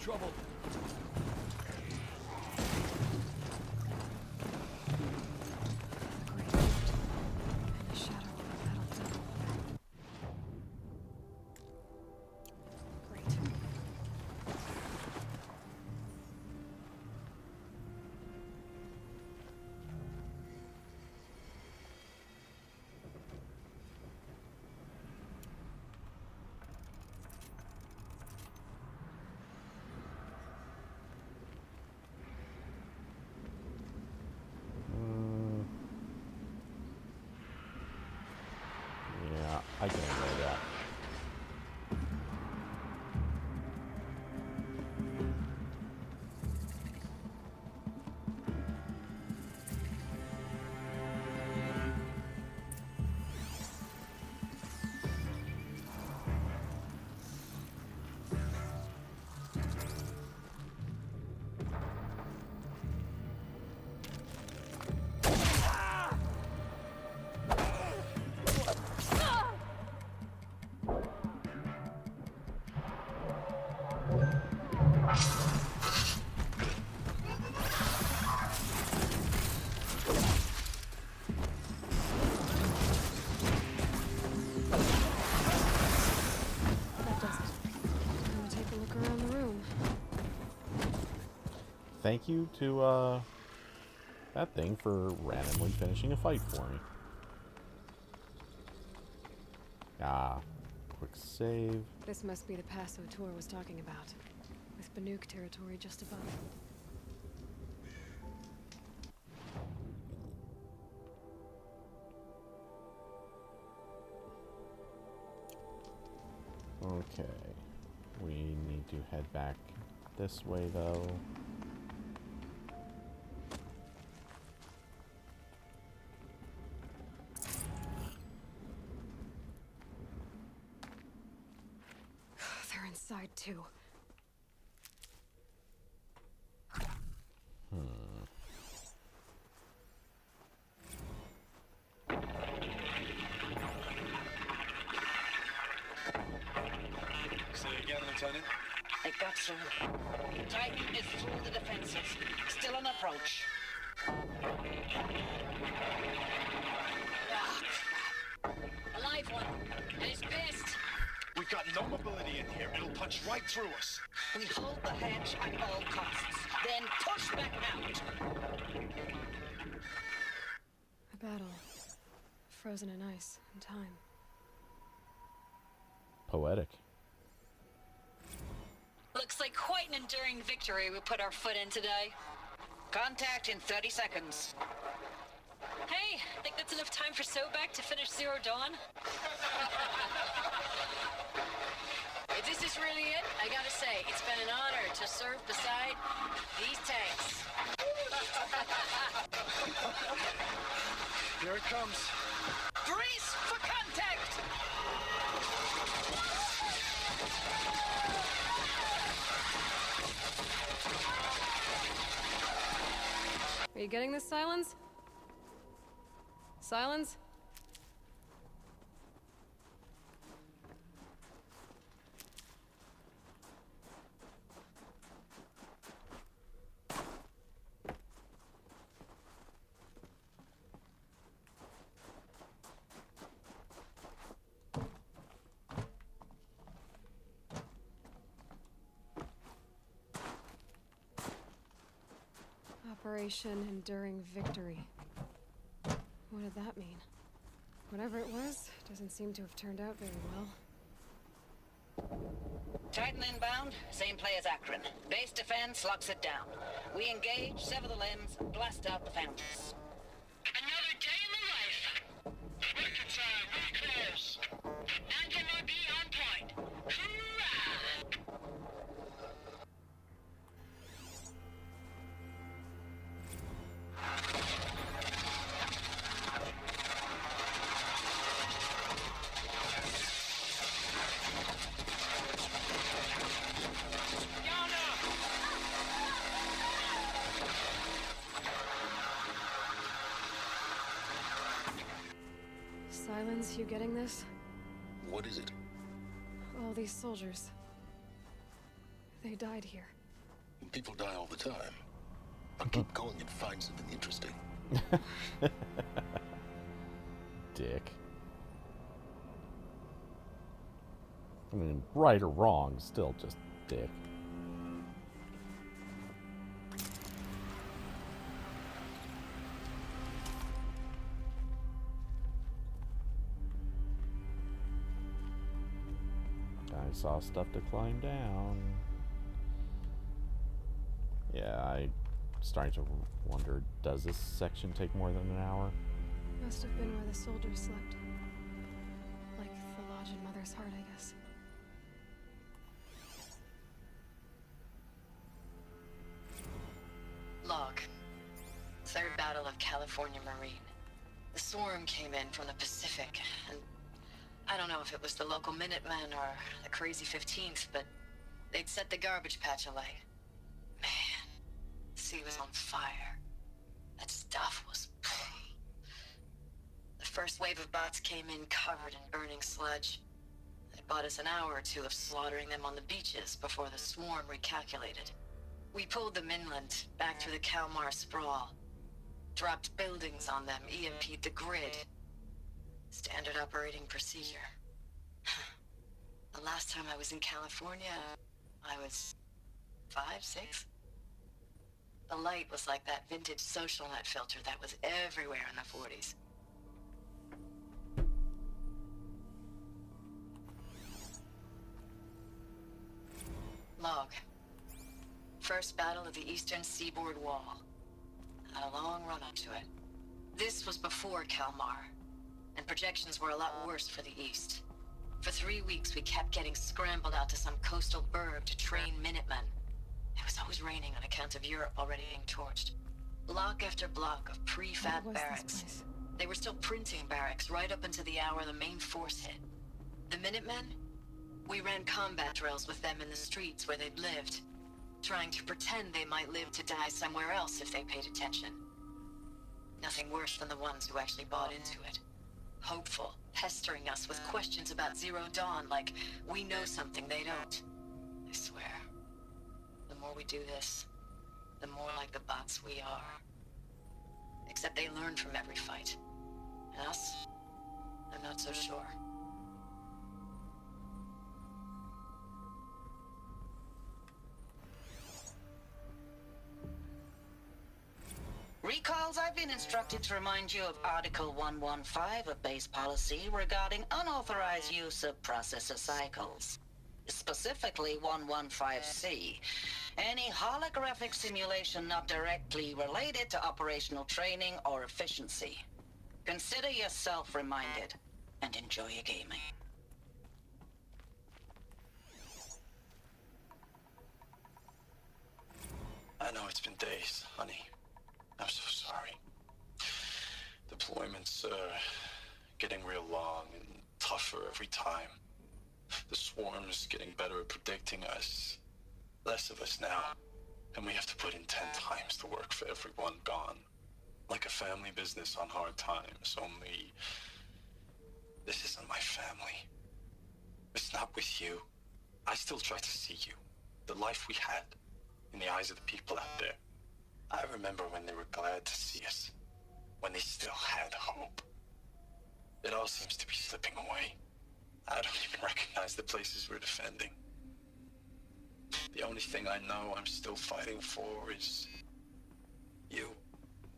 D: trouble.
A: Yeah, I can ignore that. Thank you to that thing for randomly finishing a fight for me. Ah, quick save.
B: This must be the pass O'Toole was talking about, with Banuk territory just above.
A: Okay, we need to head back this way though.
B: They're inside too.
P: Say again, Lieutenant.
Q: It got through. Titan is through the defenses. Still on approach. Ah, crap. A live one. And he's pissed.
P: We've got no mobility in here. It'll punch right through us.
Q: We hold the hedge at all costs. Then push back out.
B: A battle. Frozen in ice and time.
A: Poetic.
M: Looks like quite an enduring victory we put our foot in today.
Q: Contact in 30 seconds.
M: Hey, think that's enough time for Sobek to finish Zero Dawn?
Q: If this is really it, I gotta say, it's been an honor to serve beside these tanks.
P: Here it comes.
Q: Brace for contact!
B: Are you getting this, Silence? Silence? Operation Enduring Victory. What did that mean? Whatever it was, doesn't seem to have turned out very well.
Q: Titan inbound, same play as Akron. Base defense locks it down. We engage, sever the limbs, blast out the fountains.
C: Another day in the life. Record time, really close. MB on point. Hoorah!
B: Silence, you getting this?
P: What is it?
B: All these soldiers. They died here.
R: People die all the time. I'll keep going and find something interesting.
A: Dick. I mean, right or wrong, still just dick. I saw stuff to climb down. Yeah, I'm starting to wonder, does this section take more than an hour?
B: Must have been where the soldiers slept. Like the lodge in Mother's Heart, I guess.
Q: Log. Third Battle of California Marine. The swarm came in from the Pacific, and I don't know if it was the local Minutemen or the crazy 15th, but they'd set the garbage patch alight. Man, the sea was on fire. That stuff was... The first wave of bots came in covered in burning sludge. It bought us an hour or two of slaughtering them on the beaches before the swarm recalculated. We pulled them inland, back through the Kalmar sprawl. Dropped buildings on them, EMP'd the grid. Standard operating procedure. The last time I was in California, I was 5, 6? The light was like that vintage social net filter that was everywhere in the 40s. Log. First battle of the eastern seaboard wall. Had a long run up to it. This was before Kalmar, and projections were a lot worse for the east. For 3 weeks, we kept getting scrambled out to some coastal burg to train Minutemen. It was always raining on account of Europe already being torched. Block after block of prefab barracks. They were still printing barracks right up until the hour the main force hit. The Minutemen? We ran combat drills with them in the streets where they'd lived, trying to pretend they might live to die somewhere else if they paid attention. Nothing worse than the ones who actually bought into it. Hopeful, pestering us with questions about Zero Dawn like we know something they don't. I swear, the more we do this, the more like the bots we are. Except they learn from every fight. And us? I'm not so sure. Recalls, I've been instructed to remind you of Article 115 of base policy regarding unauthorized use of processor cycles. Specifically 115C. Any holographic simulation not directly related to operational training or efficiency. Consider yourself reminded and enjoy your gaming.
S: I know it's been days, honey. I'm so sorry. Deployments are getting real long and tougher every time. The swarm's getting better at predicting us. Less of us now. And we have to put in 10 times the work for everyone gone. Like a family business on hard times, only... This isn't my family. It's not with you. I still try to see you. The life we had. In the eyes of the people out there. I remember when they were glad to see us. When they still had hope. It all seems to be slipping away. I don't even recognize the places we're defending. The only thing I know I'm still fighting for is... you.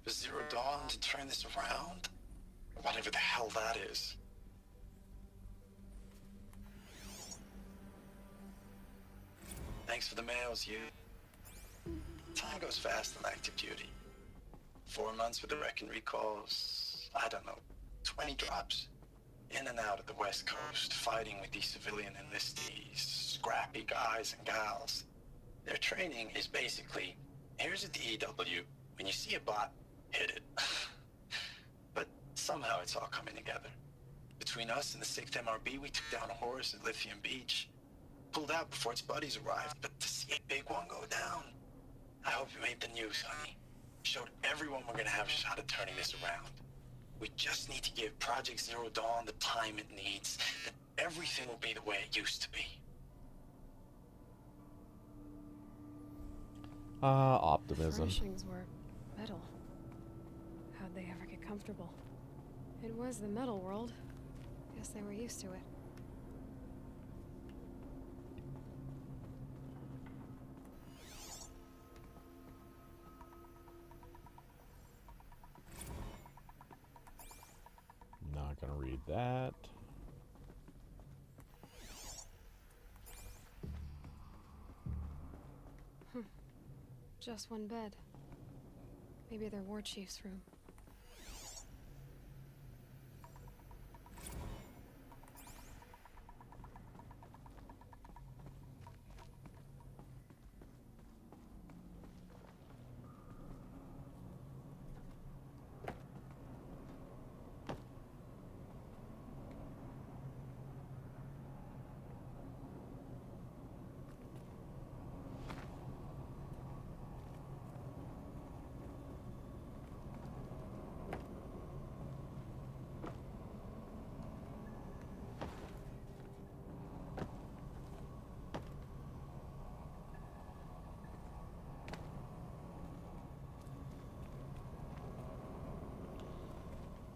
S: For Zero Dawn to turn this around? Or whatever the hell that is. Thanks for the mails, you. Time goes fast in active duty. 4 months with the Wreck and Recalls, I don't know, 20 drops. In and out of the West Coast, fighting with these civilian enlistees, scrappy guys and gals. Their training is basically, here's a DEW, when you see a bot, hit it. But somehow it's all coming together. Between us and the 6th MRB, we took down a horse at Lithium Beach. Pulled out before its buddies arrived, but to see a big one go down, I hope you made the news, honey. Showed everyone we're gonna have a shot at turning this around. We just need to give Project Zero Dawn the time it needs, then everything will be the way it used to be.
A: Optimism.
B: Furnishings were metal. How'd they ever get comfortable? It was the metal world. Guess they were used to it.
A: Not gonna read that.
B: Just one bed. Maybe their war chief's room.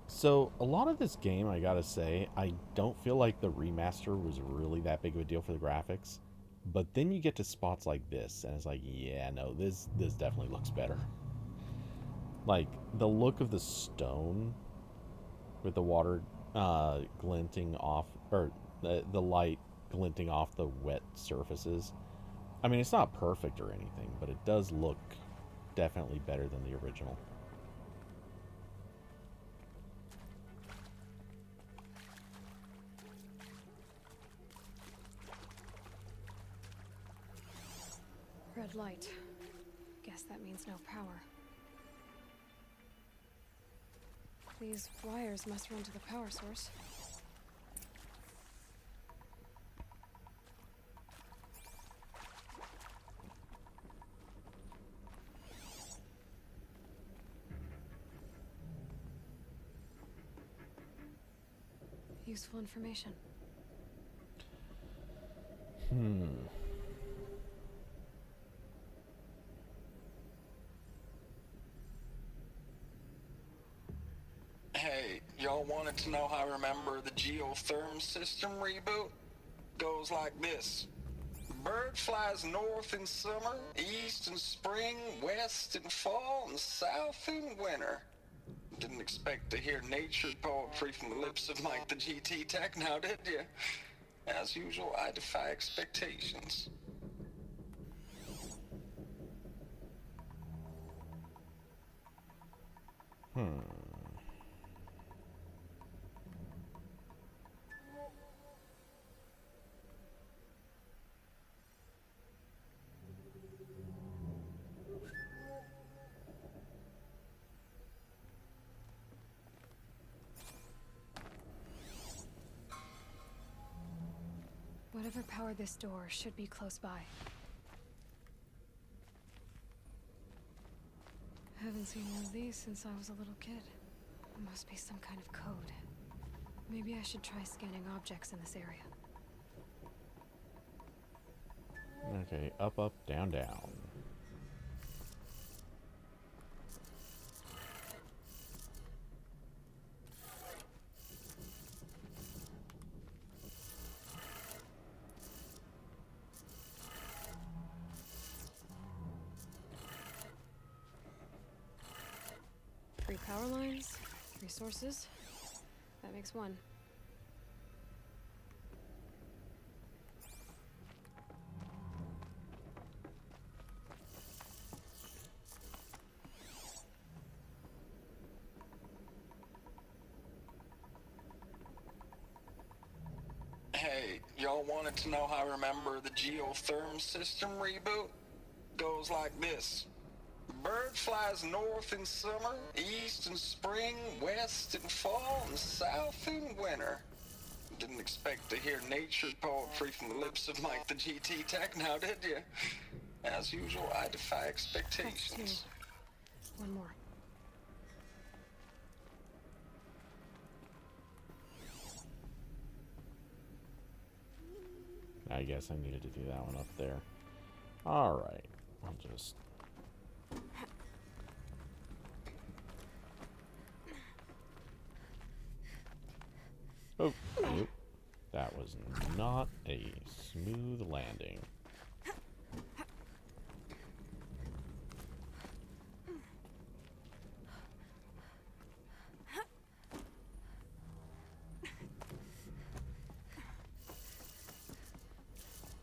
A: So, a lot of this game, I gotta say, I don't feel like the remaster was really that big of a deal for the graphics. But then you get to spots like this, and it's like, yeah, no, this definitely looks better. Like, the look of the stone with the water glinting off, or the light glinting off the wet surfaces. I mean, it's not perfect or anything, but it does look definitely better than the original.
B: Red light. Guess that means no power. These wires must run to the power source. Useful information.
P: Hey, y'all wanted to know how I remember the geotherm system reboot? Goes like this. Bird flies north in summer, east in spring, west in fall, and south in winter. Didn't expect to hear nature poetry from the lips of Mike the GT Tech now, did you? As usual, I defy expectations.
B: Whatever powered this door should be close by. Haven't seen one of these since I was a little kid. It must be some kind of code. Maybe I should try scanning objects in this area.
A: Okay, up, up, down, down.
B: Three power lines, 3 sources. That makes 1.
P: Hey, y'all wanted to know how I remember the geotherm system reboot? Goes like this. Bird flies north in summer, east in spring, west in fall, and south in winter. Didn't expect to hear nature poetry from the lips of Mike the GT Tech now, did you? As usual, I defy expectations.
B: 1 more.
A: I guess I needed to do that one up there. Alright, I'll just Oh, nope. That was not a smooth landing.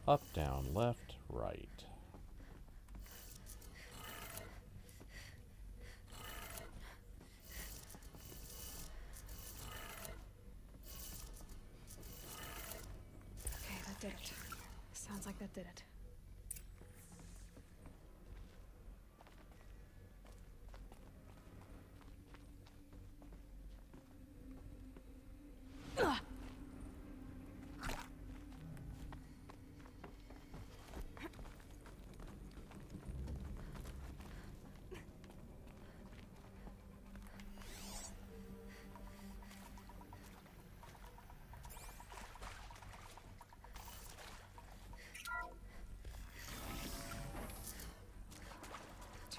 A: Up, down, left, right.
B: Okay, that did it. Sounds like that did it.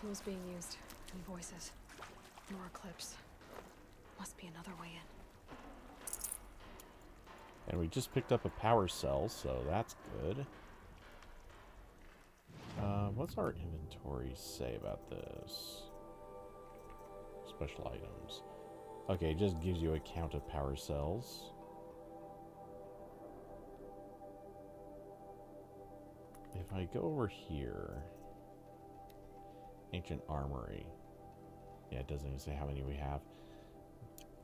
B: Tools being used, and voices. More clips. Must be another way in.
A: And we just picked up a power cell, so that's good. What's our inventory say about this? Special items. Okay, it just gives you a count of power cells. If I go over here... Ancient Armory. Yeah, it doesn't even say how many we have.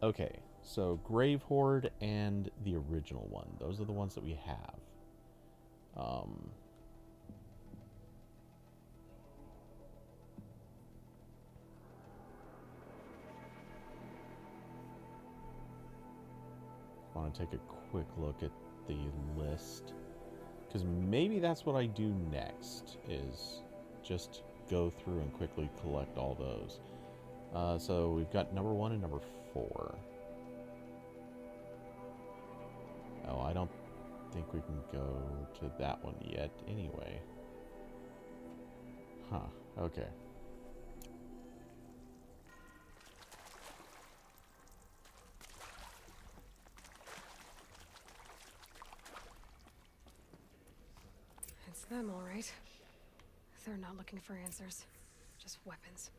A: Okay, so Grave Horde and the original one. Those are the ones that we have. I want to take a quick look at the list. Because maybe that's what I do next, is just go through and quickly collect all those. So we've got number 1 and number 4. Oh, I don't think we can go to that one yet anyway. Huh, okay.
B: It's them, all right. They're not looking for answers, just weapons.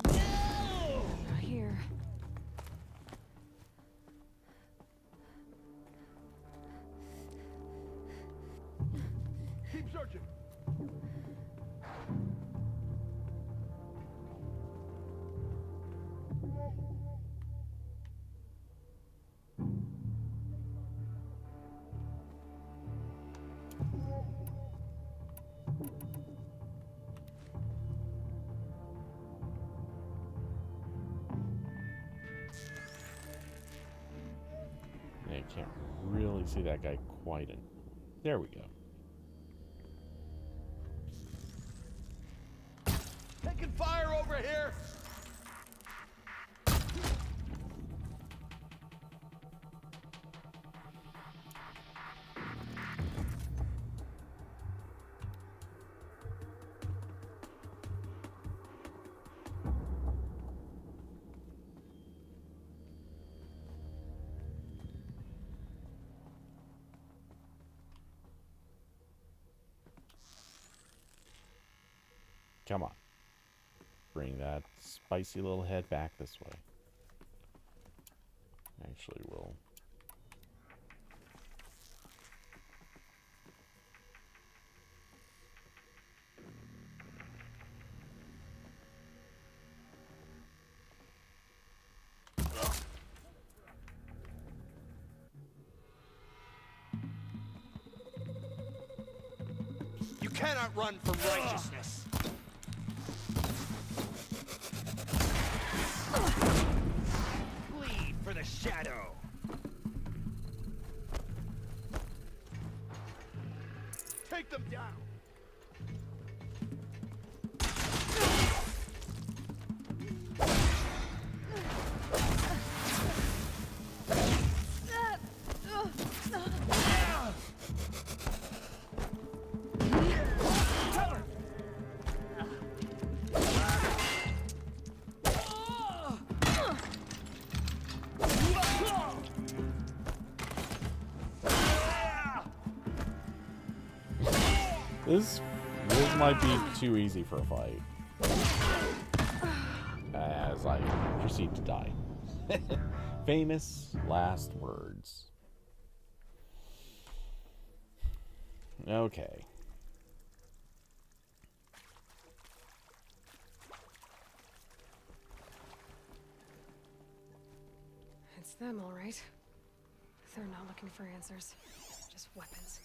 B: Not here.
D: Keep searching.
A: I can't really see that guy quite in. There we go.
D: Taking fire over here.
A: Come on. Bring that spicy little head back this way. Actually, we'll...
J: You
T: cannot run from righteousness. Bleed for the shadow. Take them down.
A: This might be too easy for a fight. As I proceed to die. Famous last words. Okay.
B: It's them, all right. They're not looking for answers, just weapons.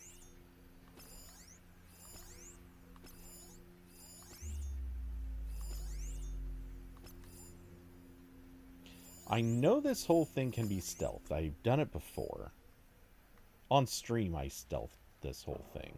A: I know this whole thing can be stealthed. I've done it before. On stream, I stealthed this whole thing.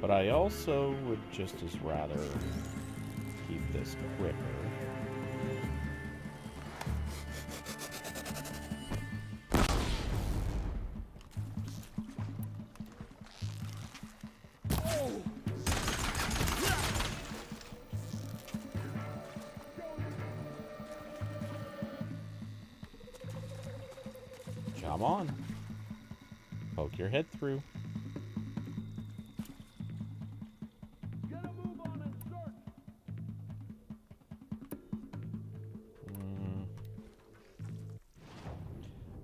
A: But I also would just as rather keep this quicker. Come on. Poke your head through.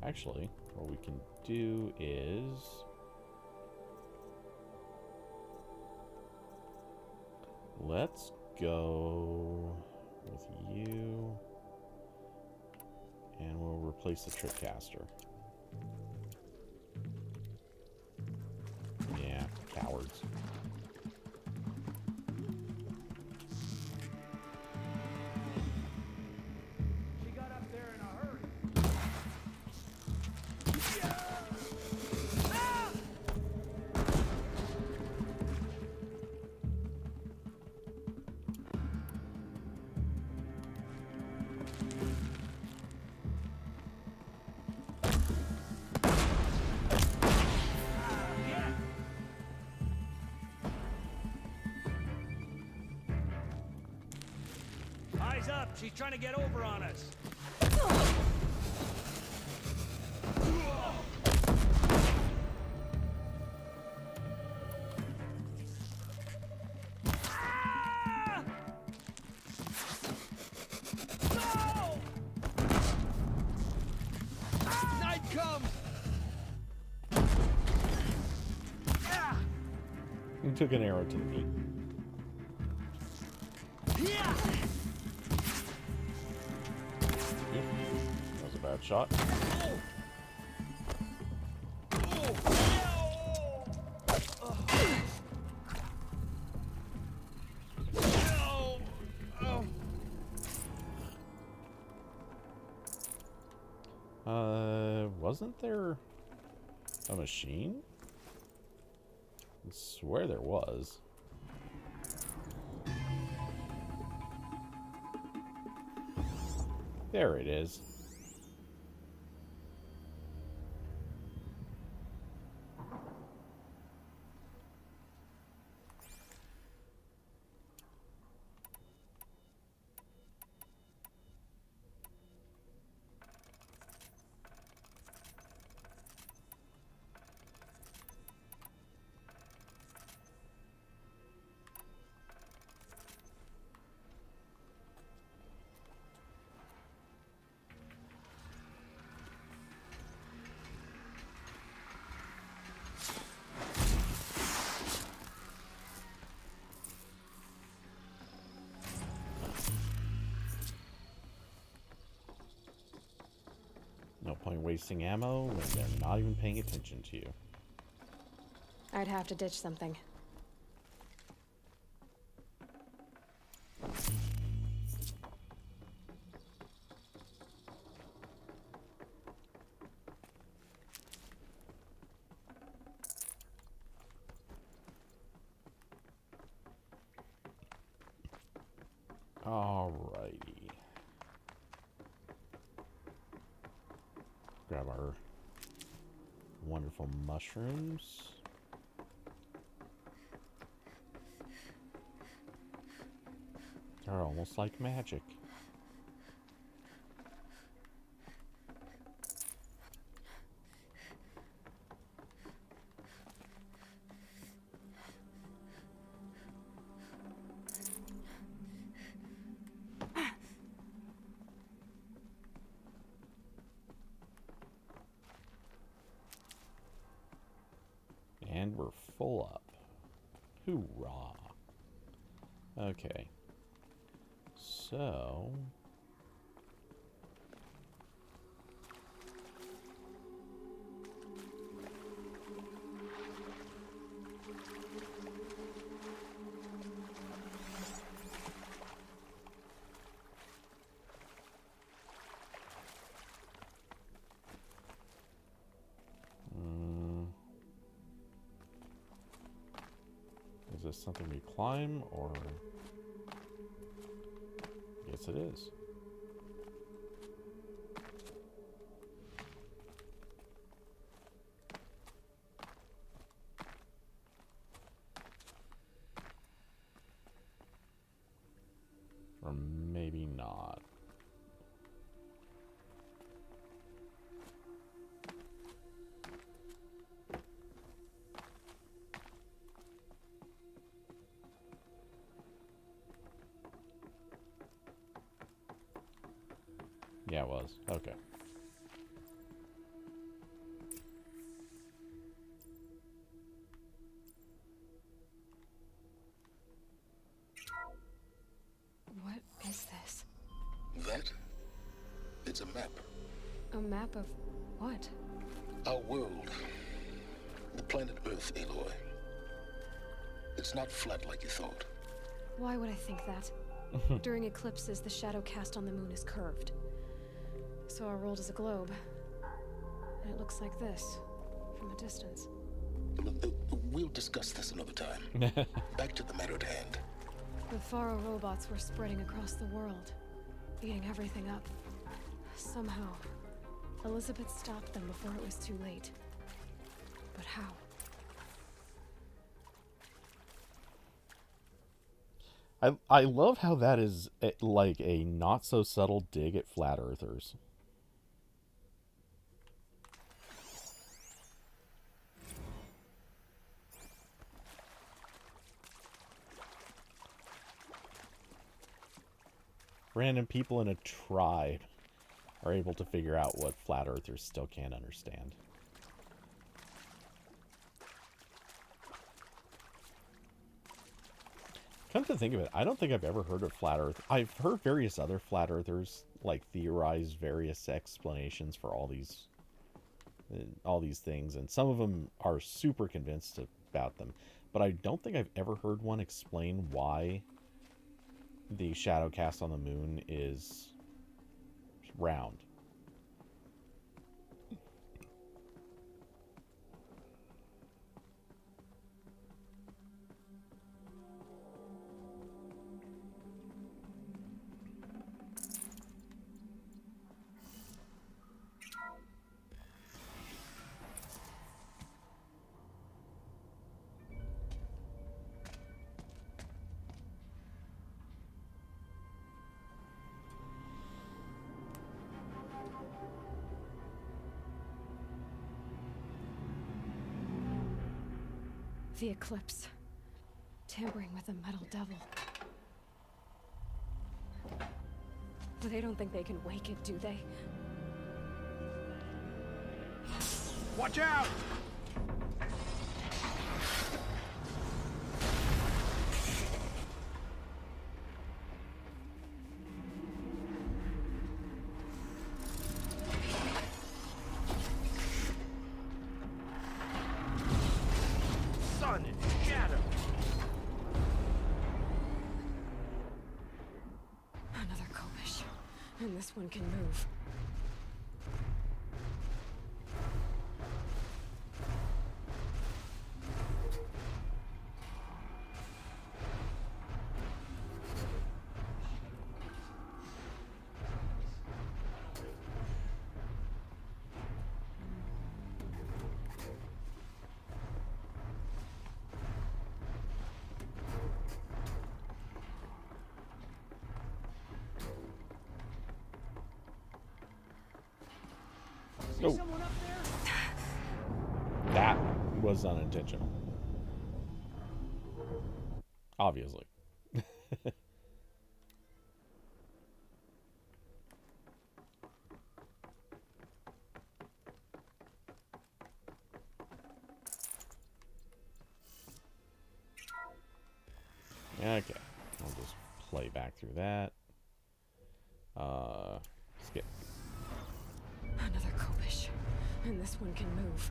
A: Actually, what we can do is let's go with you and we'll replace the tripcaster. Yeah, cowards.
T: Eyes up! She's trying to get over on us! Night comes!
A: He took an arrow to the knee. That was a bad shot. Wasn't there a machine? I swear there was. There it is. point wasting ammo when they're not even paying attention to you.
B: I'd have to ditch something.
A: Alrighty. Grab our wonderful mushrooms. They're almost like magic. And we're full up. Hoorah. Okay. So... Is this something we climb, or... Yes, it is. Or maybe not. Yeah, it was. Okay.
B: What is this?
R: That? It's a map.
B: A map of what?
R: Our world. The planet Earth, Aloy. It's not flat like you thought.
B: Why would I think that? During eclipses, the shadow cast on the moon is curved. So our world is a globe. And it looks like this, from a distance.
R: We'll discuss this another time. Back to the matter at hand.
B: The Faro robots were spreading across the world, eating everything up. Somehow, Elizabeth stopped them before it was too late. But how?
A: I love how that is like a not so subtle dig at flat earthers. Random people in a tribe are able to figure out what flat earthers still can't understand. Come to think of it, I don't think I've ever heard of flat earth. I've heard various other flat earthers like theorize various explanations for all these things, and some of them are super convinced about them. But I don't think I've ever heard one explain why the shadow cast on the moon is round.
B: The eclipse. Tampering with a metal devil. They don't think they can wake it, do they?
T: Watch out!
B: and this one can move.
A: Oh. That was unintentional. Obviously. Okay. I'll just play back through that. Skip.
B: Another Kopish, and this one can move.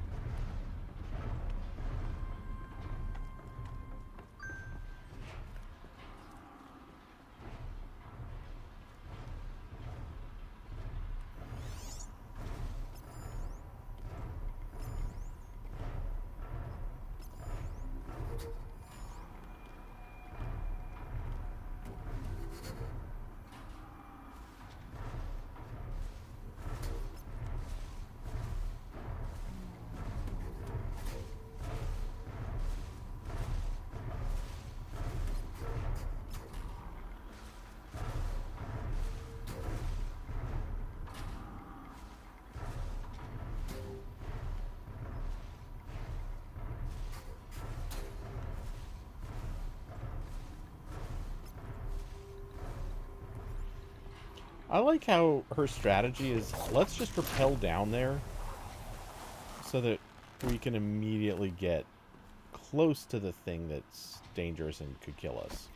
A: I like how her strategy is, let's just rappel down there so that we can immediately get close to the thing that's dangerous and could kill us.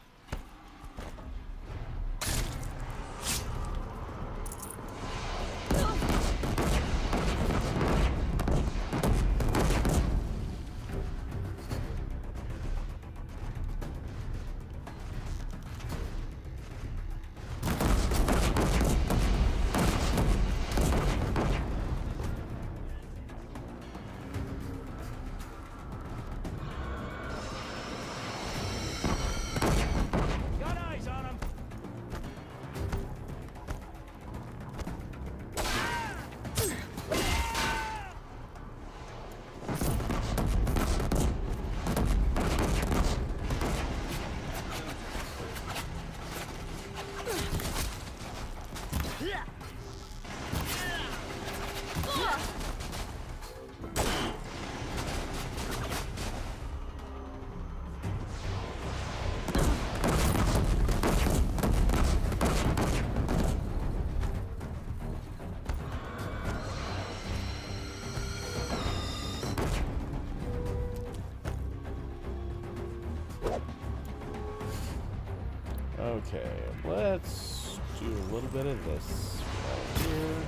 A: Okay, let's do a little bit of this right here.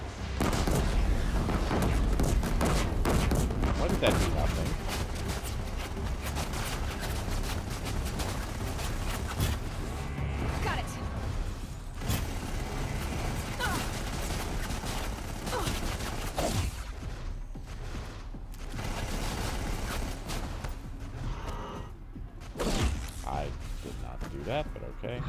A: Why did that do nothing?
B: Got it.
A: I did not do that, but okay.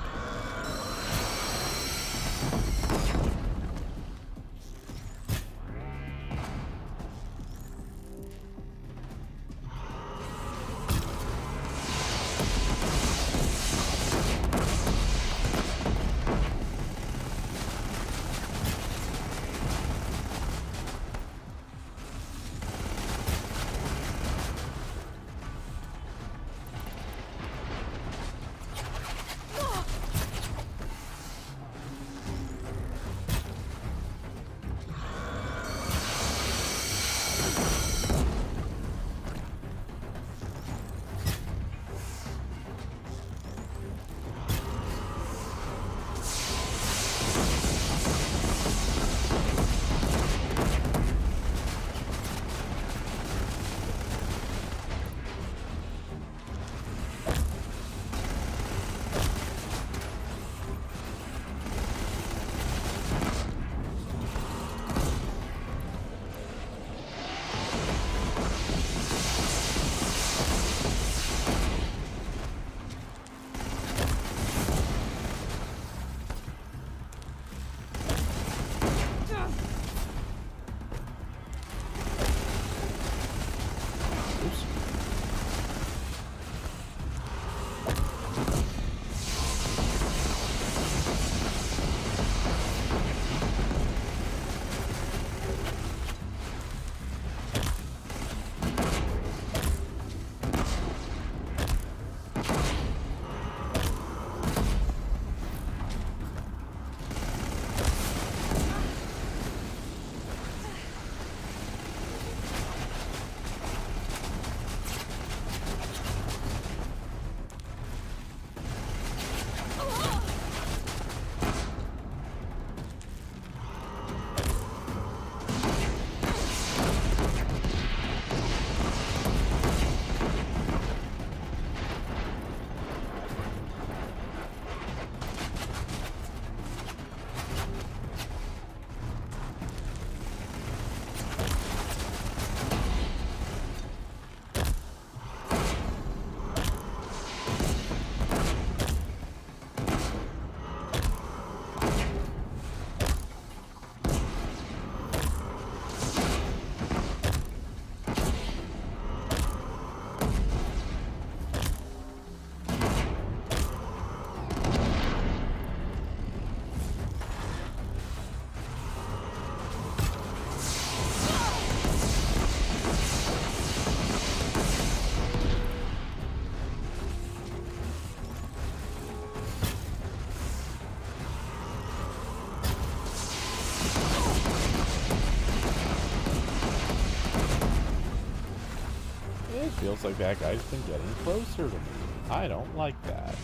A: Feels like that guy's been getting closer to me. I don't like that.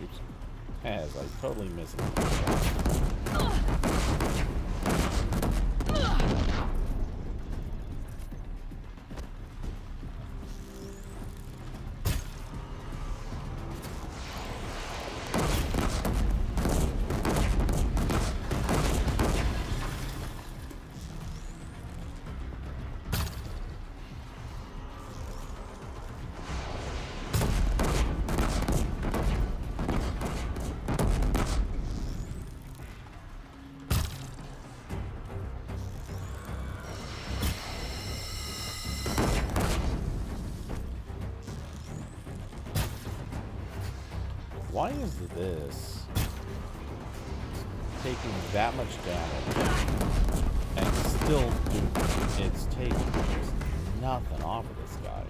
A: Oops. As I totally missed it. Why is this taking that much damage and still it's taking just nothing off of this guy?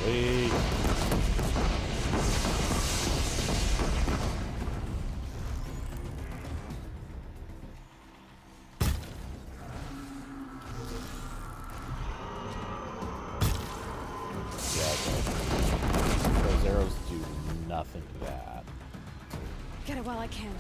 A: Sweet. Those arrows do nothing to that.
B: Get it while I can.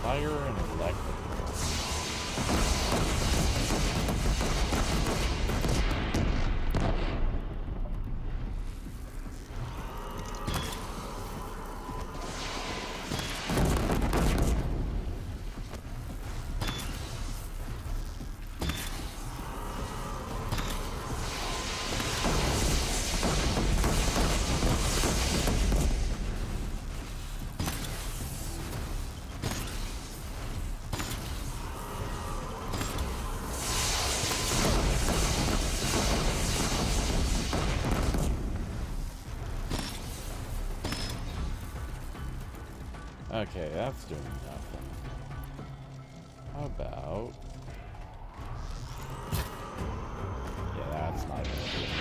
B: Fire and electric. Okay, that's doing nothing. How about... Yeah, that's not gonna do anything.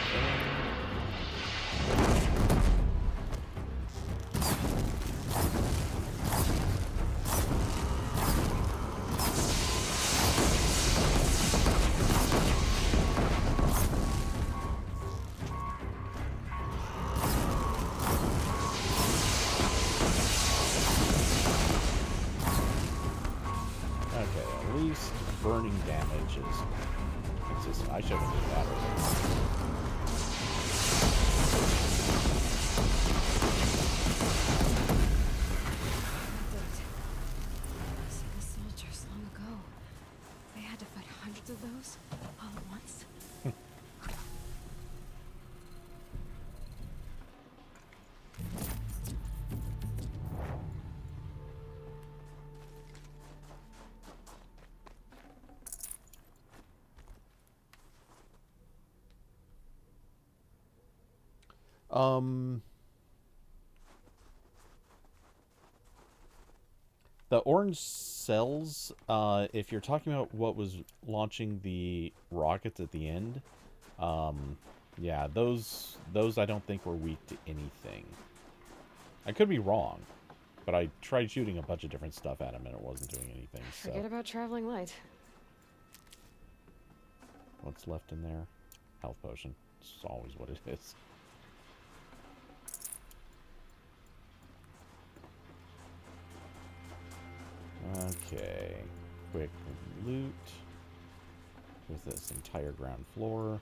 B: Burning damage is consistent. I should have did that earlier. those all at once?
A: The orange cells, if you're talking about what was launching the rockets at the end, yeah, those I don't think were weak to anything. I could be wrong, but I tried shooting a bunch of different stuff at him and it wasn't doing anything, so.
B: Forget about traveling light.
A: What's left in there? Health potion. It's always what it is. Okay, quick loot with this entire ground floor.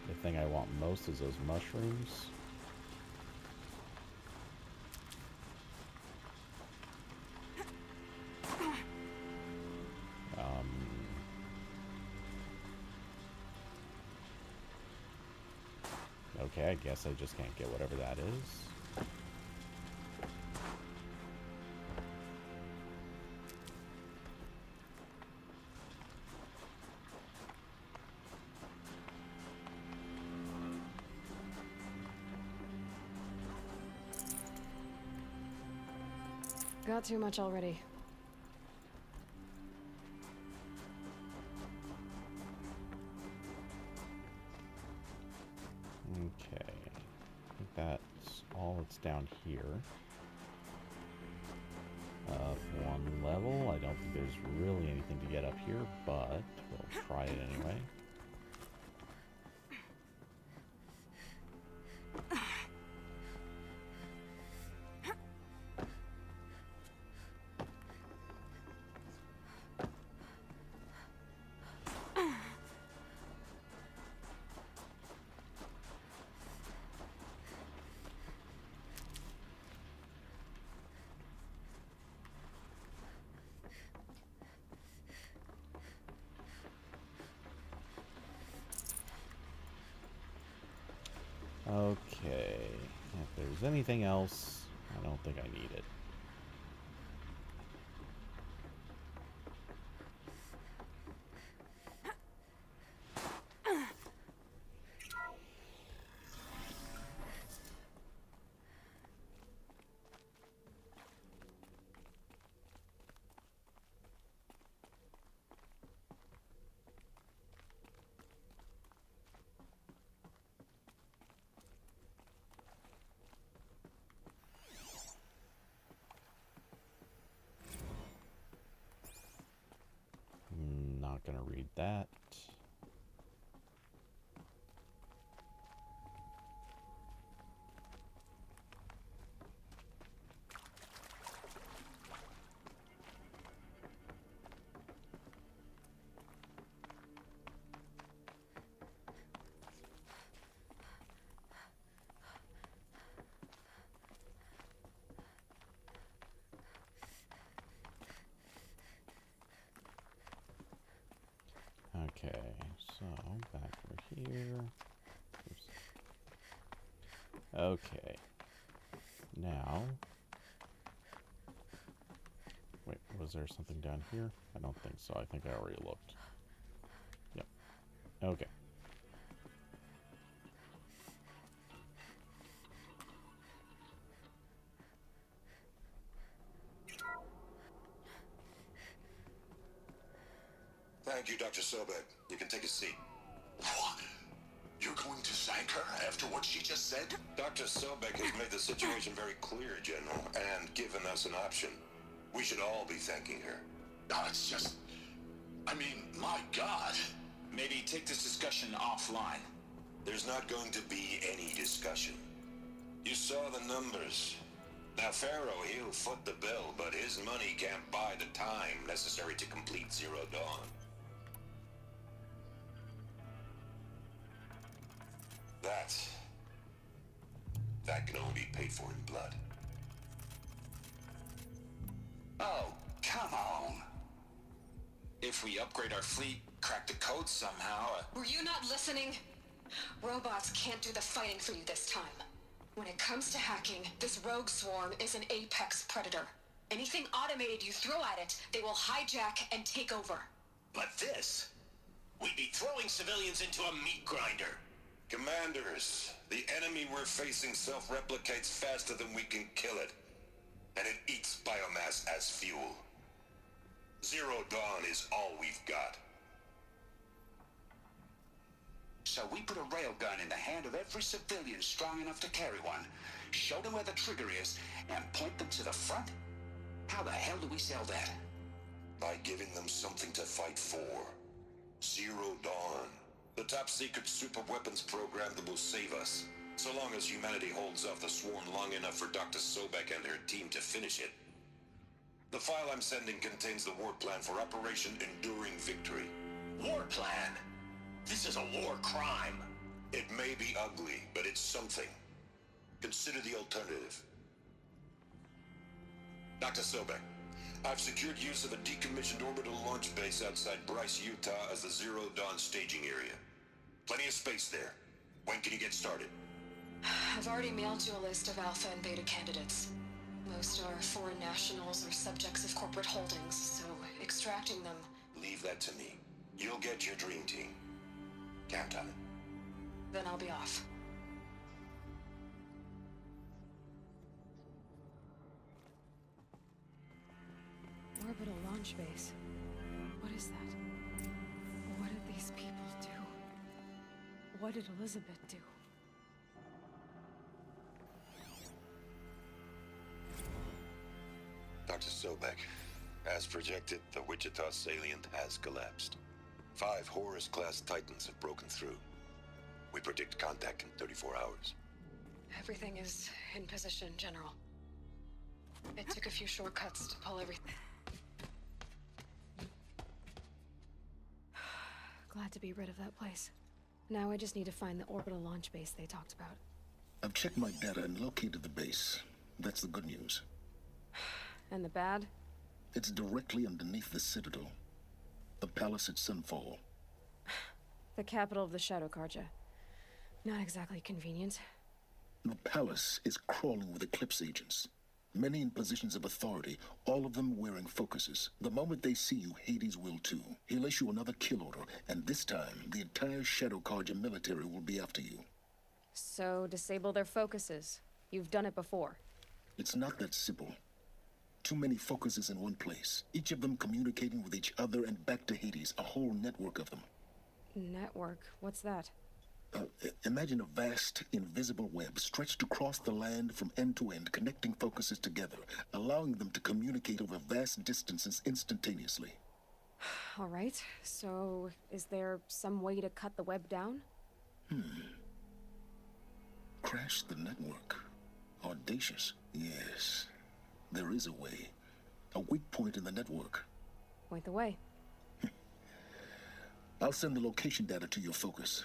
A: The thing I want most is those mushrooms. Okay, I guess I just can't get whatever that is.
B: Got too much already.
A: Okay, I think that's all that's down here. One level. I don't think there's really anything to get up here, but we'll try it anyway. Okay, if there's anything else, I don't think I need it. Not gonna read that. Okay, so back over here. Oops. Okay. Now, wait, was there something down here? I don't think so. I think I already looked. Yep. Okay.
R: Thank you, Dr. Sobek. You can take a seat. What? You're going to thank her after what she just said? Dr. Sobek has made the situation very clear, General, and given us an option. We should all be thanking her.
U: No, it's just... I mean, my God. Maybe take this discussion offline.
R: There's not going to be any discussion. You saw the numbers. Now, Pharaoh, he'll foot the bill, but his money can't buy the time necessary to complete Zero Dawn. That can only be paid for in blood. Oh,
U: come on. If we upgrade our fleet, crack the code somehow...
Q: Were you not listening? Robots can't do the fighting for you this time. When it comes to hacking, this rogue swarm is an apex predator. Anything automated you throw at it, they will hijack and take over.
U: But this? We'd be throwing civilians into a meat grinder.
R: Commanders, the enemy we're facing self-replicates faster than we can kill it. And it eats biomass as fuel. Zero Dawn is all we've got.
U: So we put a railgun in the hand of every civilian strong enough to carry one, show them where the trigger is, and point them to the front? How the hell do we sell that?
R: By giving them something to fight for. Zero Dawn. The top-secret super-weapons program that will save us. So long as humanity holds off the swarm long enough for Dr. Sobek and her team to finish it. The file I'm sending contains the war plan for Operation Enduring Victory.
U: War plan? This is a war crime.
R: It may be ugly, but it's something. Consider the alternative. Dr. Sobek, I've secured use of a decommissioned orbital launch base outside Bryce, Utah as the Zero Dawn staging area. Plenty of space there. When can you get started?
Q: I've already mailed you a list of Alpha and Beta candidates. Most are foreign nationals or subjects of corporate holdings, so extracting them...
R: Leave that to me. You'll get your dream team. Count on it.
Q: Then I'll be off.
B: Orbital launch base. What is that? What did these people do? What did Elizabeth do?
R: Dr. Sobek, as projected, the Wichita salient has collapsed. 5 Horus-class Titans have broken through. We predict contact in 34 hours.
Q: Everything is in position, General. It took a few shortcuts to pull everything.
B: Glad to be rid of that place. Now I just need to find the orbital launch base they talked about.
L: I've checked my data and located the base. That's the good news.
B: And the bad?
L: It's directly underneath the Citadel. The palace at Sunfall.
B: The capital of the Shadow Karja. Not exactly convenient.
L: The palace is crawling with Eclipse agents. Many in positions of authority, all of them wearing focuses. The moment they see you, Hades will too. He'll issue another kill order, and this time, the entire Shadow Karja military will be after you.
B: So, disable their focuses. You've done it before.
L: It's not that simple. Too many focuses in one place, each of them communicating with each other and back to Hades, a whole network of them.
B: Network? What's that?
L: Imagine a vast, invisible web stretched across the land from end to end, connecting focuses together, allowing them to communicate over vast distances instantaneously.
B: All right, so is there some way to cut the web down?
L: Crash the network. Audacious. Yes, there is a way. A weak point in the network.
B: Point the way.
L: I'll send the location data to your focus.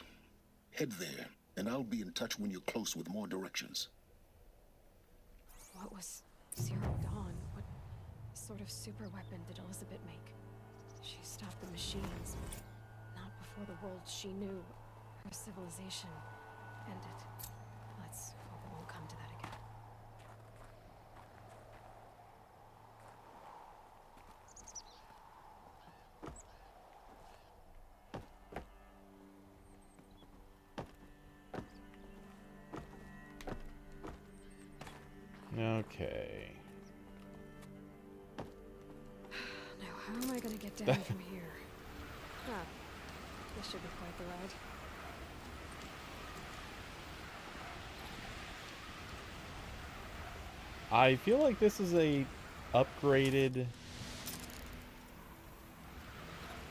L: Head there, and I'll be in touch when you're close with more directions.
B: What was Zero Dawn? What sort of super weapon did Elizabeth make? She stopped the machines, but not before the world she knew, her civilization, ended. Let's hope it won't come to that again.
A: Okay.
B: Now, how am I gonna get down from here? Huh. This should be quite the ride.
A: I feel like this is a upgraded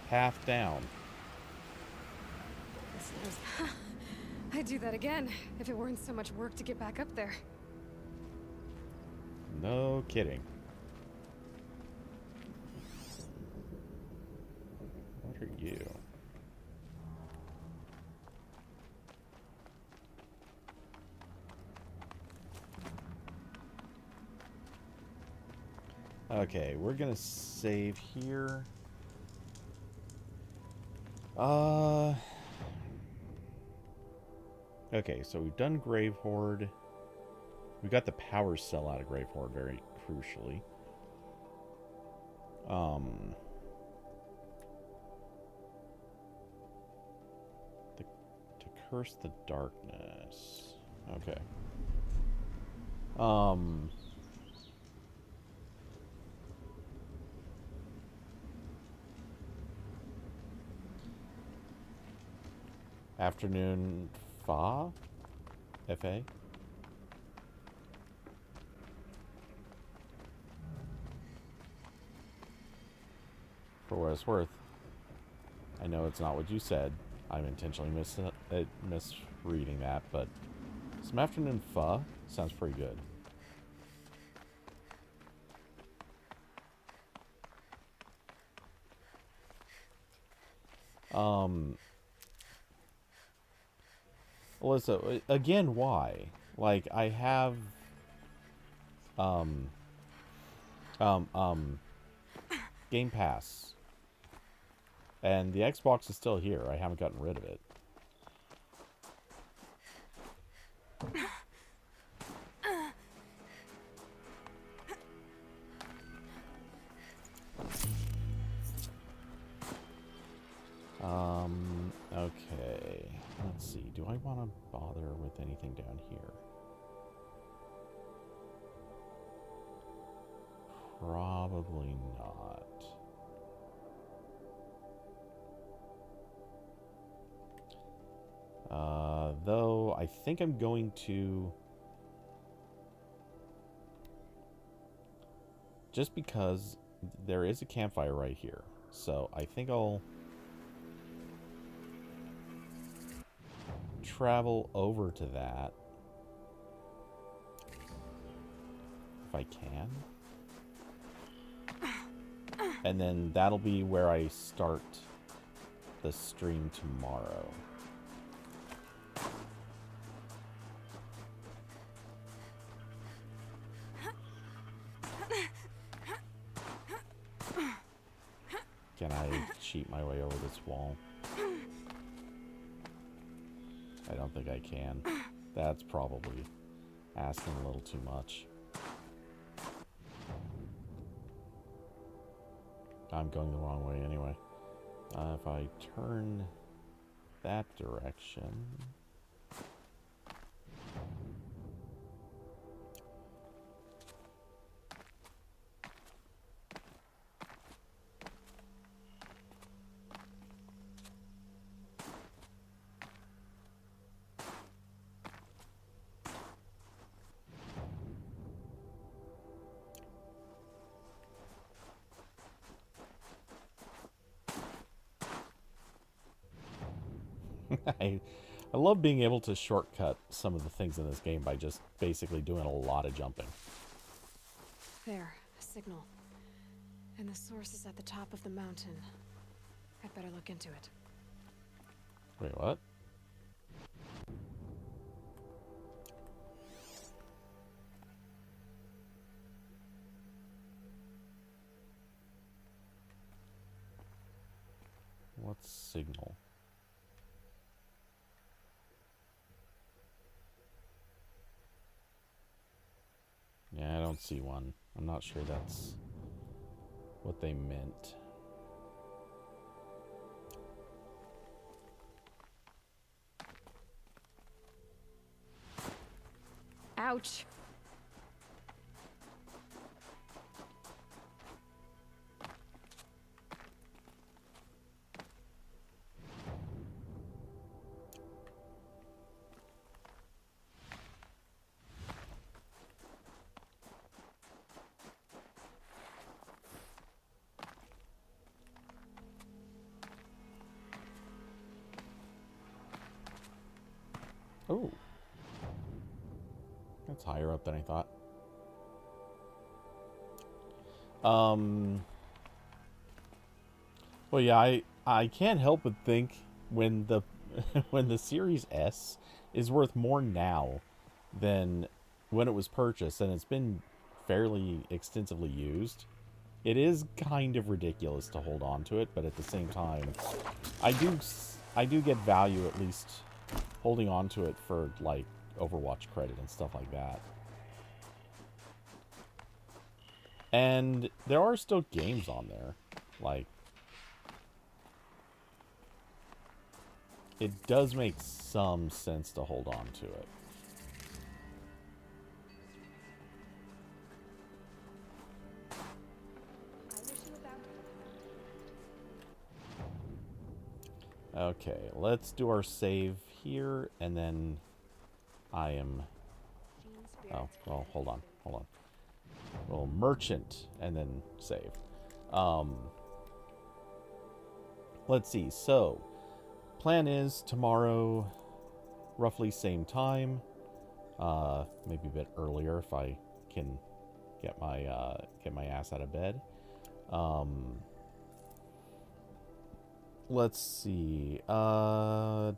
A: path down.
B: This is... I'd do that again, if it weren't so much work to get back up there.
A: No kidding. What are you? Okay, we're gonna save here. Okay, so we've done Grave Horde. We got the power cell out of Grave Horde, very crucially. To curse the darkness. Okay. Afternoon Fa? F-A? For what it's worth, I know it's not what you said. I'm intentionally misreading that, but some afternoon pho sounds pretty good. Alyssa, again, why? Like, I have, Game Pass. And the Xbox is still here. I haven't gotten rid of it. Okay. Let's see. Do I want to bother with anything down here? Probably not. Though, I think I'm going to... Just because there is a campfire right here. So, I think I'll... travel over to that. If I can. And then that'll be where I start the stream tomorrow. Can I cheat my way over this wall? I don't think I can. That's probably asking a little too much. I'm going the wrong way anyway. If I turn that direction... I love being able to shortcut some of the things in this game by just basically doing a lot of jumping.
B: There, a signal. And the source is at the top of the mountain. I'd better look into it.
A: Wait, what? What signal? Yeah, I don't see one. I'm not sure that's what they meant.
B: Ouch.
A: Oh. That's higher up than I thought. Well, yeah, I can't help but think when the when the Series S is worth more now than when it was purchased, and it's been fairly extensively used. It is kind of ridiculous to hold on to it, but at the same time, I do get value at least holding on to it for, like, Overwatch credit and stuff like that. And there are still games on there. Like, it does make some sense to hold on to it. Okay, let's do our save here, and then I am... Oh, well, hold on. Well, merchant, and then save. Let's see, so... Plan is tomorrow, roughly same time. Maybe a bit earlier if I can get my ass out of bed. Let's see. And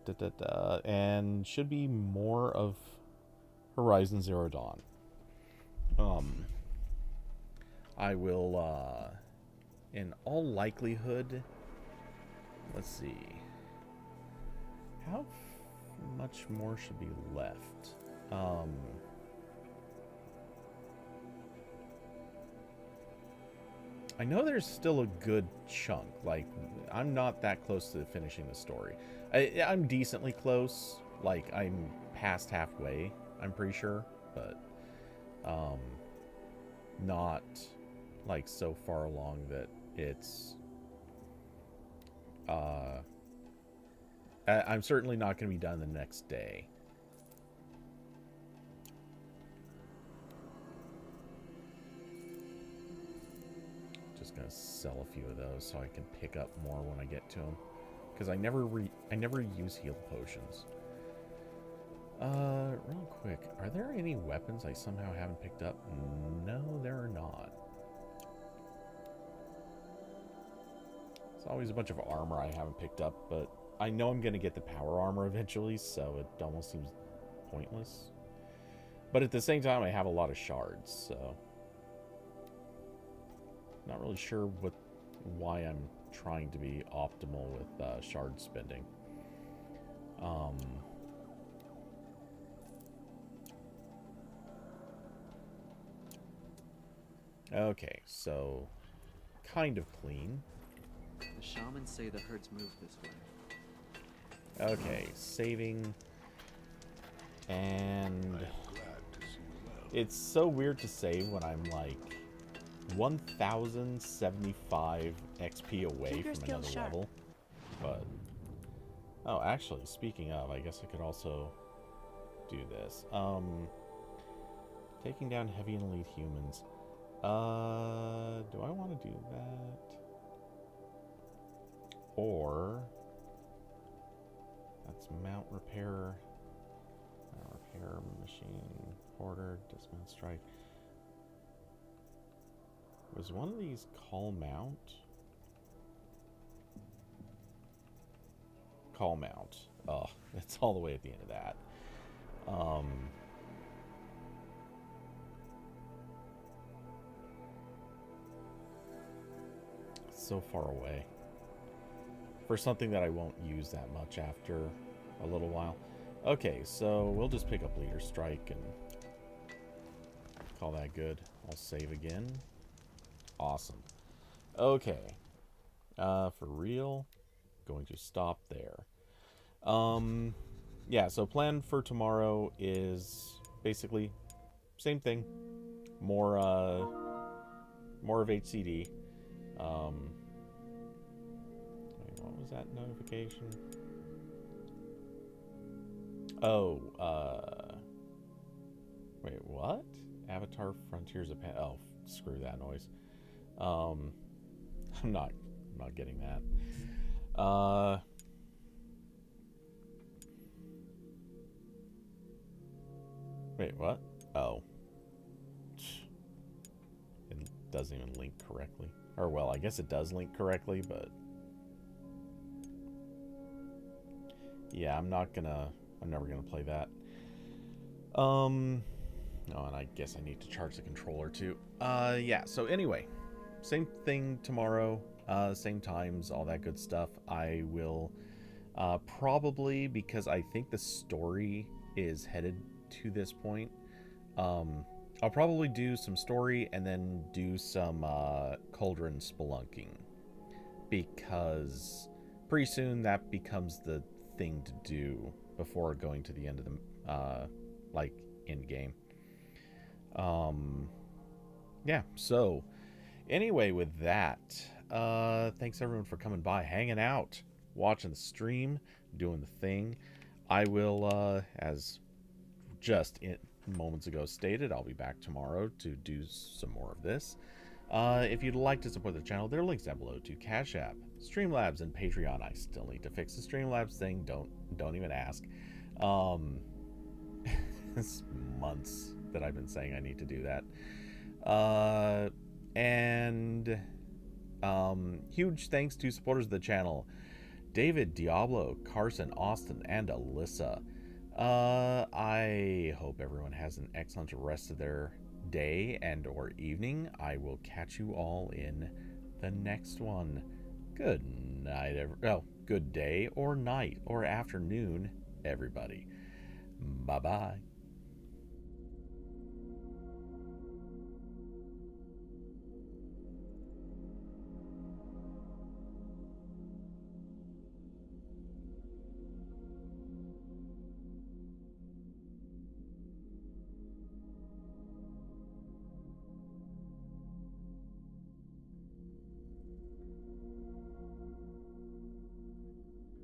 A: should be more of Horizon Zero Dawn. I will, in all likelihood, let's see. How much more should be left? I know there's still a good chunk. Like, I'm not that close to finishing the story. I'm decently close. Like, I'm past halfway, I'm pretty sure. But, not, like, so far along that it's... I'm certainly not going to be done the next day. Just going to sell a few of those so I can pick up more when I get to them. Because I never use heal potions. Real quick, are there any weapons I somehow haven't picked up? No, there are not. It's always a bunch of armor I haven't picked up, but I know I'm going to get the power armor eventually, so it almost seems pointless. But at the same time, I have a lot of shards, so... Not really sure why I'm trying to be optimal with shard spending. Okay, so... Kind of clean.
G: The shamans say the herds move this way.
A: Okay, saving, and it's so weird to save when I'm like 1,075 XP away from another level, but, oh, actually, speaking of, I guess I could also do this. Taking down heavy and elite humans. Do I want to do that? Or... That's mount repair, machine, order, dismount, strike. Was one of these call mount? Call mount. Oh, it's all the way at the end of that. So far away. For something that I won't use that much after a little while. Okay, so we'll just pick up Leader Strike and call that good. I'll save again. Awesome. Okay. For real, going to stop there. Yeah, so plan for tomorrow is basically same thing. More of HCD. What was that notification? Oh, wait, what? Avatar Frontiers of oh, screw that noise. I'm not getting that. Wait, what? Oh. It doesn't even link correctly. Or, well, I guess it does link correctly, but... Yeah, I'm never gonna play that. Oh, and I guess I need to charge the controller too. Yeah, so anyway. same thing tomorrow, same times, all that good stuff. I will probably, because I think the story is headed to this point, I'll probably do some story and then do some Cauldron spelunking, because pretty soon that becomes the thing to do before going to the end of the like end game. Yeah, so anyway, with that, thanks everyone for coming by, hanging out, watching the stream, doing the thing. I will, as just moments ago stated, I'll be back tomorrow to do some more of this. If you'd like to support the channel, there are links down below to Cash App, Streamlabs, and Patreon. I still need to fix the Streamlabs thing. Don't even ask. It's months that I've been saying I need to do that. And huge thanks to supporters of the channel: David, Diablo, Carson, Austin, and Alyssa. I hope everyone has an excellent rest of their day and or evening. I will catch you all in the next one. Good night, good day or night or afternoon, everybody. Bye-bye.